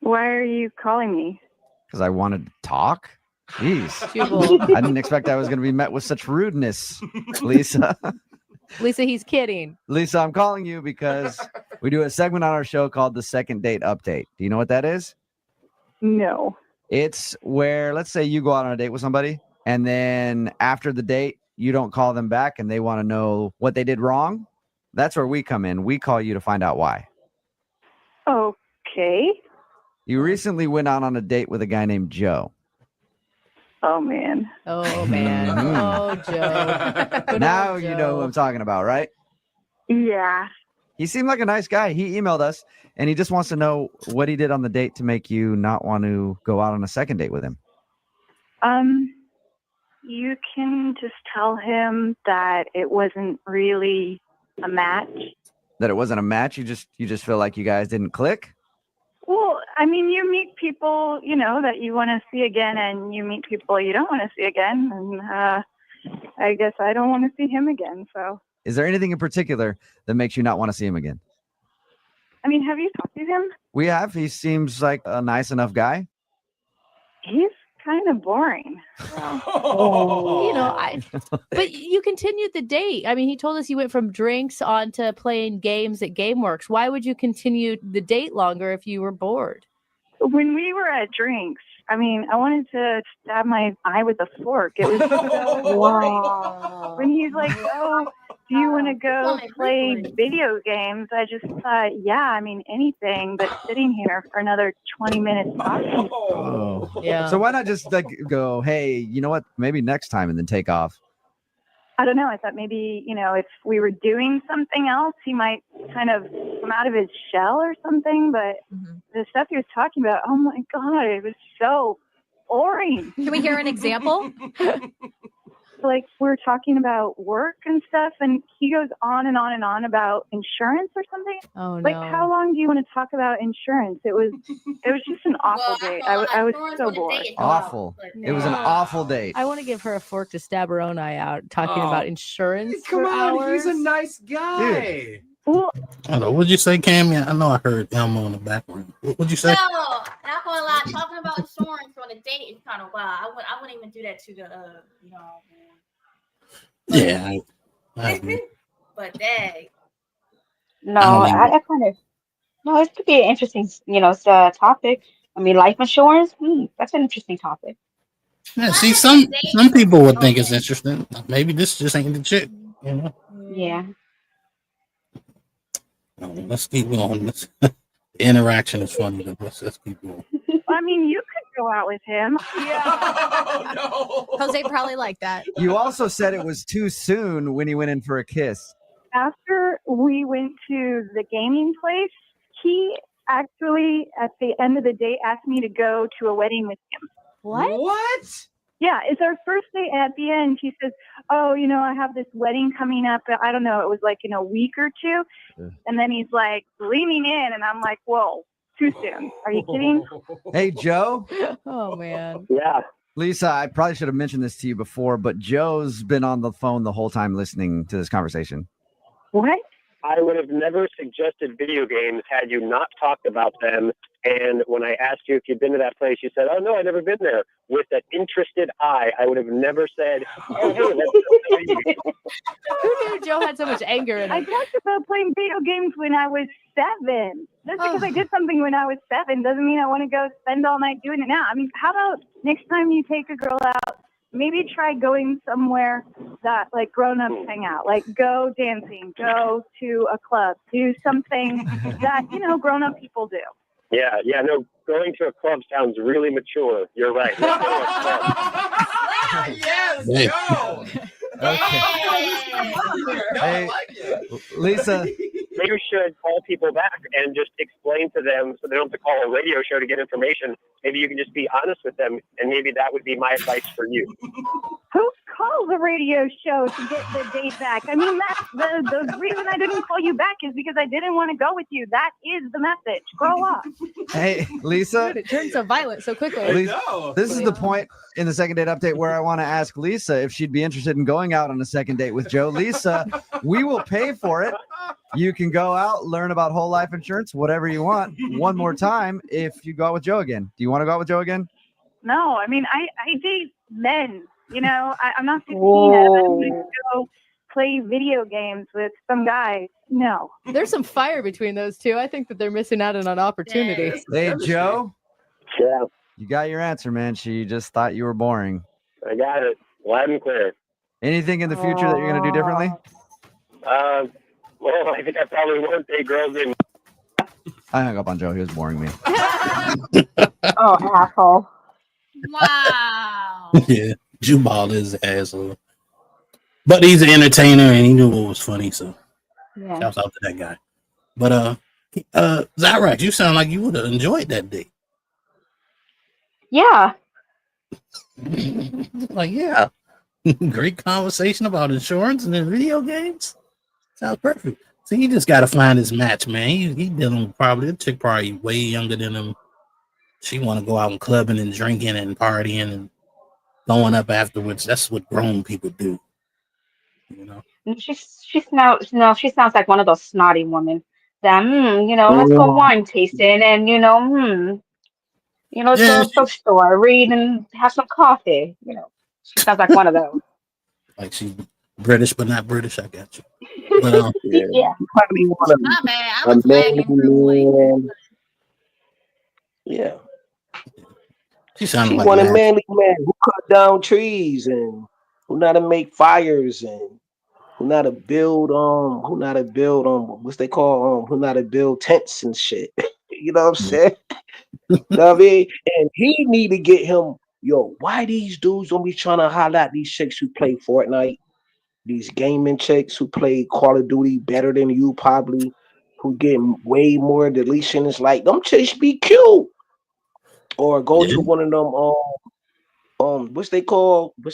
Why are you calling me? Because I wanted to talk. Jeez. Jubal. I didn't expect I was going to be met with such rudeness, Lisa. Lisa, he's kidding. Lisa, I'm calling you because we do a segment on our show called the Second Date Update. Do you know what that is? No. It's where, let's say you go out on a date with somebody, and then after the date, you don't call them back and they want to know what they did wrong. That's where we come in. We call you to find out why. Okay. You recently went out on a date with a guy named Joe. Oh, man. Oh, man. Oh, Joe. Good Now old you Joe. know who I'm talking about, right? Yeah. He seemed like a nice guy. He emailed us and he just wants to know what he did on the date to make you not want to go out on a second date with him. You can just tell him that it wasn't really a match. That it wasn't a match. You just feel like you guys didn't click. Well, I mean, you meet people, you know, that you want to see again, and you meet people you don't want to see again. And I guess I don't want to see him again. So, Is there anything in particular that makes you not want to see him again? I mean, have you talked to him? We have. He seems like a nice enough guy. He's kind of boring. You know, but you continued the date. I mean, he told us you went from drinks on to playing games at GameWorks. Why would you continue the date longer if you were bored? When we were at drinks, I mean, I wanted to stab my eye with a fork. It was so boring. When he's like, "Oh, do you want to go play video games?" I just thought, yeah, I mean, anything but sitting here for another 20 minutes talking. Oh, yeah. So why not just like go, hey, you know what? Maybe next time, and then take off. I don't know. I thought maybe, you know, if we were doing something else, he might kind of come out of his shell or something. But the stuff he was talking about, oh my God, it was so boring. Can we hear an example? Like, we're talking about work and stuff, and he goes on and on and on about insurance or something. Oh, Like, no. how long do you want to talk about insurance? It was just an awful date. I was so bored. Awful. It was an awful date. I want to give her a fork to stab her own eye out talking Oh. about insurance Come for on, hours. he's a nice guy. Well, I don't know. What'd you say, Cammy? I know I heard Elmo in the background. What'd you say? No, not gonna lie. Talking about insurance on a date is kind of wild. I wouldn't even do that to the, Yeah, I agree. But dang. No, I don't I kind of no. It could be an interesting, topic. I mean, life insurance. That's an interesting topic. Yeah, see, some people would think it's interesting. Maybe this just ain't the chick. You know. Yeah. Let's keep going. The interaction is funny. Though. Let's keep going. I mean, you could go out with him. Jose probably like that. You also said it was too soon when he went in for a kiss. After we went to the gaming place, he actually, at the end of the day, asked me to go to a wedding with him. What? Yeah, it's our first date. At the end, he says, "Oh, I have this wedding coming up. I don't know. It was like in a week or two." Yeah. And then he's like leaning in, and I'm like, "Whoa, too soon. Are you kidding?" Hey, Joe. Oh, man. Yeah. Lisa, I probably should have mentioned this to you before, but Joe's been on the phone the whole time listening to this conversation. What? I would have never suggested video games had you not talked about them. And when I asked you if you'd been to that place, you said, "Oh, no, I've never been there." With that interested eye, I would have never said, "Oh, hey, let's go play video games." Who knew Joe had so much anger in I him? talked about playing video games when I was 7. Just because I did something when I was 7 doesn't mean I want to go spend all night doing it now. I mean, how about next time you take a girl out, maybe try going somewhere that like grown-ups hang out, like go dancing, go to a club, do something that, grown-up people do. Yeah, no, going to a club sounds really mature. You're right. Let's go to a club. Yes, Hey. go. Hey, Lisa. Maybe you should call people back and just explain to them so they don't have to call a radio show to get information. Maybe you can just be honest with them, and maybe that would be my advice for you. Who calls a radio show to get the date back? I mean, that's the reason I didn't call you back is because I didn't want to go with you. That is the message. Grow up. Hey, Lisa. It turned so violent so quickly. Lisa, this is the point in the second date update where I want to ask Lisa if she'd be interested in going out on a second date with Joe. Lisa, we will pay for it. You can go out, learn about whole life insurance, whatever you want, one more time if you go out with Joe again. Do you want to go out with Joe again? No, I mean, I date men. I'm not 15. I'm going to go play video games with some guy. No. There's some fire between those two. I think that they're missing out on an opportunity. Hey, Joe. Yeah. You got your answer, man. She just thought you were boring. I got it. Loud and clear. Anything in the future that you're going to do differently? Well, I think I probably won't date girls in. I hung up on Joe. He was boring me. Oh, asshole. Wow. Yeah, Jubal is an asshole. But he's an entertainer and he knew what was funny, so Yeah. shouts out to that guy. But Zyrax, you sound like you would have enjoyed that date. Yeah. Like, yeah. Great conversation about insurance and then video games. Sounds perfect. So he just gotta find his match, man. He dealing with probably the chick probably way younger than him. She wanna go out and clubbing and drinking and partying and going up afterwards. That's what grown people do. You know. She sounds like one of those snotty women that let's go wine tasting and to the bookstore, read and have some coffee. She sounds like one of those. Like she's British but not British, I got you. But Yeah. My bad. I was lagging real quick. Yeah. She sounded She like want a that. manly man who cut down trees and who know how to make fires and who know how to build what's they call who know how to build tents and shit. You know what I'm saying? Know what I mean? And he need to get him, why these dudes don't be trying to highlight these chicks who play Fortnite, these gaming chicks who play Call of Duty better than you probably, who get way more deletion. It's like them chicks be cute. Or go to one of them what's they call them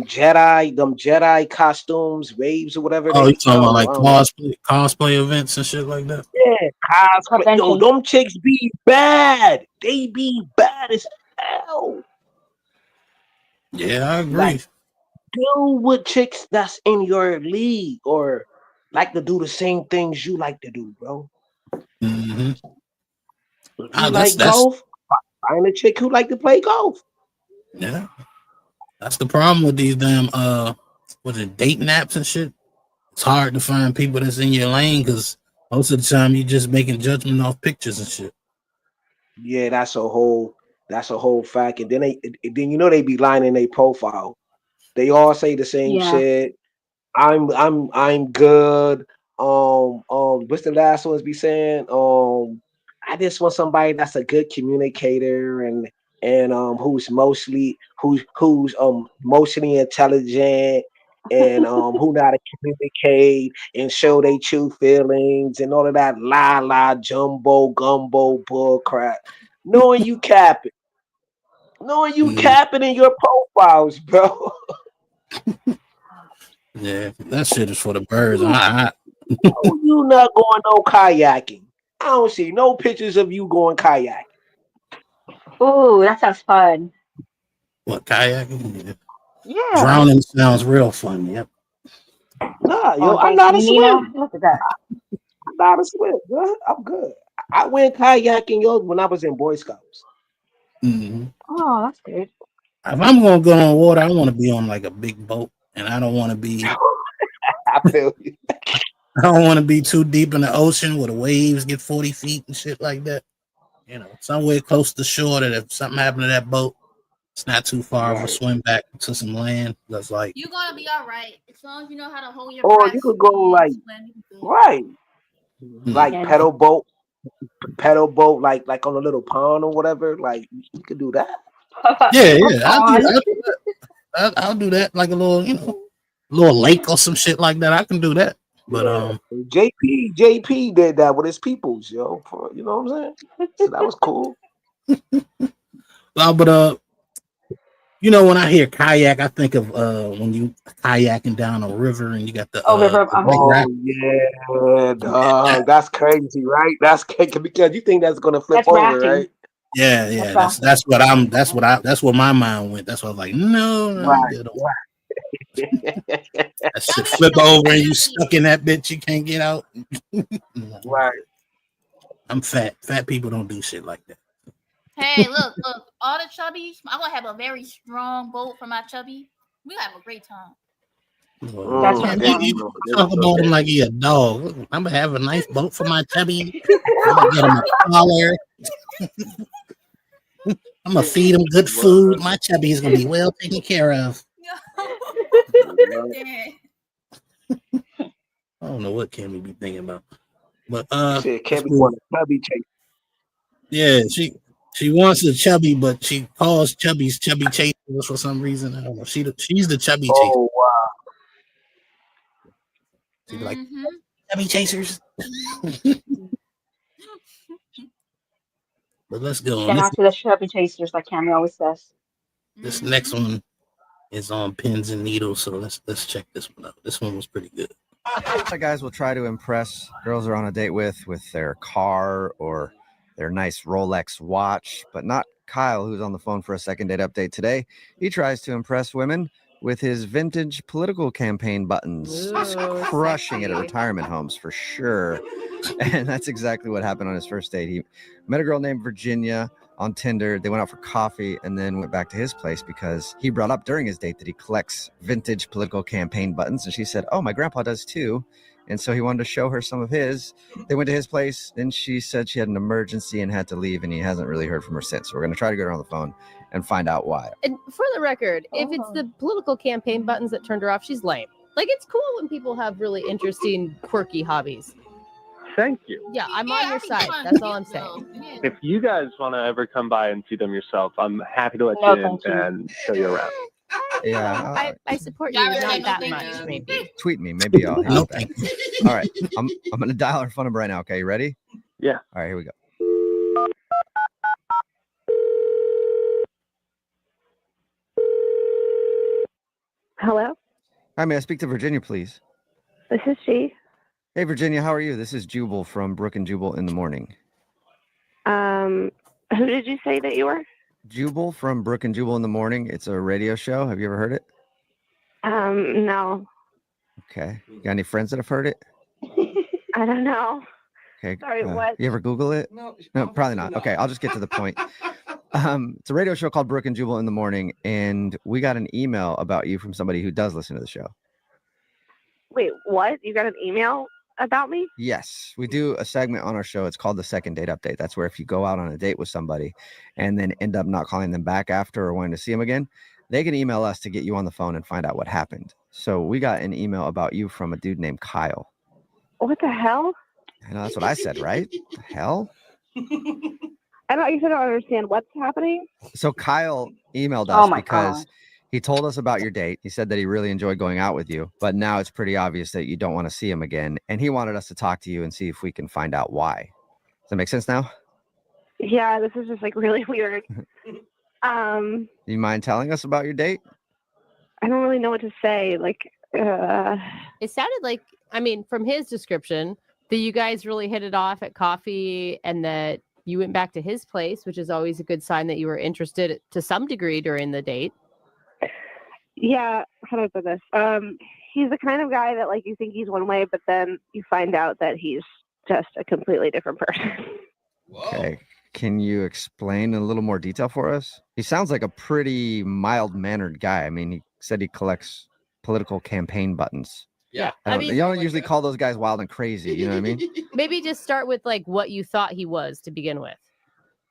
Jedi costumes, waves or whatever. Oh, they you talking about like call 'em. cosplay events and shit like that? Yeah, cosplay. Yo, them chicks be bad. They be bad as hell. Yeah, I agree. Like, chill with chicks that's in your league or like to do the same things you like to do, bro. Mm-hmm. If you like golf, find a chick who like to play golf. Yeah. That's the problem with these damn dating apps and shit. It's hard to find people that's in your lane because most of the time you're just making judgment off pictures and shit. Yeah, that's a whole fact. And then they be lying in their profile. They all say the same shit. I'm good. What's the last ones be saying? I just want somebody that's a good communicator and who's emotionally intelligent and who know how to communicate and show their true feelings and all of that jumbo gumbo bull crap. Knowing you capping in your profiles, bro. Yeah, that shit is for the birds. You not going no kayaking. I don't see no pictures of you going kayaking. Ooh, that sounds fun. What, kayaking? Yeah. Drowning sounds real fun. Yep. Nah, yo, Oh, I'm thank not a you, Nina. swim. Look at that. I'm not a swim, bro. I'm good. I went kayaking, yo, when I was in Boy Scouts. Mm-hmm. Oh, that's good. If I'm gonna go on water, I want to be on like a big boat, and I don't want to be. I feel you. I don't want to be too deep in the ocean where the waves get 40 feet and shit like that. You know, somewhere close to shore that if something happened to that boat, it's not too far of a swim back to some land. That's like You're gonna be all right as long as you know how to hold your Or breath. you could go like like Yeah. pedal boat, like on a little pond or whatever. Like you could do that. yeah. I'll do that like a little, little lake or some shit like that. I can do that. But JP did that with his peoples, yo. You know what I'm saying? So that was cool. but when I hear kayak, I think of when you kayaking down a river and you got the yeah, dog. That's crazy, right? That's because you think that's gonna flip over, rafting. right? Yeah. That's where my mind went. That's what I was like, no, Right. That shit flip over and you stuck in that bitch. You can't get out. Right. I'm fat. Fat people don't do shit like that. Hey, look, all the chubbies. I'm gonna have a very strong boat for my chubby. We have a great time. That's what You talk about him like he a dog. I'm gonna have a nice boat for my chubby. I'm gonna get him a collar. I'm gonna feed him good food. My chubby is gonna be well taken care of. I don't know what Cammy be thinking about, but Cammy want a chubby chase. Yeah, she wants the chubby, but she calls chubbies chubby chasers for some reason. I don't know. She's the chubby chaser. Oh wow. She's like chubby chasers. But let's go on. Shout out to the chubby chasers, like Cammy always says. This next one is on pins and needles, so let's check this one out. This one was pretty good. The guys will try to impress girls they're on a date with their car or their nice Rolex watch, but not Kyle, who's on the phone for a second date update today. He tries to impress women with his vintage political campaign buttons. He's crushing it at retirement homes for sure. And that's exactly what happened on his first date. He met a girl named Virginia on Tinder. They went out for coffee and then went back to his place because he brought up during his date that he collects vintage political campaign buttons. And she said, oh, my grandpa does too. And so he wanted to show her some of his. They went to his place and she said she had an emergency and had to leave, and he hasn't really heard from her since. So we're going to try to get her on the phone and find out why. And for the record, if it's the political campaign buttons that turned her off, she's lame. Like, it's cool when people have really interesting, quirky hobbies. Thank you. Yeah, I'm on your side. That's all I'm saying. If you guys want to ever come by and see them yourself, I'm happy to let No, you in thank you. and show you around. Yeah. I support you, not that much, maybe. Tweet me. Maybe I'll hit you back. All right. I'm going to dial her phone number right now. Okay, you ready? Yeah. All right, here we go. Hello, Hi, may I speak to Virginia, please? this is she. Hey, Virginia, how are you? This is Jubal from Brook and Jubal in the Morning. Who did you say that you were? Jubal from Brook and Jubal in the Morning. It's a radio show. Have you ever heard it? No, Okay. You got any friends that have heard it? I don't know. Okay. Sorry, what? You ever Google it? No, probably not. Okay, I'll just get to the point. It's a radio show called Brooke and Jubal in the Morning, and we got an email about you from somebody who does listen to the show. Wait, what? You got an email about me? Yes, we do a segment on our show. It's called the Second Date Update. That's where if you go out on a date with somebody and then end up not calling them back after or wanting to see them again, they can email us to get you on the phone and find out what happened. So we got an email about you from a dude named Kyle. What the hell? I know that's what I said, right? The hell? I don't understand what's happening. So Kyle emailed Oh us my because God. he told us about your date. He said that he really enjoyed going out with you, but now it's pretty obvious that you don't want to see him again. And he wanted us to talk to you and see if we can find out why. Does that make sense now? Yeah, this is just like really weird. Do you mind telling us about your date? I don't really know what to say. Like, It sounded like, I mean, from his description, that you guys really hit it off at coffee and that you went back to his place, which is always a good sign that you were interested to some degree during the date. yeah, how do I put this? He's the kind of guy that like you think he's one way, but then you find out that he's just a completely different person. Okay. Can you explain in a little more detail for us? He sounds like a pretty mild-mannered guy. I mean, he said he collects political campaign buttons. Yeah. I mean, you don't usually call those guys wild and crazy. You know what I mean? Maybe just start with like what you thought he was to begin with.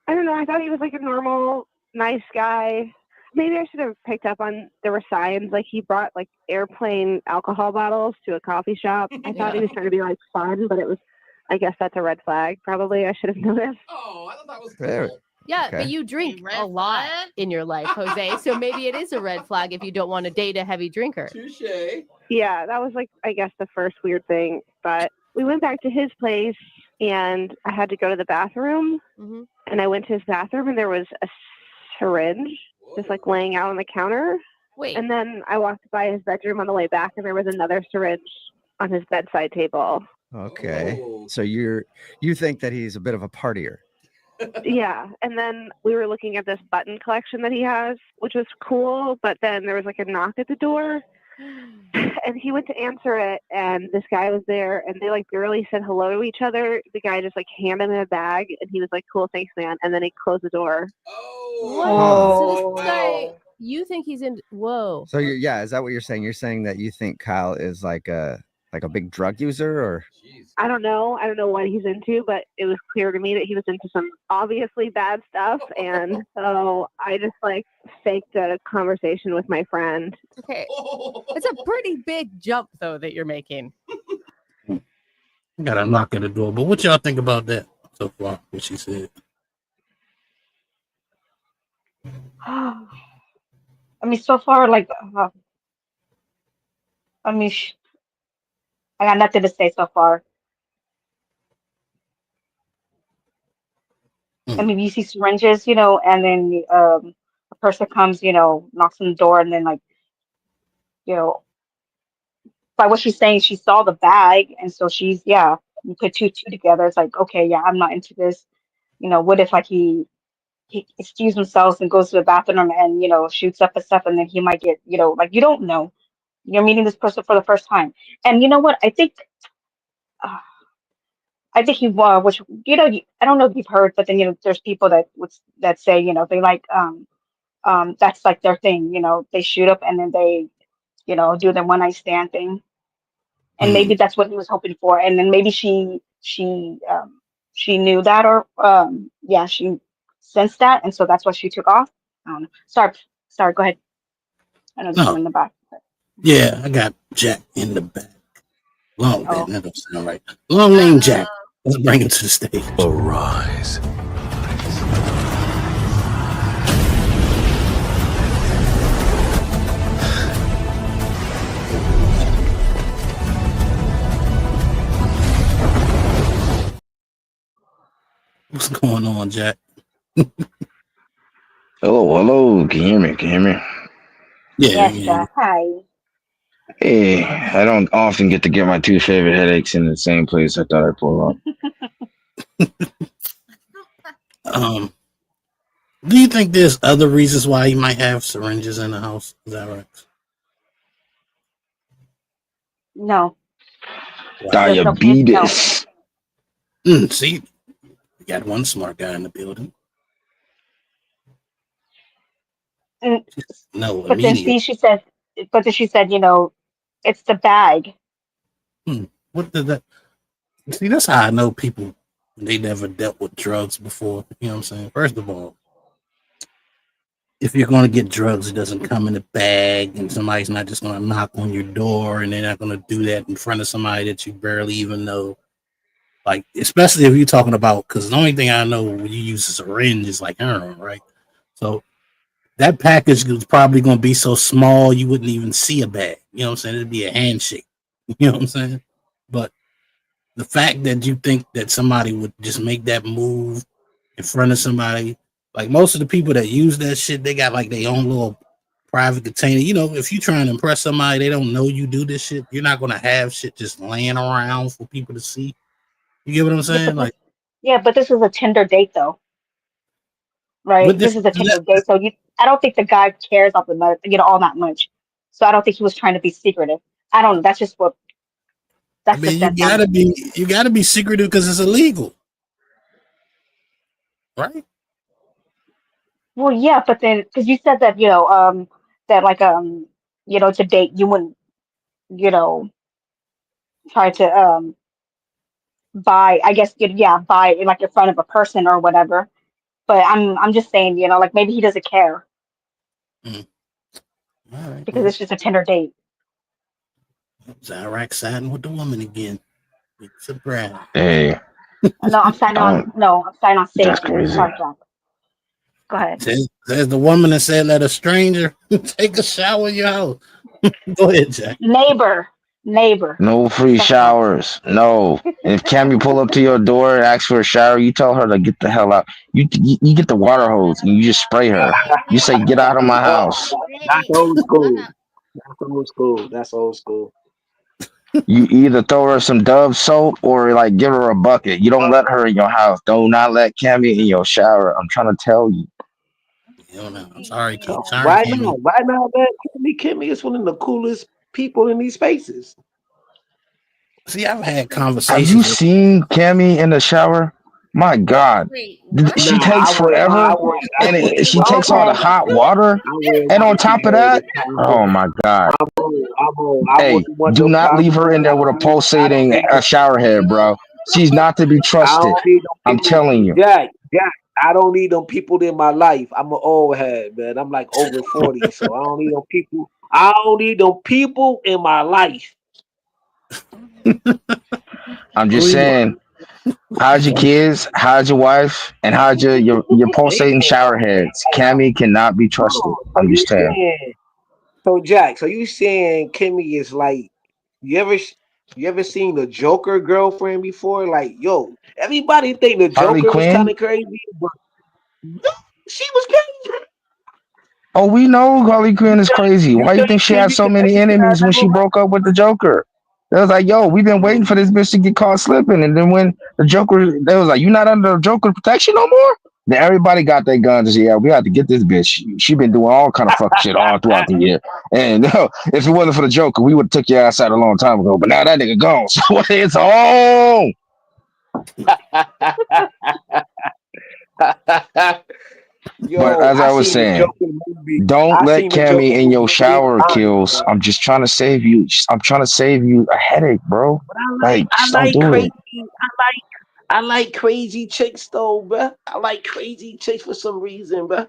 I don't know. I thought he was like a normal, nice guy. Maybe I should have picked up on there were signs like he brought like airplane alcohol bottles to a coffee shop. I thought he was trying to be like fun, but it was. I guess that's a red flag. Probably I should have noticed. Oh, I thought that was Fair. Yeah, Okay. but you drink a lot in your life, Jose. So maybe it is a red flag if you don't want to date a heavy drinker. Touche. Yeah, that was like I guess the first weird thing. But we went back to his place, and I had to go to the bathroom. Mm-hmm. And I went to his bathroom, and there was a syringe just like laying out on the counter. Wait. And then I walked by his bedroom on the way back, and there was another syringe on his bedside table. Okay. So you think that he's a bit of a partier. Yeah, and then we were looking at this button collection that he has, which was cool, but then there was like a knock at the door, and he went to answer it, and this guy was there, and they like barely said hello to each other. The guy just like handed him a bag, and he was like, cool, thanks, man, and then he closed the door. Whoa. So this guy, you think he's in, whoa. So is that what you're saying? You're saying that you think Kyle is like a big drug user, or I don't know what he's into, but it was clear to me that he was into some obviously bad stuff, and so I just like faked a conversation with my friend. Okay. It's a pretty big jump, though, that you're making. I got a knock at the door, but what y'all think about that so far? What she said? I mean, so far, like, I mean, I got nothing to say so far. I mean, you see syringes, and then a person comes, knocks on the door, and then like, by what she's saying, she saw the bag, and so you put two together. It's like, okay, yeah, I'm not into this. What if like he excused himself and goes to the bathroom and shoots up and stuff, and then he might get, like you don't know. You're meeting this person for the first time, and you know what? I think he which I don't know if you've heard, but then there's people that say they like that's like their thing. They shoot up and then they do the one night stand thing, and maybe that's what he was hoping for, and then maybe she knew that, or she sensed that, and so that's why she took off. I don't know. Sorry, go ahead. I know this is in the back. Yeah, I got Jack in the back. Long name, that don't sound right. Long name Jack. Let's bring him to the stage. Arise. What's going on, Jack? Hello. Can you hear me? Yeah. Yes, Jack. Hi. Hey, I don't often get to get my two favorite headaches in the same place. I thought I'd pull up. Do you think there's other reasons why he might have syringes in the house? Is that right? No. Diabetes. See, we got one smart guy in the building. Mm, No, But then immediate. she said, it's the bag. What does that? See, that's how I know people. They never dealt with drugs before. You know what I'm saying? First of all, if you're going to get drugs, it doesn't come in a bag, and somebody's not just going to knock on your door, and they're not going to do that in front of somebody that you barely even know. Like, especially if you're talking about, because the only thing I know when you use a syringe is like heroin, right? So that package was probably going to be so small you wouldn't even see a bag. You know what I'm saying? It'd be a handshake. You know what I'm saying? But the fact that you think that somebody would just make that move in front of somebody, like most of the people that use that shit, they got like their own little private container. You know, if you're trying to impress somebody, they don't know you do this shit. You're not gonna have shit just laying around for people to see. You get what I'm saying? Like, But this is a Tinder date, though, right? what This is a Tinder date, so I don't think the guy cares all all that much. So I don't think he was trying to be secretive. I don't know. That's just what. I That's mean, the sense you gotta be secretive because it's illegal, right? Well, yeah, but then because you said that that like to date you wouldn't you know try to buy, I guess, buy like in front of a person or whatever. But I'm just saying, like maybe he doesn't care All right, because it's just a Tinder date. Zyrac siding with the woman again. It's a brand. Hey, No, I'm signing on. No, I'm signing on that's safety. crazy. Sorry, Jack. Go ahead. Says the woman that said let a stranger take a shower in your house. Go ahead, Jack. Neighbor. No free showers. No. And if Cammy pull up to your door and ask for a shower, you tell her to get the hell out. You get the water hose and you just spray her. You say, "Get out of my house." That's old school. That's old school. You either throw her some Dove soap or like give her a bucket. You don't let her in your house. Do not let Cammy in your shower. I'm trying to tell you. I'm sorry, Keith. Sorry, Why Cammy. not? Why not, man? Kimmy is one of the coolest people in these spaces. See, I've had Have conversations. you seen Cammy in the shower? My God, she takes forever, and she takes all the hot water, and on top of that, oh my God! Hey, do not leave her in there with a pulsating shower head, bro. She's not to be trusted. I'm telling you. Jack, I don't need them people in my life. I'm an old head, man. I'm like over 40, so I don't need them people. I don't need them people in my life. I'm just saying. How's your kids? How's your wife? And how's your pulsating shower heads? Cammy cannot be trusted. I'm just saying. So Jack, so you saying Kimmy is like you ever seen the Joker girlfriend before? Like, yo, everybody think the Harley Joker was Quinn? kind of crazy, but no, she was crazy. Oh, we know Harley Quinn is crazy. Why do you think she had so many enemies when she broke up with the Joker? They was like, yo, we've been waiting for this bitch to get caught slipping. And then when the Joker, they was like, you not under the Joker protection no more? Then everybody got their guns and said, yeah, we have to get this bitch. She been doing all kind of fuck shit all throughout the year. And if it wasn't for the Joker, we would have took your ass out a long time ago. But now that nigga gone. So it's on. Yo, But as I was seen the saying, Joker movie. don't I let seen the Joker Cammy in your movie shower 10 times, kills. bro. I'm just trying to save you. I'm trying to save you a headache, bro. Like, I just don't like do crazy. it. I like crazy chicks though, bruh. I like crazy chicks for some reason, bruh.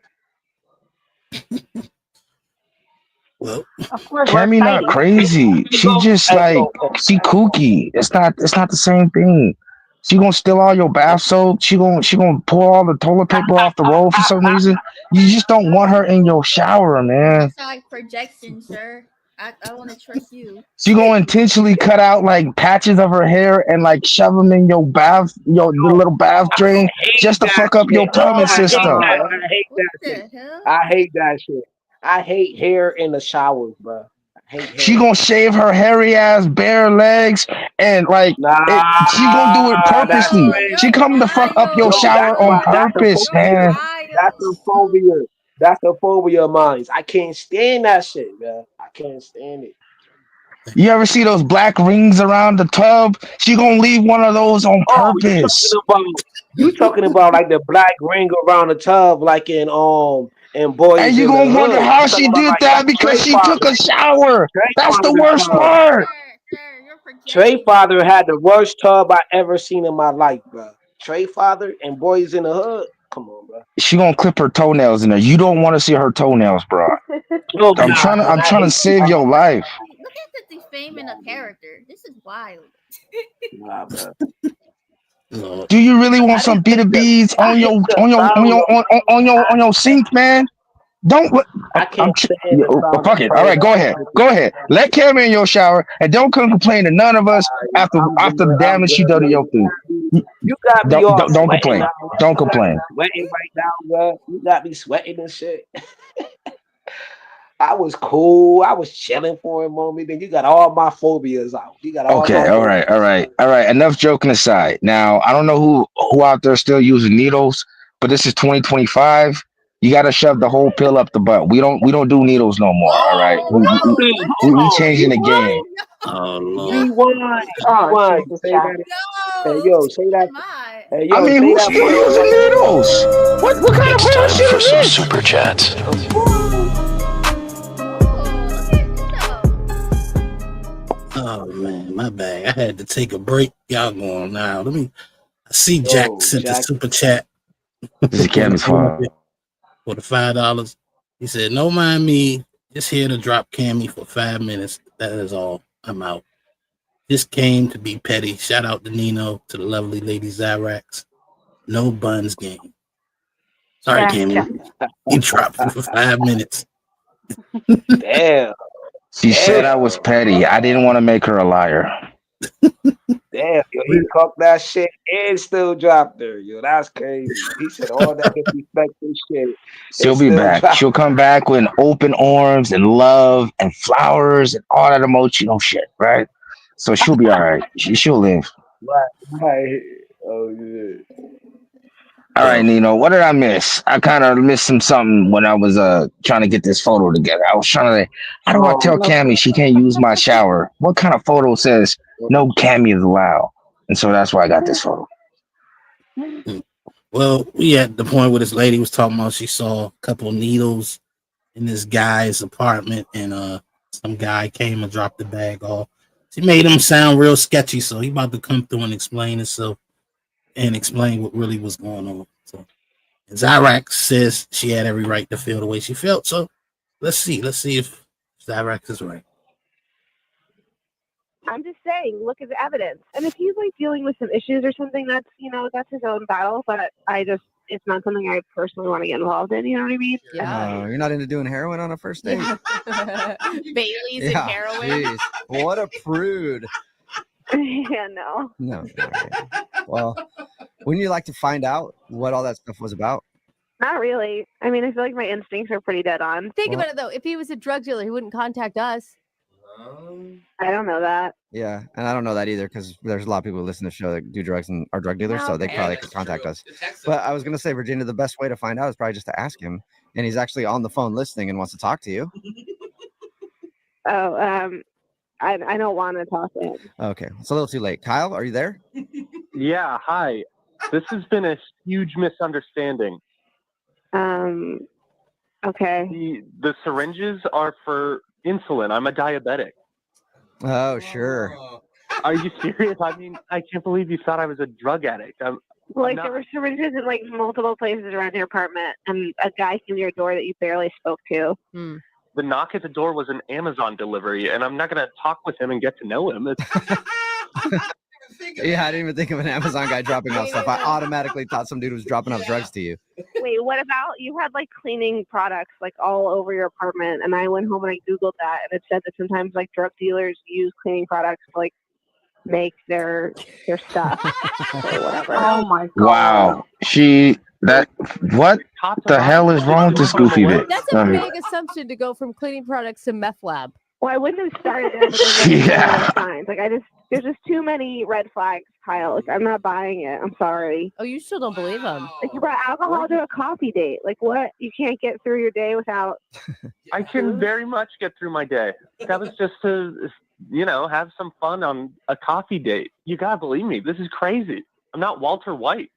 Well, of course, Cammy not crazy. She just like she kooky. It's not the same thing. She gonna steal all your bath soap. She gonna pull all the toilet paper off the roll for some reason. You just don't want her in your shower, man. That's like projection, sir. I want to trust you. She gonna intentionally cut out like patches of her hair and like shove them in your the little bath drain just to fuck up your plumbing system. I hate that shit. I hate that shit. I hate hair in the showers, bro. I hate hair. She gonna shave her hairy ass bare legs and like she gonna do it purposely. She coming to fuck up your shower on purpose, man. That's a phobia. That's a phobia of mine. I can't stand that shit, man. I can't stand it. You ever see those black rings around the tub? She gonna leave one of those on Oh, purpose. you talking about like the black ring around the tub, like in Boys And you in the gonna wonder Hood. how You she talking about did like that because Trey she Father. took a shower. Trey That's the Father's worst tub. part. Trey Father had the worst tub I ever seen in my life, bro. Trey Father and Boys in the Hood. Come on, bro. She gonna clip her toenails in there. You don't want to see her toenails, bro. Oh, I'm trying to save your life. Look at the defaming of character. This is wild. Nah, bro. Do you really want some B2Bs on your sink, man? Don't. I can't stand the sound Fuck of it. All right, go ahead. Go ahead. Let Cam in your shower and don't come complain to none of us after the damage she done to your food. You got me all Don't sweating complain. now. Don't You got me complain. Sweating right now, bro. You got me sweating and shit. I was cool. I was chilling for a moment. Then you got all my phobias out. You got all Okay, my all right. Enough joking aside. Now I don't know who out there still using needles, but this is 2025. You gotta shove the whole pill up the butt. We don't do needles no more. All right, we changing the game. Oh Lord. Rewind. Rewind. Say that. Hey yo, say that. Hey yo, I mean, say who's that. still using needles? What kind of It's time bullshit for is some this? super chats. Oh man, my bad. I had to take a break. Y'all going now. I see Jack sent a super chat. This is Cam's fault. For the $5. He said, "No mind me, just here to drop Cammy for 5 minutes. That is all. I'm out. Just came to be petty. Shout out to Nino, to the lovely lady Zyrax. No buns game. Sorry, Yeah, Cammy. You dropped me for 5 minutes. Damn. She said I was petty. I didn't want to make her a liar. Damn, yo, he cooked that shit and still dropped her. Yo, that's crazy. He said all that disrespectful shit. She'll and be still back. dropped She'll come back with open arms and love and flowers and all that emotional shit, right? So she'll be all right. She'll live. Right. Oh, yeah. All right, Nino. What did I miss? I kind of missed something when I was trying to get this photo together. I was trying to. How do I tell Cammy she can't use my shower? What kind of photo says no Cammy is allowed? And so that's why I got this photo. Well, we at the point where this lady was talking about she saw a couple of needles in this guy's apartment, and some guy came and dropped the bag off. She made him sound real sketchy, so he about to come through and explain himself and explain what really was going on. So Zyrax says she had every right to feel the way she felt. So let's see if Zyrax is right. I'm just saying, look at the evidence. And if he's like dealing with some issues or something, that's that's his own battle. But it's not something I personally want to get involved in. You know what I mean? You're not into doing heroin on a first date? Bailey's and Yeah, heroin. jeez. What a prude. Yeah, no. No. Okay. Well, wouldn't you like to find out what all that stuff was about? Not really. I mean, I feel like my instincts are pretty dead on. Think about it though. If he was a drug dealer, he wouldn't contact us. I don't know that. Yeah, and I don't know that either because there's a lot of people who listen to the show that do drugs and are drug dealers, so they Okay. probably could contact us. But I was gonna say, Virginia, the best way to find out is probably just to ask him, and he's actually on the phone listening and wants to talk to you. Oh, I don't want to talk to him. Okay, it's a little too late. Kyle, are you there? Yeah, hi. This has been a huge misunderstanding. Okay. The syringes are for insulin. I'm a diabetic. Oh, sure. Are you serious? I mean, I can't believe you thought I was a drug addict. There were syringes in like multiple places around your apartment, and a guy came to your door that you barely spoke to. The knock at the door was an Amazon delivery, and I'm not going to talk with him and get to know him. Yeah, I didn't even think of an Amazon guy dropping off stuff. I automatically thought some dude was dropping off drugs to you. Wait, what about you had like cleaning products like all over your apartment, and I went home and I googled that, and it said that sometimes like drug dealers use cleaning products to like make their stuff or whatever. Oh my god! Wow. What the hell is wrong with this goofy bitch? That's a big assumption to go from cleaning products to meth lab. Well, I wouldn't have started there, but there's like Yeah. signs. Like there's just too many red flags, Kyle. Like I'm not buying it. I'm sorry. Oh, you still don't believe him? Like you brought alcohol to a coffee date. Like what? You can't get through your day without. I can very much get through my day. That was just have some fun on a coffee date. You gotta believe me. This is crazy. I'm not Walter White.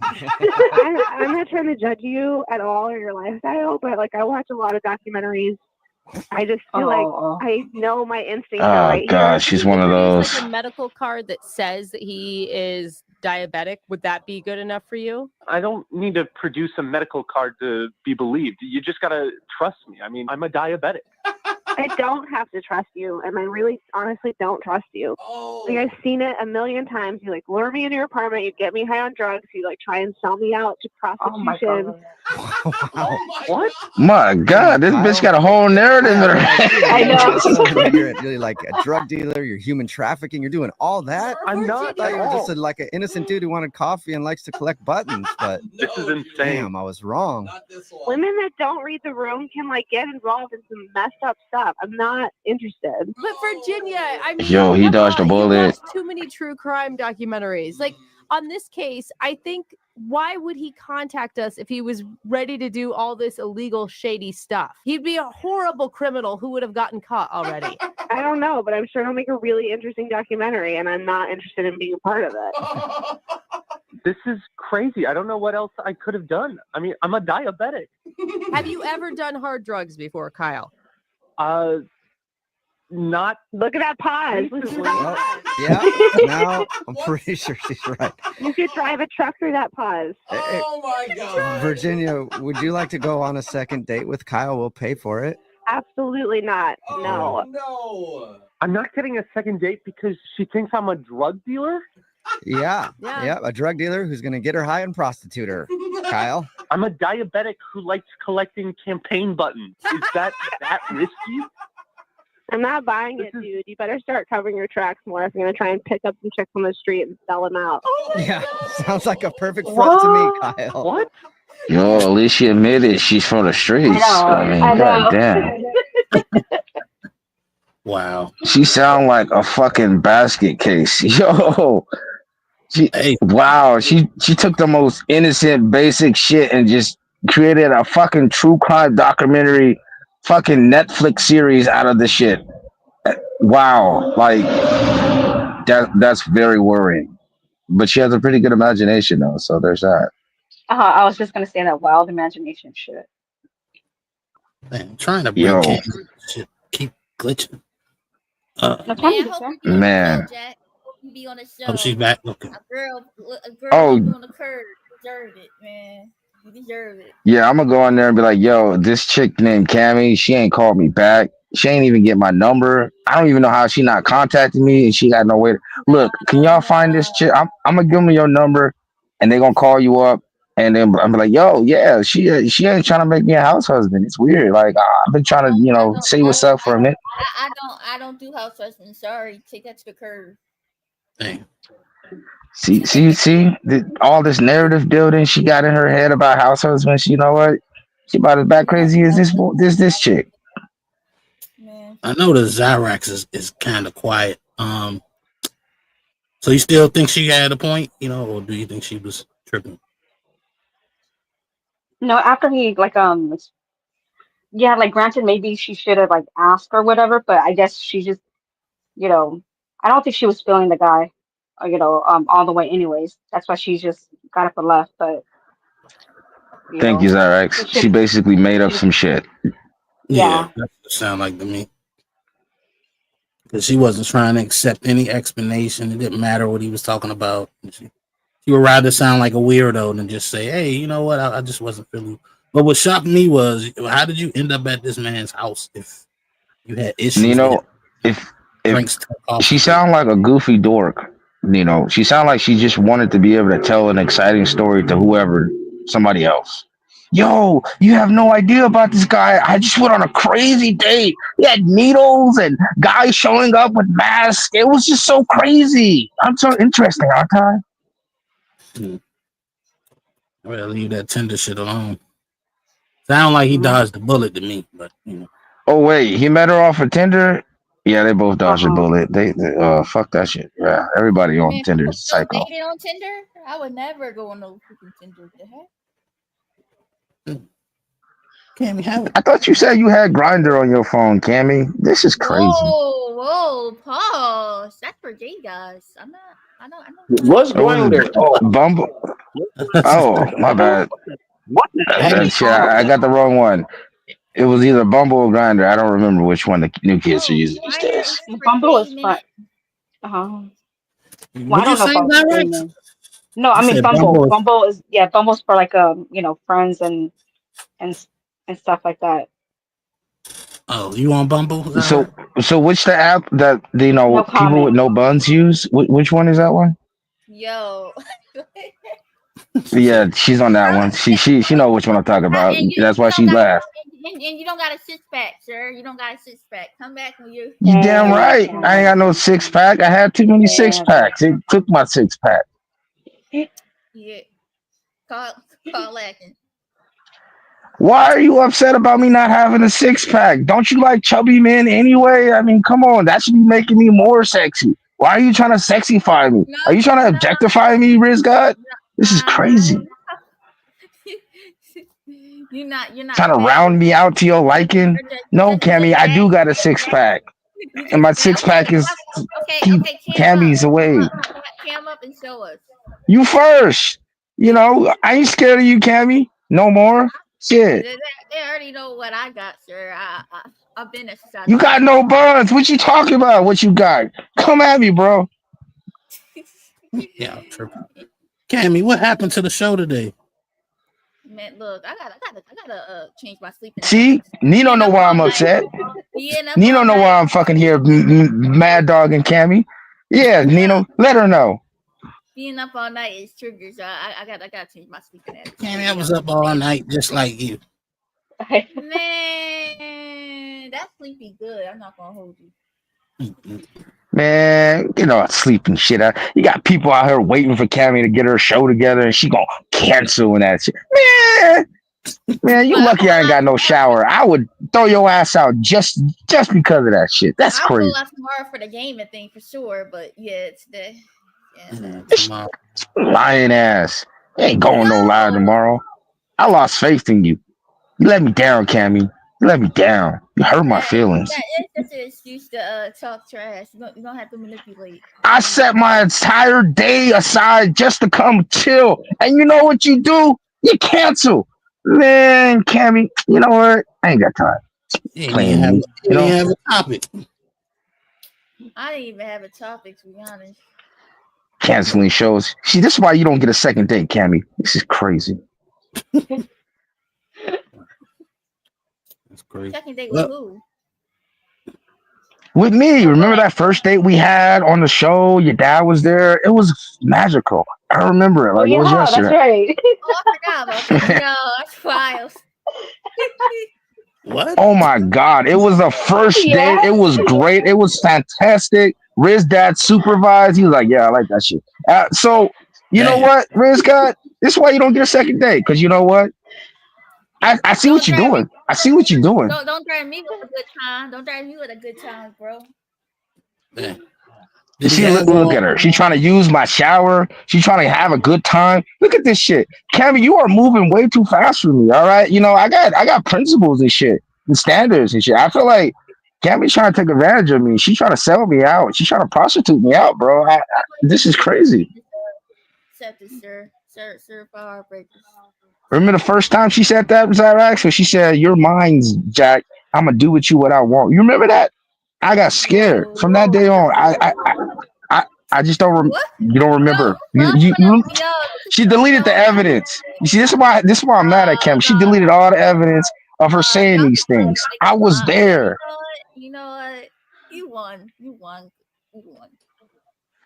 I'm not trying to judge you at all or your lifestyle, but like I watch a lot of documentaries. I just feel like I know my instincts are Oh right God, here. she's one of There's those. like a medical card that says that he is diabetic. Would that be good enough for you? I don't need to produce a medical card to be believed. You just gotta trust me. I mean, I'm a diabetic. I don't have to trust you, and I really, honestly don't trust you. Like I've seen it a million times. You like lure me into your apartment, you get me high on drugs, you like try and sell me out to prostitution. What? My God, this bitch got a whole narrative in her head. I know. You're like a drug dealer. You're human trafficking. You're doing all that. I'm not I thought at you were just all. like an innocent dude who wanted coffee and likes to collect buttons. But This is insane. damn, I was wrong. Women that don't read the room can like get involved in some messed up stuff. I'm not interested. But Virginia, I mean, Yo, he come dodged a on, bullet. You watch too many true crime documentaries. Like on this case, I think why would he contact us if he was ready to do all this illegal, shady stuff? He'd be a horrible criminal who would have gotten caught already. I don't know, but I'm sure it'll make a really interesting documentary, and I'm not interested in being a part of it. This is crazy. I don't know what else I could have done. I mean, I'm a diabetic. Have you ever done hard drugs before, Kyle? Not. Look at that pause. Well, yeah, now I'm pretty sure she's right. You could drive a truck through that pause. Oh my God. Virginia, would you like to go on a second date with Kyle? We'll pay for it. Absolutely not. No. No. I'm not getting a second date because she thinks I'm a drug dealer. Yeah, a drug dealer who's gonna get her high and prostitute her. Kyle, I'm a diabetic who likes collecting campaign buttons. Is that risky? I'm not buying it, dude. You better start covering your tracks more if you're going to try and pick up some chicks on the street and sell them out. yeah, sounds like a perfect front to me, Kyle. What? Yo, at least she admitted she's from the streets. I mean, goddamn. Wow. She sound like a fucking basket case. Yo. Wow, she took the most innocent, basic shit and just created a fucking true crime documentary, fucking Netflix series out of the shit. Wow, like that's very worrying. But she has a pretty good imagination though, so there's that. I was just gonna say that wild imagination shit. Man, I'm trying to Yo. break it. Shit, keep glitching. Man. You be on the show. Oh, she's back. Okay. A girl Oh. on the curb deserve it, man. You deserve it. Yeah, I'm gonna go in there and be like, yo, this chick named Cammy, she ain't called me back. She ain't even get my number. I don't even know how she not contacted me and she got no way to look. Can y'all find this chick? I'm gonna give them your number and they gonna call you up and then I'm like, yo, yeah, she ain't trying to make me a house husband. It's weird. Like I've been trying to, say what's up for a minute. I don't do house husbands. Sorry, take that to the curb. Dang. See, all this narrative building she got in her head about house husbands. You know what? She about as bad crazy as this chick. I know the Zyrax is kind of quiet. So you still think she had a point, or do you think she was tripping? No, after he granted, maybe she should have asked or whatever, but I guess she just, I don't think she was feeling the guy, all the way. Anyways, that's why she just got up and left. But Thank you, Zyrax. She basically made up some shit. Yeah. That sound like to me. Because she wasn't trying to accept any explanation. It didn't matter what he was talking about. She would rather sound like a weirdo than just say, hey, you know what? I just wasn't feeling. But what shocked me was, how did you end up at this man's house if you had issues? If she sound like a goofy dork, she sound like she just wanted to be able to tell an exciting story to somebody else. Yo, you have no idea about this guy. I just went on a crazy date. He had needles and guys showing up with masks. It was just so crazy. I'm so interesting, aren't I? Well, leave that Tinder shit alone. Sound like he dodged the bullet to me, but Oh wait, he met her off of Tinder. Yeah, they both dodged a bullet. They fuck that shit. Yeah, everybody on Tinder is psycho. Dating on Tinder? I would never go on no freaking Tinder. What the heck? I thought you said you had Grindr on your phone, Cammy. This is crazy. Oh, whoa, pause. That's for gay guys. I'm not. I know. What's It was Grindr? Oh, Bumble. Oh, my bad. what the heck? Shit, I got the wrong one. It was either Bumble or Grinder. I don't remember which one the new kids are using these days. Bumble is fun. Well, I What you don't know say, about Direct? streaming. No, I You mean said Bumble. Bumble. Bumble is Bumble's for like friends and stuff like that. Oh, you on Bumble? Is that So, right? so which the app that No people comment. with no buns use? Which one is that one? Yo. Yeah, she's on that one. She know which one I'm talking about. That's why she laughed. And you don't got a six pack, sir. You don't got a six pack. Come back when you. You damn right. I ain't got no 6-pack. I had too many 6-packs. It took my 6-pack. Yeah. Call Atkins. Why are you upset about me not having a 6-pack? Don't you like chubby men anyway? I mean, come on. That should be making me more sexy. Why are you trying to sexify me? Are you trying to objectify me, Riz God? This is crazy. You're not Trying to round me out to your liking? No, Cammy, I do got a 6-pack. And my 6-pack is keep Cammy's away. Cam up and show us. You first. I ain't scared of you, Cammy. No more. Shit. They already know what I got, sir. I've been at society. You got no buns. What you talking about? What you got? Come at me, bro. Yeah, I'm tripping. Cammy, what happened to the show today? Man, look, I gotta change my sleeping. See, Nino know why I'm upset. Nino know why I'm fucking here, Mad Dog and Cammy. Yeah, Nino, let her know. Being up all night is triggers. So I gotta change my sleeping habits. Cammy, I was up all night just like you. Man, that sleepy good. I'm not gonna hold you. Man, sleeping shit out. You got people out here waiting for Cammy to get her show together, and she gonna cancel and that shit. Man, you lucky I ain't got no shower. I would throw your ass out just because of that shit. That's I'll crazy. pull out tomorrow for the gaming thing for sure, but yeah, today. Lying ass. Ain't going no live tomorrow. I lost faith in you. You let me down, Cammy. You let me down. You hurt my feelings. It's just an excuse to talk trash. You don't have to manipulate. I set my entire day aside just to come chill. And you know what you do? You cancel. Man, Cammy, you know what? I ain't got time. You didn't have a topic. I didn't even have a topic, to be honest. Canceling shows. See, this is why you don't get a second date, Cammy. This is crazy. That's crazy. Second date with who? With me. Remember that first date we had on the show? Your dad was there. It was magical. I remember it like it was yesterday. That's right. Oh, I forgot about that. No, that's wild. What? Oh my God. It was the first date. It was great. It was fantastic. Riz dad supervised. He was like, yeah, I like that shit. So, you know what, Riz God? This is why you don't get a second date. Because you know what? I see what you're doing. I see what you're doing. Don't drive me with a good time. Don't drive me with a good time, bro. See, look at her. She's trying to use my shower. She's trying to have a good time. Look at this shit. Cammy, you are moving way too fast for me. All right. I got principles and shit and standards and shit. I feel like Cammy's trying to take advantage of me. She's trying to sell me out. She's trying to prostitute me out, bro. This is crazy. Accept it, sir. Sir, for heartbreakers. Remember the first time she said that, Zyrax? When she said, "You're mine, Jack. I'm gonna do with you what I want." You remember that? I got scared from that day on. I just don't. You don't remember. She deleted the evidence. You see, this is why I'm mad at Cam. She deleted all the evidence of her saying these things. I was there. You know what? You won.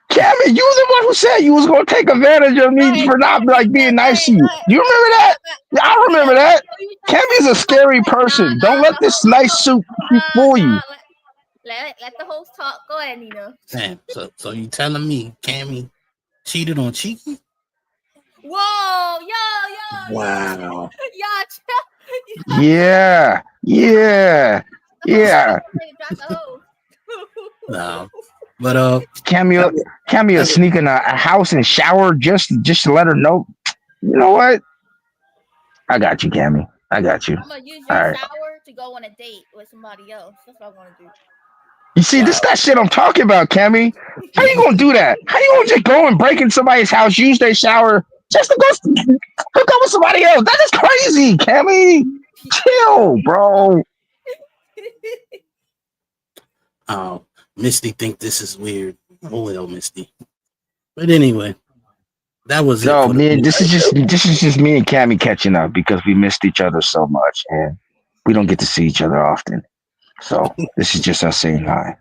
Cammy, you was the one who said you was gonna take advantage of me for not being nice to you. You remember that? I remember that. Cammy's a scary person. Don't let this nice suit fool you. Let the host talk. Go ahead, Nina. Damn. So you telling me Cammy cheated on Cheeky? Whoa, yo. Wow. Y'all. Yeah. No. But Cammy sneak in a house and shower just to let her know. You know what? I got you, Cammy. I got you. I'm gonna use your shower to go on a date with somebody else. That's what I'm gonna do. You see, this that shit I'm talking about, Cammy. How you gonna do that? How you gonna just go and break in somebody's house, use their shower just to go hook up with somebody else? That is crazy, Cammy. Chill, bro. Oh, Misty think this is weird. Oh well, Misty. But anyway, that was No, it. For man, the this is just me and Cammy catching up because we missed each other so much and we don't get to see each other often. So this is just us saying hi.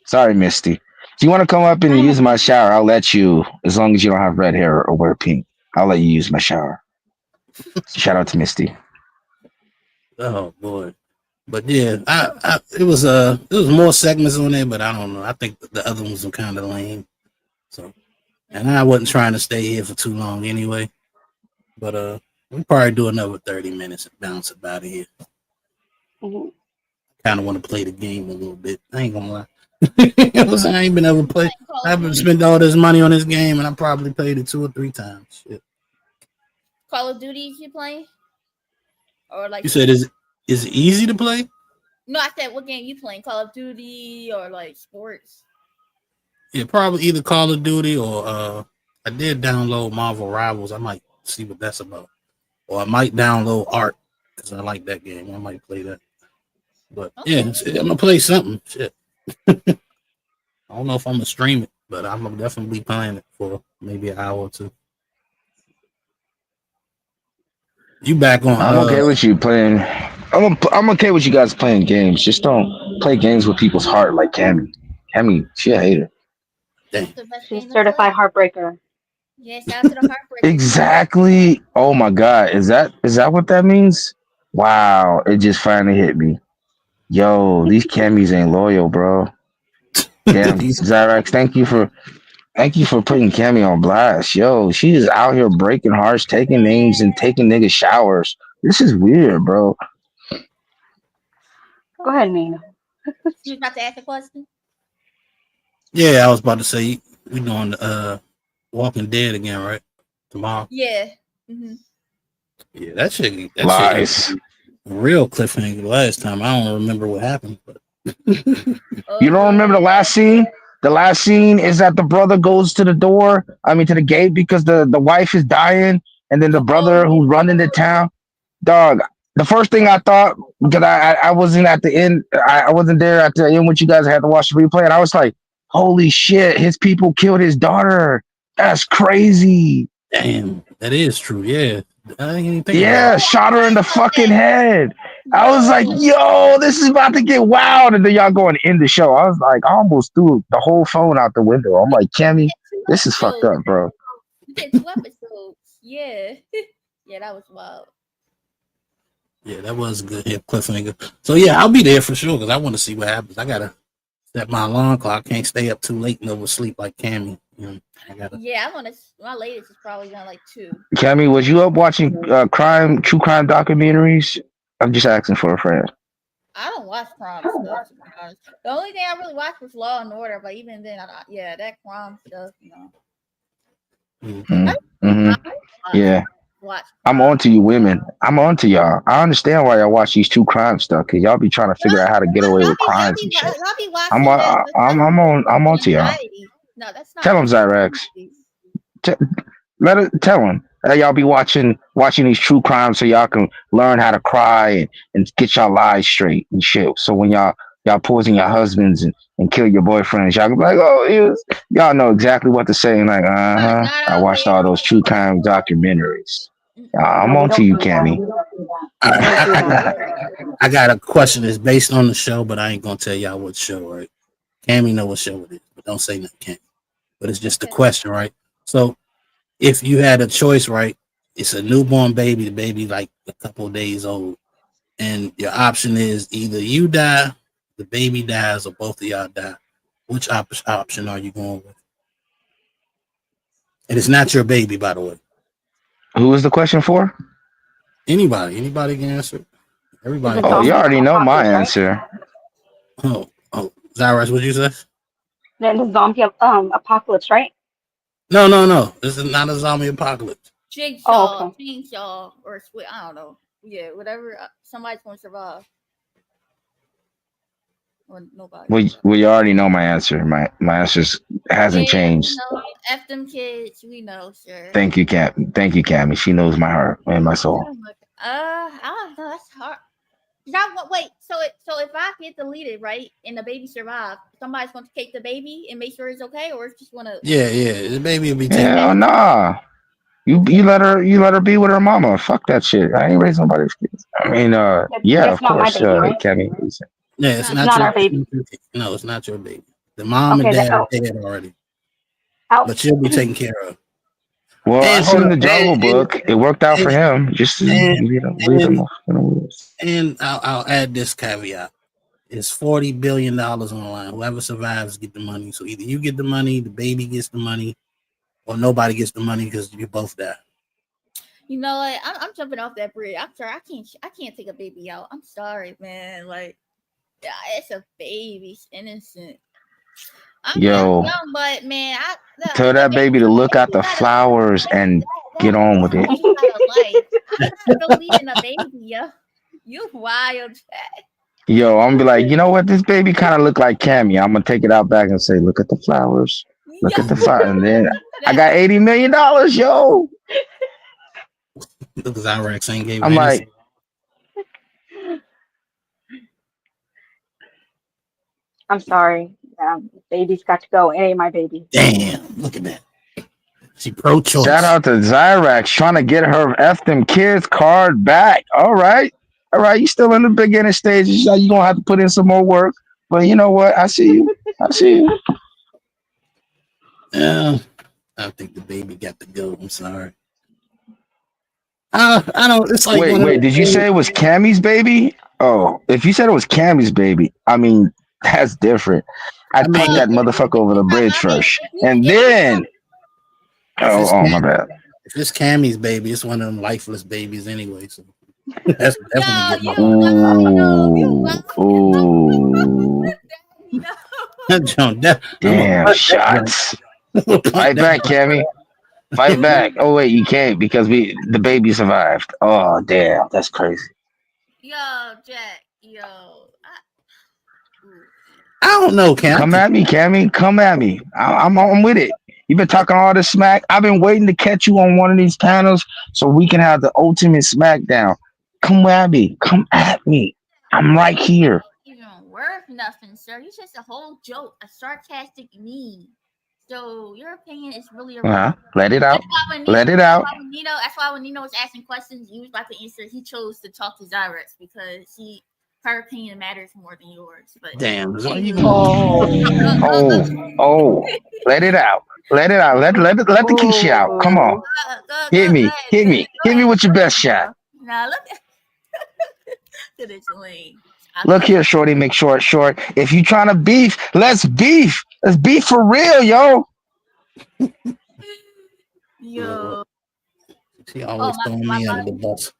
Sorry, Misty. If you want to come up and use my shower, I'll let you, as long as you don't have red hair or wear pink. I'll let you use my shower. Shout out to Misty. Oh boy. But yeah, it was more segments on there, but I don't know. I think the other ones were kind of lame. So, and I wasn't trying to stay here for too long anyway. But we probably do another 30 minutes and bounce it out of here. Kind of want to play the game a little bit. I ain't gonna lie. I ain't been able to play. I haven't spent all this money on this game, and I probably played it 2 or 3 times. Shit. Call of Duty you play? Or like You said is it easy to play? No, I said what game you playing? Call of Duty or like sports? Yeah, probably either Call of Duty or I did download Marvel Rivals. I might see what that's about, or I might download Ark because I like that game. I might play that. But yeah, I'm gonna play something. Shit. I don't know if I'm gonna stream it, but I'm gonna definitely be playing it for maybe an hour or 2. You back on? I'm okay with you playing. I'm okay with you guys playing games. Just don't play games with people's heart like Cammy. Cammy, she a hater. She's certified heartbreaker. Yes, shout out to the heartbreak. Exactly. Oh my God. Is that what that means? Wow. It just finally hit me. Yo, these Cammys ain't loyal, bro. Damn, Zyrax, thank you for putting Cammy on blast. Yo, she is out here breaking hearts, taking names, and taking niggas showers. This is weird, bro. Go ahead, Nina. You was about to ask a question? Yeah, I was about to say we doing Walking Dead again, right? Tomorrow. Yeah. Mm-hmm. Yeah, that shit. Lies. Real cliffhanger last time. I don't remember what happened, but You don't remember the last scene? The last scene is that the brother goes to the door, to the gate because the wife is dying, and then the brother who's running the town, dog. The first thing I thought, because I wasn't at the end, I wasn't there at the end when you guys had to watch the replay, and I was like, holy shit, his people killed his daughter. That's crazy. damn, that is true. Yeah, I didn't even think Yeah, about it. shot her in the fucking head. I was like, yo, this is about to get wild. And then y'all going to end the show. I was like, I almost threw the whole phone out the window. I'm like, Cammy, this is fucked up, bro. You did 2 episodes. Yeah. Yeah, that was wild. Yeah, that was a good hit cliffhanger. So yeah, I'll be there for sure because I want to see what happens. I gotta set my alarm clock. I can't stay up too late and oversleep like Cammy. You know, I gotta. Yeah, I want to. My latest is probably on like 2. Cammy, was you up watching true crime documentaries? I'm just asking for a friend. I don't watch crime stuff, to be honest. The only thing I really watched was Law and Order, but even then, that crime stuff, Yeah. Watch. I'm on to you women. I'm on to y'all. I understand why y'all watch these true crime stuff because y'all be trying to figure out how to get away with crimes and shit. I'm on to y'all. No, that's not. Tell them, Zyrax. Tell them that y'all be watching these true crimes so y'all can learn how to cry and get y'all lives straight and shit. So when y'all poison your husbands and kill your boyfriends, y'all can be like, oh, y'all know exactly what to say. And like, I watched all those true crime documentaries. I'm on to you, Cammy. I got a question that's based on the show, but I ain't gonna tell y'all what show, right? Cammy know what show it is, but don't say nothing, Cammy. But it's just a question, right? So if you had a choice, right? It's a newborn baby, the baby like a couple of days old, and your option is either you die, the baby dies, or both of y'all die. Which option are you going with? And it's not your baby, by the way. Who is the question for? Anybody can answer. Everybody. Oh, you already know my answer. Oh, Zyrax, what'd you say? Then the zombie apocalypse, right? No. This is not a zombie apocalypse. Jigsaw, chainsaw, or I don't know. Yeah, whatever. Somebody's going to survive. or nobody. We already know my answer. My answer hasn't changed. F them kids, we know, sir. Thank you, Cam. Thank you, Cammy. She knows my heart and my soul. I don't know. That's hard. Wait. So if I get deleted, right, and the baby survives, somebody's going to take the baby and make sure it's okay, or it's just want to. Yeah. The baby will be taken. Hell nah. You let her be with her mama. Fuck that shit. I ain't raising nobody's kids. I mean, yeah, of course, Cammy. Yeah, it's not your baby. No, it's not your baby. The mom and dad are dead already. But she'll be taken care of. Well, I seen the Jungle Book. It worked out for him. Just leave him off. And I'll add this caveat: it's $40 billion on the line. Whoever survives get the money. So either you get the money, the baby gets the money, or nobody gets the money because you both die. You know what? I'm jumping off that bridge. I'm sorry. I can't take a baby out. I'm sorry, man. Like, yeah, it's a baby. It's innocent. I'm Yo, young, but man, tell that baby to look at the flowers and get on with it. I don't believe in a baby, yo. You wild, Jack. Yo, I'm gonna be like, you know what? This baby kind of look like Cammy. I'm gonna take it out back and say, look at the flowers. Look at the flowers. And then I got $80 million, yo. Because Iraq ain't gave I'm like, I'm sorry. Baby's got to go. It ain't my baby. Damn, look at that. She pro-choice. Shout out to Zyrax trying to get her F them kids card back. All right. You still in the beginning stages. You're gonna have to put in some more work. But you know what? I see you. Yeah. I think the baby got to go. I'm sorry. I don't. It's like wait. Did you say it was Cammy's baby? Oh, if you said it was Cammy's baby, I mean that's different. I'd take that motherfucker over the bridge first, and then. Oh, my bad. If it's Cammy's baby, it's one of them lifeless babies anyway. So that's definitely get my. Damn shots. Fight back, Cammy. Fight back. Oh wait, you can't because the baby survived. Oh damn, that's crazy. Yo, Jack. Yo. I don't know, Cam. Come at me, Cammy. Come at me. I'm with it. You've been talking all this smack. I've been waiting to catch you on one of these panels so we can have the ultimate smackdown. Come at me. Come at me. I'm right here. Even worth nothing, sir. You're just a whole joke, a sarcastic meme. So your opinion is really let it out. Let it out. That's why when Nino was asking questions, you was about to answer. He chose to talk to Zyrax because her opinion matters more than yours. But damn, let it out. Let it out. Let the Keisha out. Come on. Hit me with your best shot. Now look at this lane. Look here, shorty, make short. If you trying to beef, let's beef. Let's beef for real, yo. Yo. She always throwing me under the bus.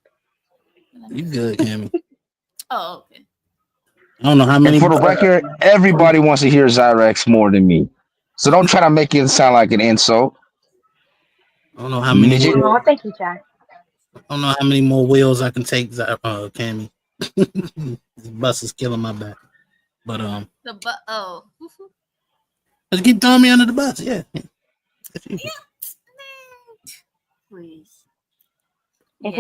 You good, Cammy? Oh, okay. I don't know how many. And for the record, everybody wants to hear Zyrax more than me. So don't try to make it sound like an insult. I don't know how many. Thank you, Jack. I don't know how many more wheels I can take, Cammy. This bus is killing my back. But just keep throwing me under the bus. Yeah. Please. I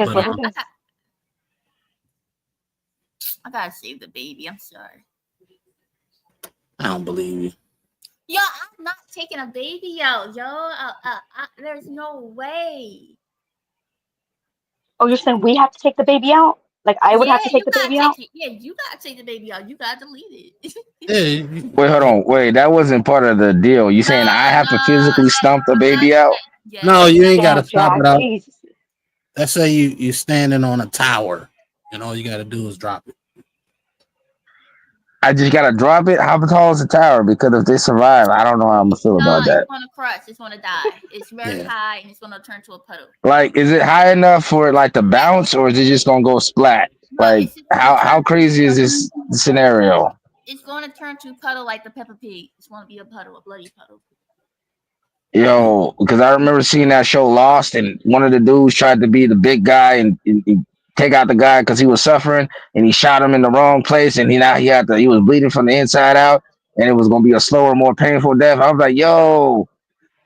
gotta save the baby. I'm sorry. I don't believe you. Yo, I'm not taking a baby out, yo. There's no way. Oh, you're saying we have to take the baby out? Like I would have to take the baby out? You gotta take the baby out. You gotta delete it. Wait, hold on. Wait, that wasn't part of the deal. You saying I have to physically stomp the baby out? No, you ain't gotta stop it out. Let's say you're standing on a tower, and all you gotta do is drop it. I just gotta drop it. How tall is the tower? Because if they survive, I don't know how I'm gonna feel about that. It's gonna crush. It's gonna die. It's very high, and it's gonna turn to a puddle. Like, is it high enough for it like to bounce, or is it just gonna go splat? Like, how crazy is this scenario? It's gonna turn to a puddle like the Peppa Pig. It's gonna be a puddle, a bloody puddle. Yo, because I remember seeing that show Lost, and one of the dudes tried to be the big guy and take out the guy because he was suffering and he shot him in the wrong place and he was bleeding from the inside out and it was gonna be a slower, more painful death. I was like, yo,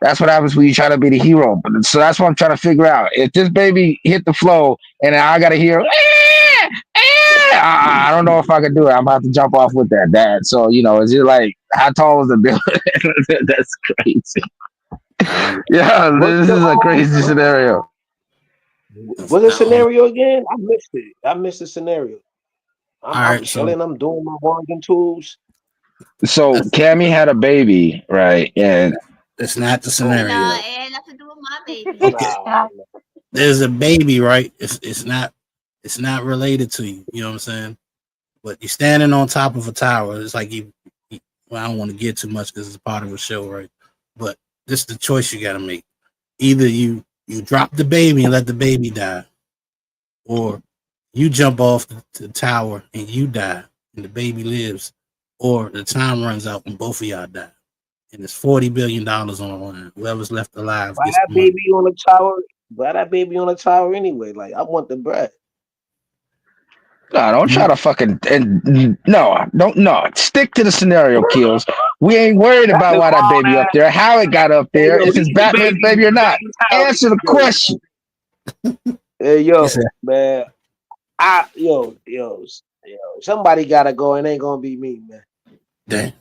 that's what happens when you try to be the hero. But so that's what I'm trying to figure out. If this baby hit the floor and I gotta hear, I don't know if I can do it. I'm about to jump off with that, Dad. So is it like how tall was the building? That's crazy. Yeah, this is a crazy scenario. What's the scenario again? I missed it. I missed the scenario. I'm right, chilling. I'm doing my working tools. So Cammy had a baby, right? And That's not the scenario. Nah, it had nothing to do with my baby. Okay. There's a baby, right? It's not related to you. You know what I'm saying? But you're standing on top of a tower. It's like well, I don't want to get too much because it's part of a show, right? But this is the choice you got to make. Either you drop the baby and let the baby die, or you jump off the tower and you die and the baby lives, or the time runs out and both of y'all die. And it's $40 billion on the line. Whoever's left alive Why gets that the money. baby on the tower? Why that baby on the tower anyway? Like I want the bread. No, don't try to fucking no. Stick to the scenario, Kills. We ain't worried about why that baby up there, how it got up there, if it's Batman's baby or not. Answer the question. Hey yo, man. Somebody gotta go. It ain't gonna be me, man. Damn.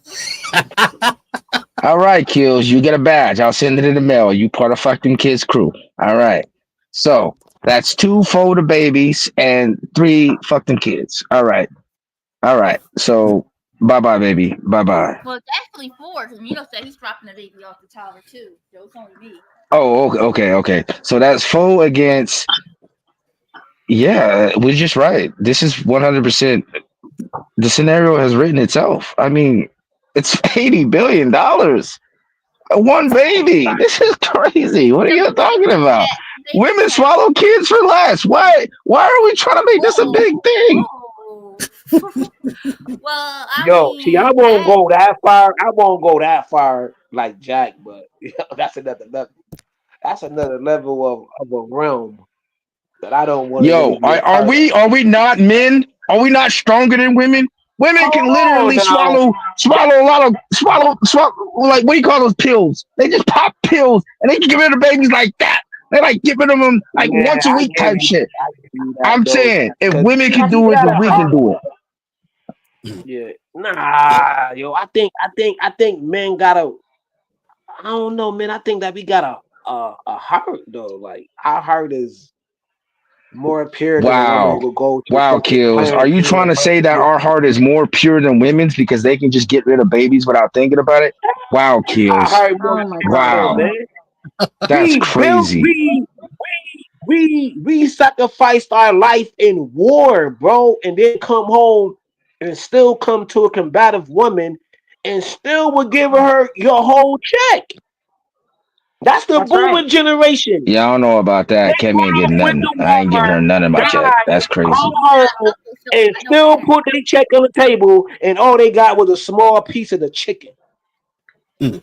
All right, Kills, you get a badge. I'll send it in the mail. You part of fucking kids crew. All right. So that's 2 for the babies and 3 fucking kids. All right. So bye-bye, baby. Bye-bye. Well, it's actually 4 because Mino said he's dropping the baby off the tower too. So it's only me. Oh, okay. So that's 4 against. Yeah, we're just right. This is 100%. The scenario has written itself. I mean, it's $80 billion. One baby. This is crazy. What are you talking about? Women swallow kids for less. Why are we trying to make this a big thing? Well, See, I won't go that far. I won't go that far like Jack, but that's another level. That's another level of a realm that I don't want. Yo, are we not men? Are we not stronger than women? Women can literally swallow like what do you call those pills? They just pop pills and they can get rid of babies like that. They like get rid of them like once a week type shit. I'm saying if women can do it, then we can do it. Yeah, nah, yo. I think men gotta. I don't know, man. I think that we got a heart though. Like our heart is more pure. Wow, Kills. Are you trying to say that our heart is more pure than women's because they can just get rid of babies without thinking about it? Wow, Kills. Wow. That's crazy. We sacrificed our life in war, bro, and then come home and still come to a combative woman and still would give her your whole check. That's the boomer generation. Yeah, I don't know about that. Cammy ain't getting nothing. I ain't giving her none of my check. That's crazy. And still put their check on the table, and all they got was a small piece of the chicken.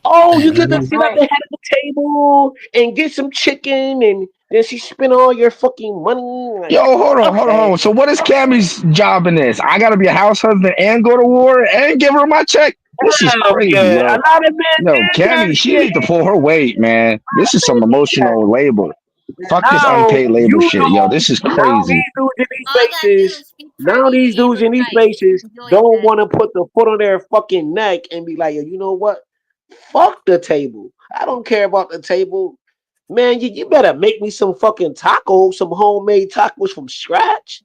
Oh, you get to sit at the head of the table and get some chicken, and then she spend all your fucking money. Yo, hold on. So what is Cammy's job in this? I gotta be a house husband and go to war and give her my check. This is crazy, yo. Cammy, she needs to pull her weight, man. This is some emotional labor. Fuck this unpaid labor shit, yo. This is crazy. Now these dudes in these places don't want to put the foot on their fucking neck and be like, you know what? Fuck the table. I don't care about the table. Man, you better make me some fucking tacos, some homemade tacos from scratch.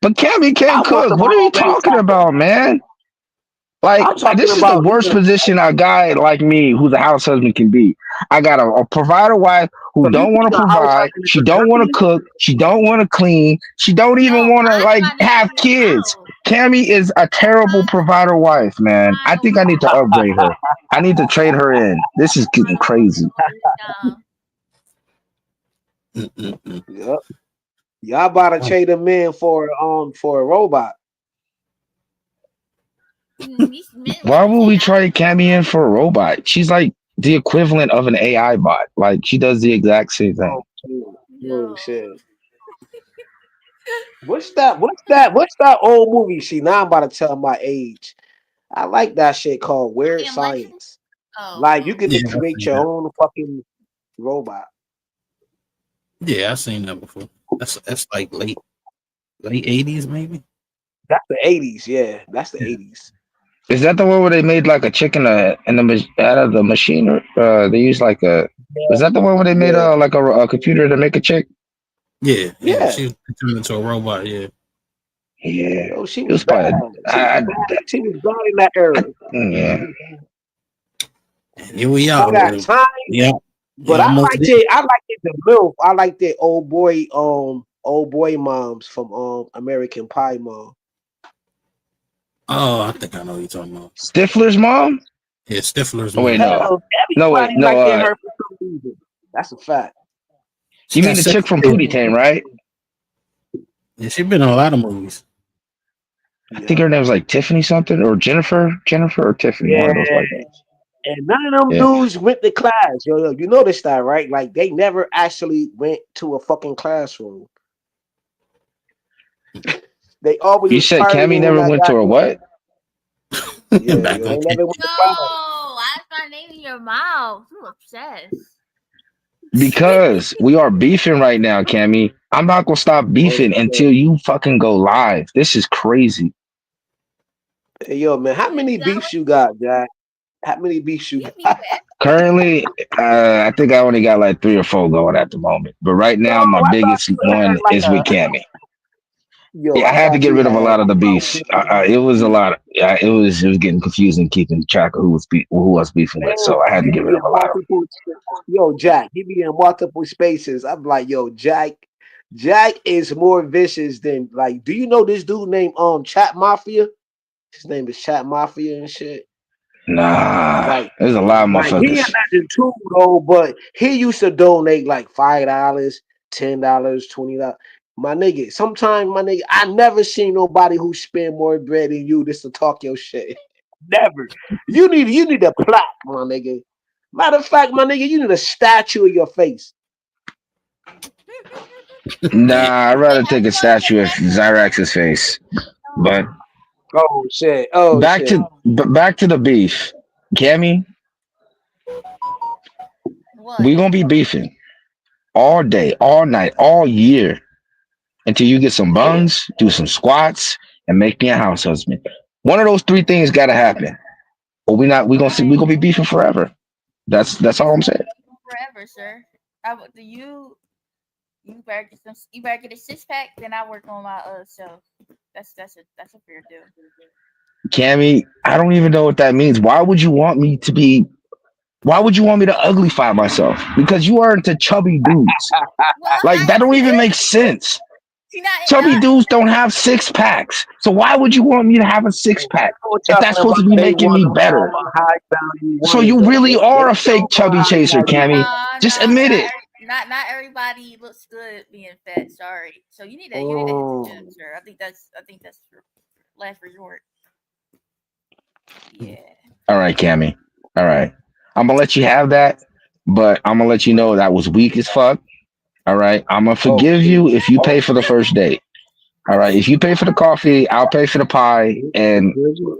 But Cammy can't cook. What are you talking about, man? Like, this is the worst position a guy like me, who's a house husband, can be. I got a provider wife who don't want to provide. She don't want to cook. She don't want to clean. She don't even want to like have kids. Cammy is a terrible provider wife, man. I think I need to upgrade her. I need to trade her in. This is getting crazy. Yep. Y'all about to trade them in for a robot. Why would we trade Cammy in for a robot? She's like the equivalent of an AI bot. Like she does the exact same thing. Oh shit. What's that old movie? See, now I'm about to tell my age. I like that shit called Weird Science. Like you can Yeah, I've create seen your that. own fucking robot. Yeah, I've seen that before. That's like late 80s, maybe. That's the 80s. Yeah, that's the 80s. Is that the one where they made like a chicken out of the machine? Or they used like a. Was that the one where they made like a computer to make a chick? Yeah. Yeah. She turned into a robot. Yeah. Yeah. Yo, she It was was probably. bad. She was bad in that era. Yeah. Here we For are. that time. Yeah. But Yeah, I almost liked there. it. I liked it. The MILF. I liked it. Old boy moms from American Pie mom. Oh, I think I know what you're talking about. Stifler's mom? Yeah, Stifler's Oh, wait, mom. no. Everybody No, liked her for some reason. That's a fact. You mean the chick from Pootie Tang, right? Yeah, she's been in a lot of movies. I think her name was like Tiffany something or Jennifer or Tiffany. One of those like that. And none of them dudes went to class. Yo, you noticed that, right? Like they never actually went to a fucking classroom. They always. You said Cammy never went to a what? Yeah, they never went to class. Oh, I start naming your mouth. You obsessed. Because we are beefing right now, Cammy. I'm not gonna stop beefing until you fucking go live. This is crazy. Hey, yo, man, how many beefs you got, Jack? How many beefs you got? Currently, I think I only got like 3 or 4 going at the moment. But right now, my biggest one is with Cammy. Yeah, I had to get rid of a lot of the beefs. It was a lot. It was getting confusing keeping track of who was beefing with. So I had to get rid of a lot of them. Yo, Jack, he be in multiple spaces. I'm like, yo, Jack is more vicious than like. Do you know this dude named Chat Mafia? His name is Chat Mafia and shit. Nah, there's a lot of Like, he motherfuckers. imagine too though, but he used to donate like $5, $10, $20. My nigga, sometimes my nigga, I never seen nobody who spend more bread than you just to talk your shit. Never. You need a plaque, my nigga. Matter of fact, my nigga, you need a statue of your face. Nah, I'd rather take a statue of Zyrax's face. But oh shit. Oh back shit. back to the beef. Cammy, we gonna be beefing all day, all night, all year until you get some buns, do some squats, and make me a house husband. One of those 3 things gotta happen. Or we gonna be beefing forever. That's all I'm saying. Forever, sir. You better get a 6-pack, then I work on my self. That's a fair deal. Cammy, I don't even know what that means. Why would you want me to uglify myself? Because you are into chubby dudes. Like that don't even make sense. Chubby dudes don't have 6-packs. So why would you want me to have a 6-pack if that's supposed to be making me better? So you really are a fake chubby chaser, Cammy. Just admit it. Not everybody looks good being fat. Sorry. So you need to hit the gym, sir. I think that's last resort. Yeah. All right, Cammy. All right. I'm gonna let you have that, but I'm gonna let you know that was weak as fuck. All right. I'm gonna forgive you if you pay for the first date. All right. If you pay for the coffee, I'll pay for the pie, and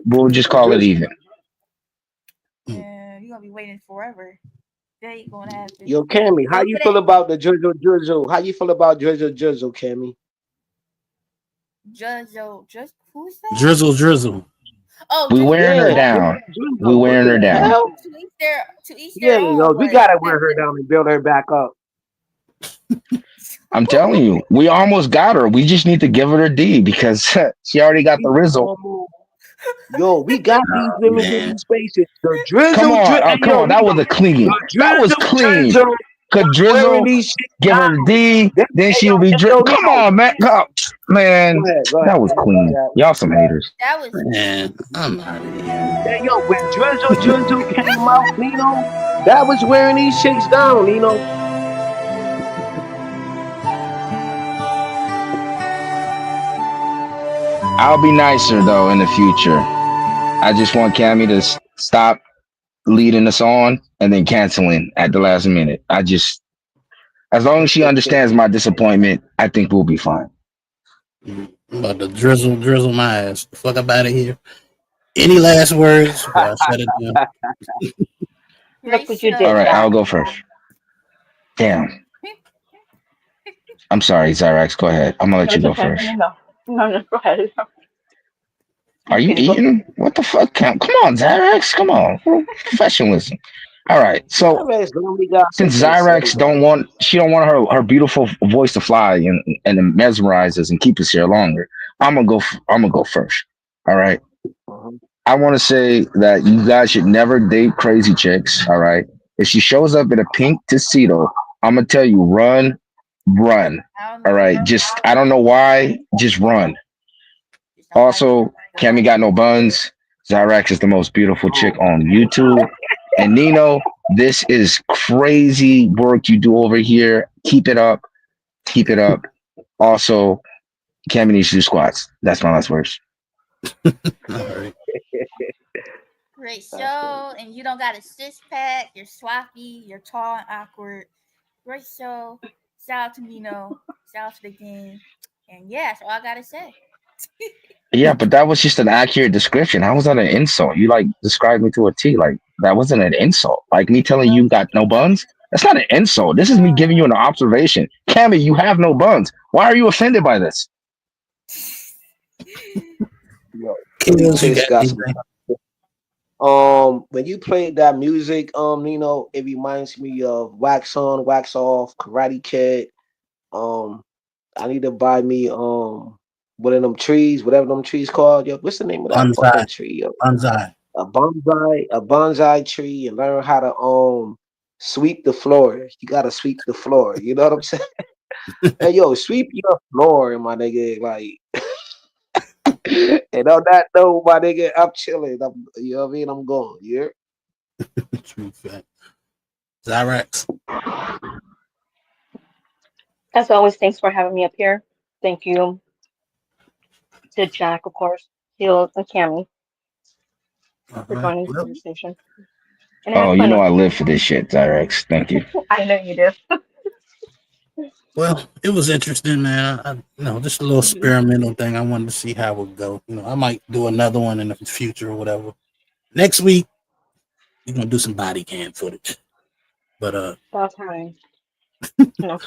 we'll just call it even. Yeah, you're gonna be waiting forever. That ain't gonna happen. Yo, Cammy, how you feel about the Drizzle? How you feel about Drizzle, Cammy? Who's that? Drizzle. Oh, We wearing her down. We wearing her down. To each their own, yo, we gotta wear her down and build her back up. I'm telling you, we almost got her. We just need to give her her D because she already got the Rizzle. Yo, we got these women in these spaces. The Drizzle, Come on, that was a clean. That was clean. Could Drizzle give her the D, then she'll be Drizzle. Come on, man. Man, that was clean. Y'all some haters. That was man. I'm out of here. Hey, yo, when Drizzle came out, Nino, that was wearing these chicks down, Nino. I'll be nicer though in the future. I just want Cammy to stop leading us on and then canceling at the last minute. As long as she understands my disappointment, I think we'll be fine. I'm about to drizzle my ass. Fuck up out of here. Any last words? I'll shut it down. Look what you did. All right, Jack. I'll go first. Damn. I'm sorry, Zyrax. Go ahead. I'm gonna let you go first. No, go ahead. Are you eating? What the fuck? Come on, Zyrax. Come on. Professionalism. All right. So since Zyrax don't want her beautiful voice to fly and mesmerize us and keep us here longer, I'm gonna go first. All right. I want to say that you guys should never date crazy chicks. All right. If she shows up in a pink tuxedo, I'm gonna tell you, run. All right. Just I don't know why. Just run. Also, Cammy got no buns. Zyrax is the most beautiful chick on YouTube. And Nino, this is crazy work you do over here. Keep it up. Keep it up. Also, Cammy needs to do squats. That's my last words. All right. Great show, and you don't got a six pack. You're swappy. You're tall and awkward. Great show. Shout out to Nino. Shout out to the game. And yeah, that's all I gotta say. Yeah, but that was just an accurate description. How was that an insult? You like described me to a T. Like that wasn't an insult. Like me telling you got no buns. That's not an insult. This is me giving you an observation. Cammy, you have no buns. Why are you offended by this? When you played that music, Nino, it reminds me of Wax On, Wax Off, Karate Kid. I need to buy me one of them trees, whatever them trees called. Yo, what's the name of that fucking tree? Yo? Bonsai. A bonsai tree, and learn how to sweep the floor. You gotta sweep the floor. You know what I'm saying? Hey, yo, sweep your floor, my nigga. Like, and on that note, my nigga, I'm chilling. You know what I mean? I'm going. Yeah. True fact. Zyrax. As always, thanks for having me up here. Thank you to Jack, of course, Hill, and Cammy for joining the conversation. And Oh, you know I live for this shit, Zyrax. Thank you. I know you do. Well, it was interesting, man. I just a little experimental thing. I wanted to see how it would go. I might do another one in the future or whatever. Next week, we're gonna do some body cam footage. But About time. No.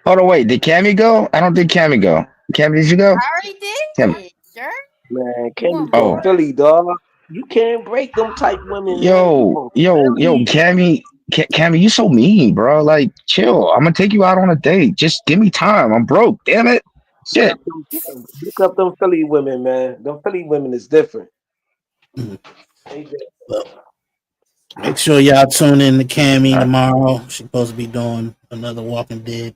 Hold on, wait. Did Cammy go? I don't think Cammy go. Cammy, did you go? I already did. Cammy. Sure. Man, Cammy Oh. from Philly, dog. You can't break them type women. Yo, Cammy, Cammy, you so mean, bro. Like, chill. I'm gonna take you out on a date. Just give me time. I'm broke. Damn it. Shit. Look up them Philly women, man. Them Philly women is different. make sure y'all tune in to Cammy tomorrow. She's supposed to be doing another Walking Dead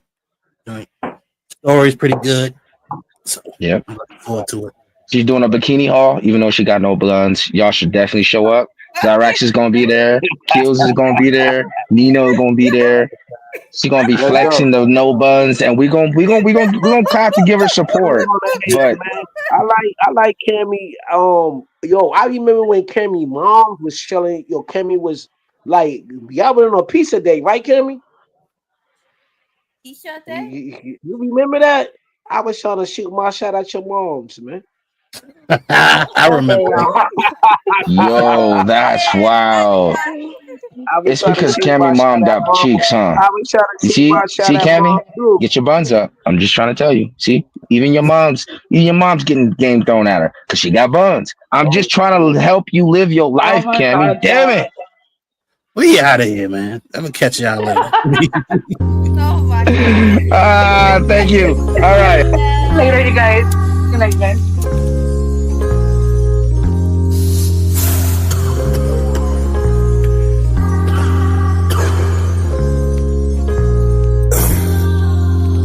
joint. Story's pretty good. So Yep. I'm looking forward to it. She's doing a bikini haul, even though she got no blondes. Y'all should definitely show up. Zyrax is gonna be there. Kills is gonna be there. Nino is gonna be there. She's gonna be flexing the no buns, and we gonna clap to give her support. But I like Cammy. Yo, I remember when Cammy mom was chilling. Yo, Cammy was like, y'all went on a pizza date, right, Cammy? You remember that? I was trying to shoot my shot at your moms, man. I remember. yo, that's wild. It's because Cammy mom got cheeks, huh? You see, Cammy, get your buns up. I'm just trying to tell you. See, even your mom's getting game thrown at her because she got buns. I'm just trying to help you live your life, Cammy. Damn it. We out of here, man. I'm gonna catch y'all later. Thank you. All right. Later, you guys. Good night, guys.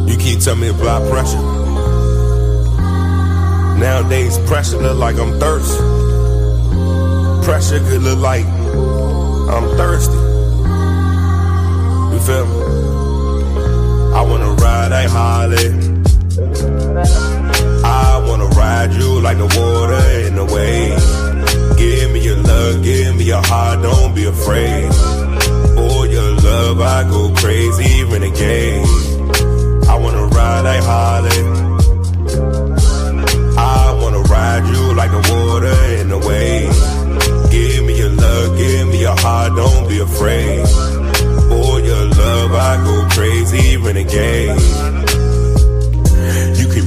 You keep telling me about pressure. Nowadays, pressure look like I'm thirsty. Pressure could look like I'm thirsty. You feel me? I wanna ride a Harley. I wanna ride you like the water in the wave. Give me your love, give me your heart, don't be afraid. For your love, I go crazy, renegade. I wanna ride a Harley.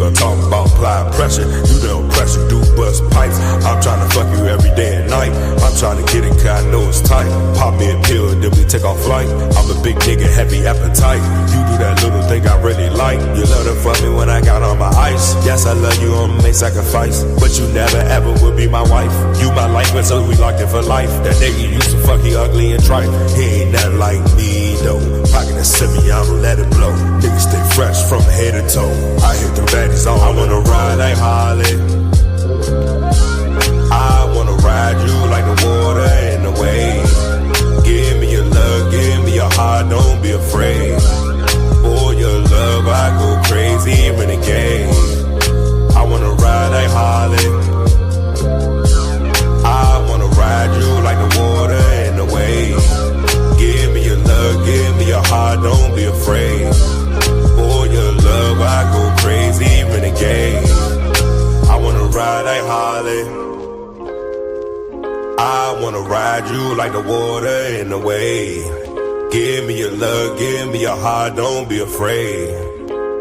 gon' talk about apply pressure. You don't pressure, do bust pipes. I'm tryna fuck you every day and night. I'm tryna get it 'cause I know it's tight. Pop me a pill, then we take off flight. I'm a big nigga, heavy appetite. You do that little thing I really like. You love to fuck me when I got on my ice. Yes, I love you, I'ma make sacrifice. But you never ever would be my wife. You my life, but so we locked in for life. That nigga used to fuck you ugly and trite. He ain't nothing like me though. Pocket a semi, I'ma let it blow. Niggas stay fresh from head to toe. I hit the baddies on. I wanna ride like Harley. I wanna ride you like the water and the waves. Give me your love, give me your heart, don't be afraid. For your love, I go crazy, renegade. I wanna ride like Harley. I wanna ride you like the water and the waves. Give me your love, give me your heart, don't be afraid. For your love, I go crazy, renegade. I wanna ride like Harley. I wanna ride you like the water in the wave. Give me your love, give me your heart, don't be afraid.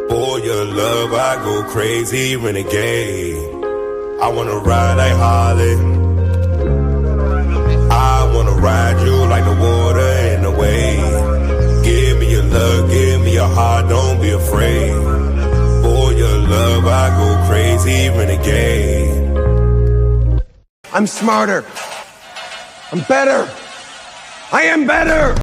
For your love, I go crazy, renegade. I wanna ride like Harley. I wanna ride you like the water in the wave. Give me your love, give me your heart, don't be afraid. For your love, I go crazy, renegade. I'm smarter. I'm better. I am better.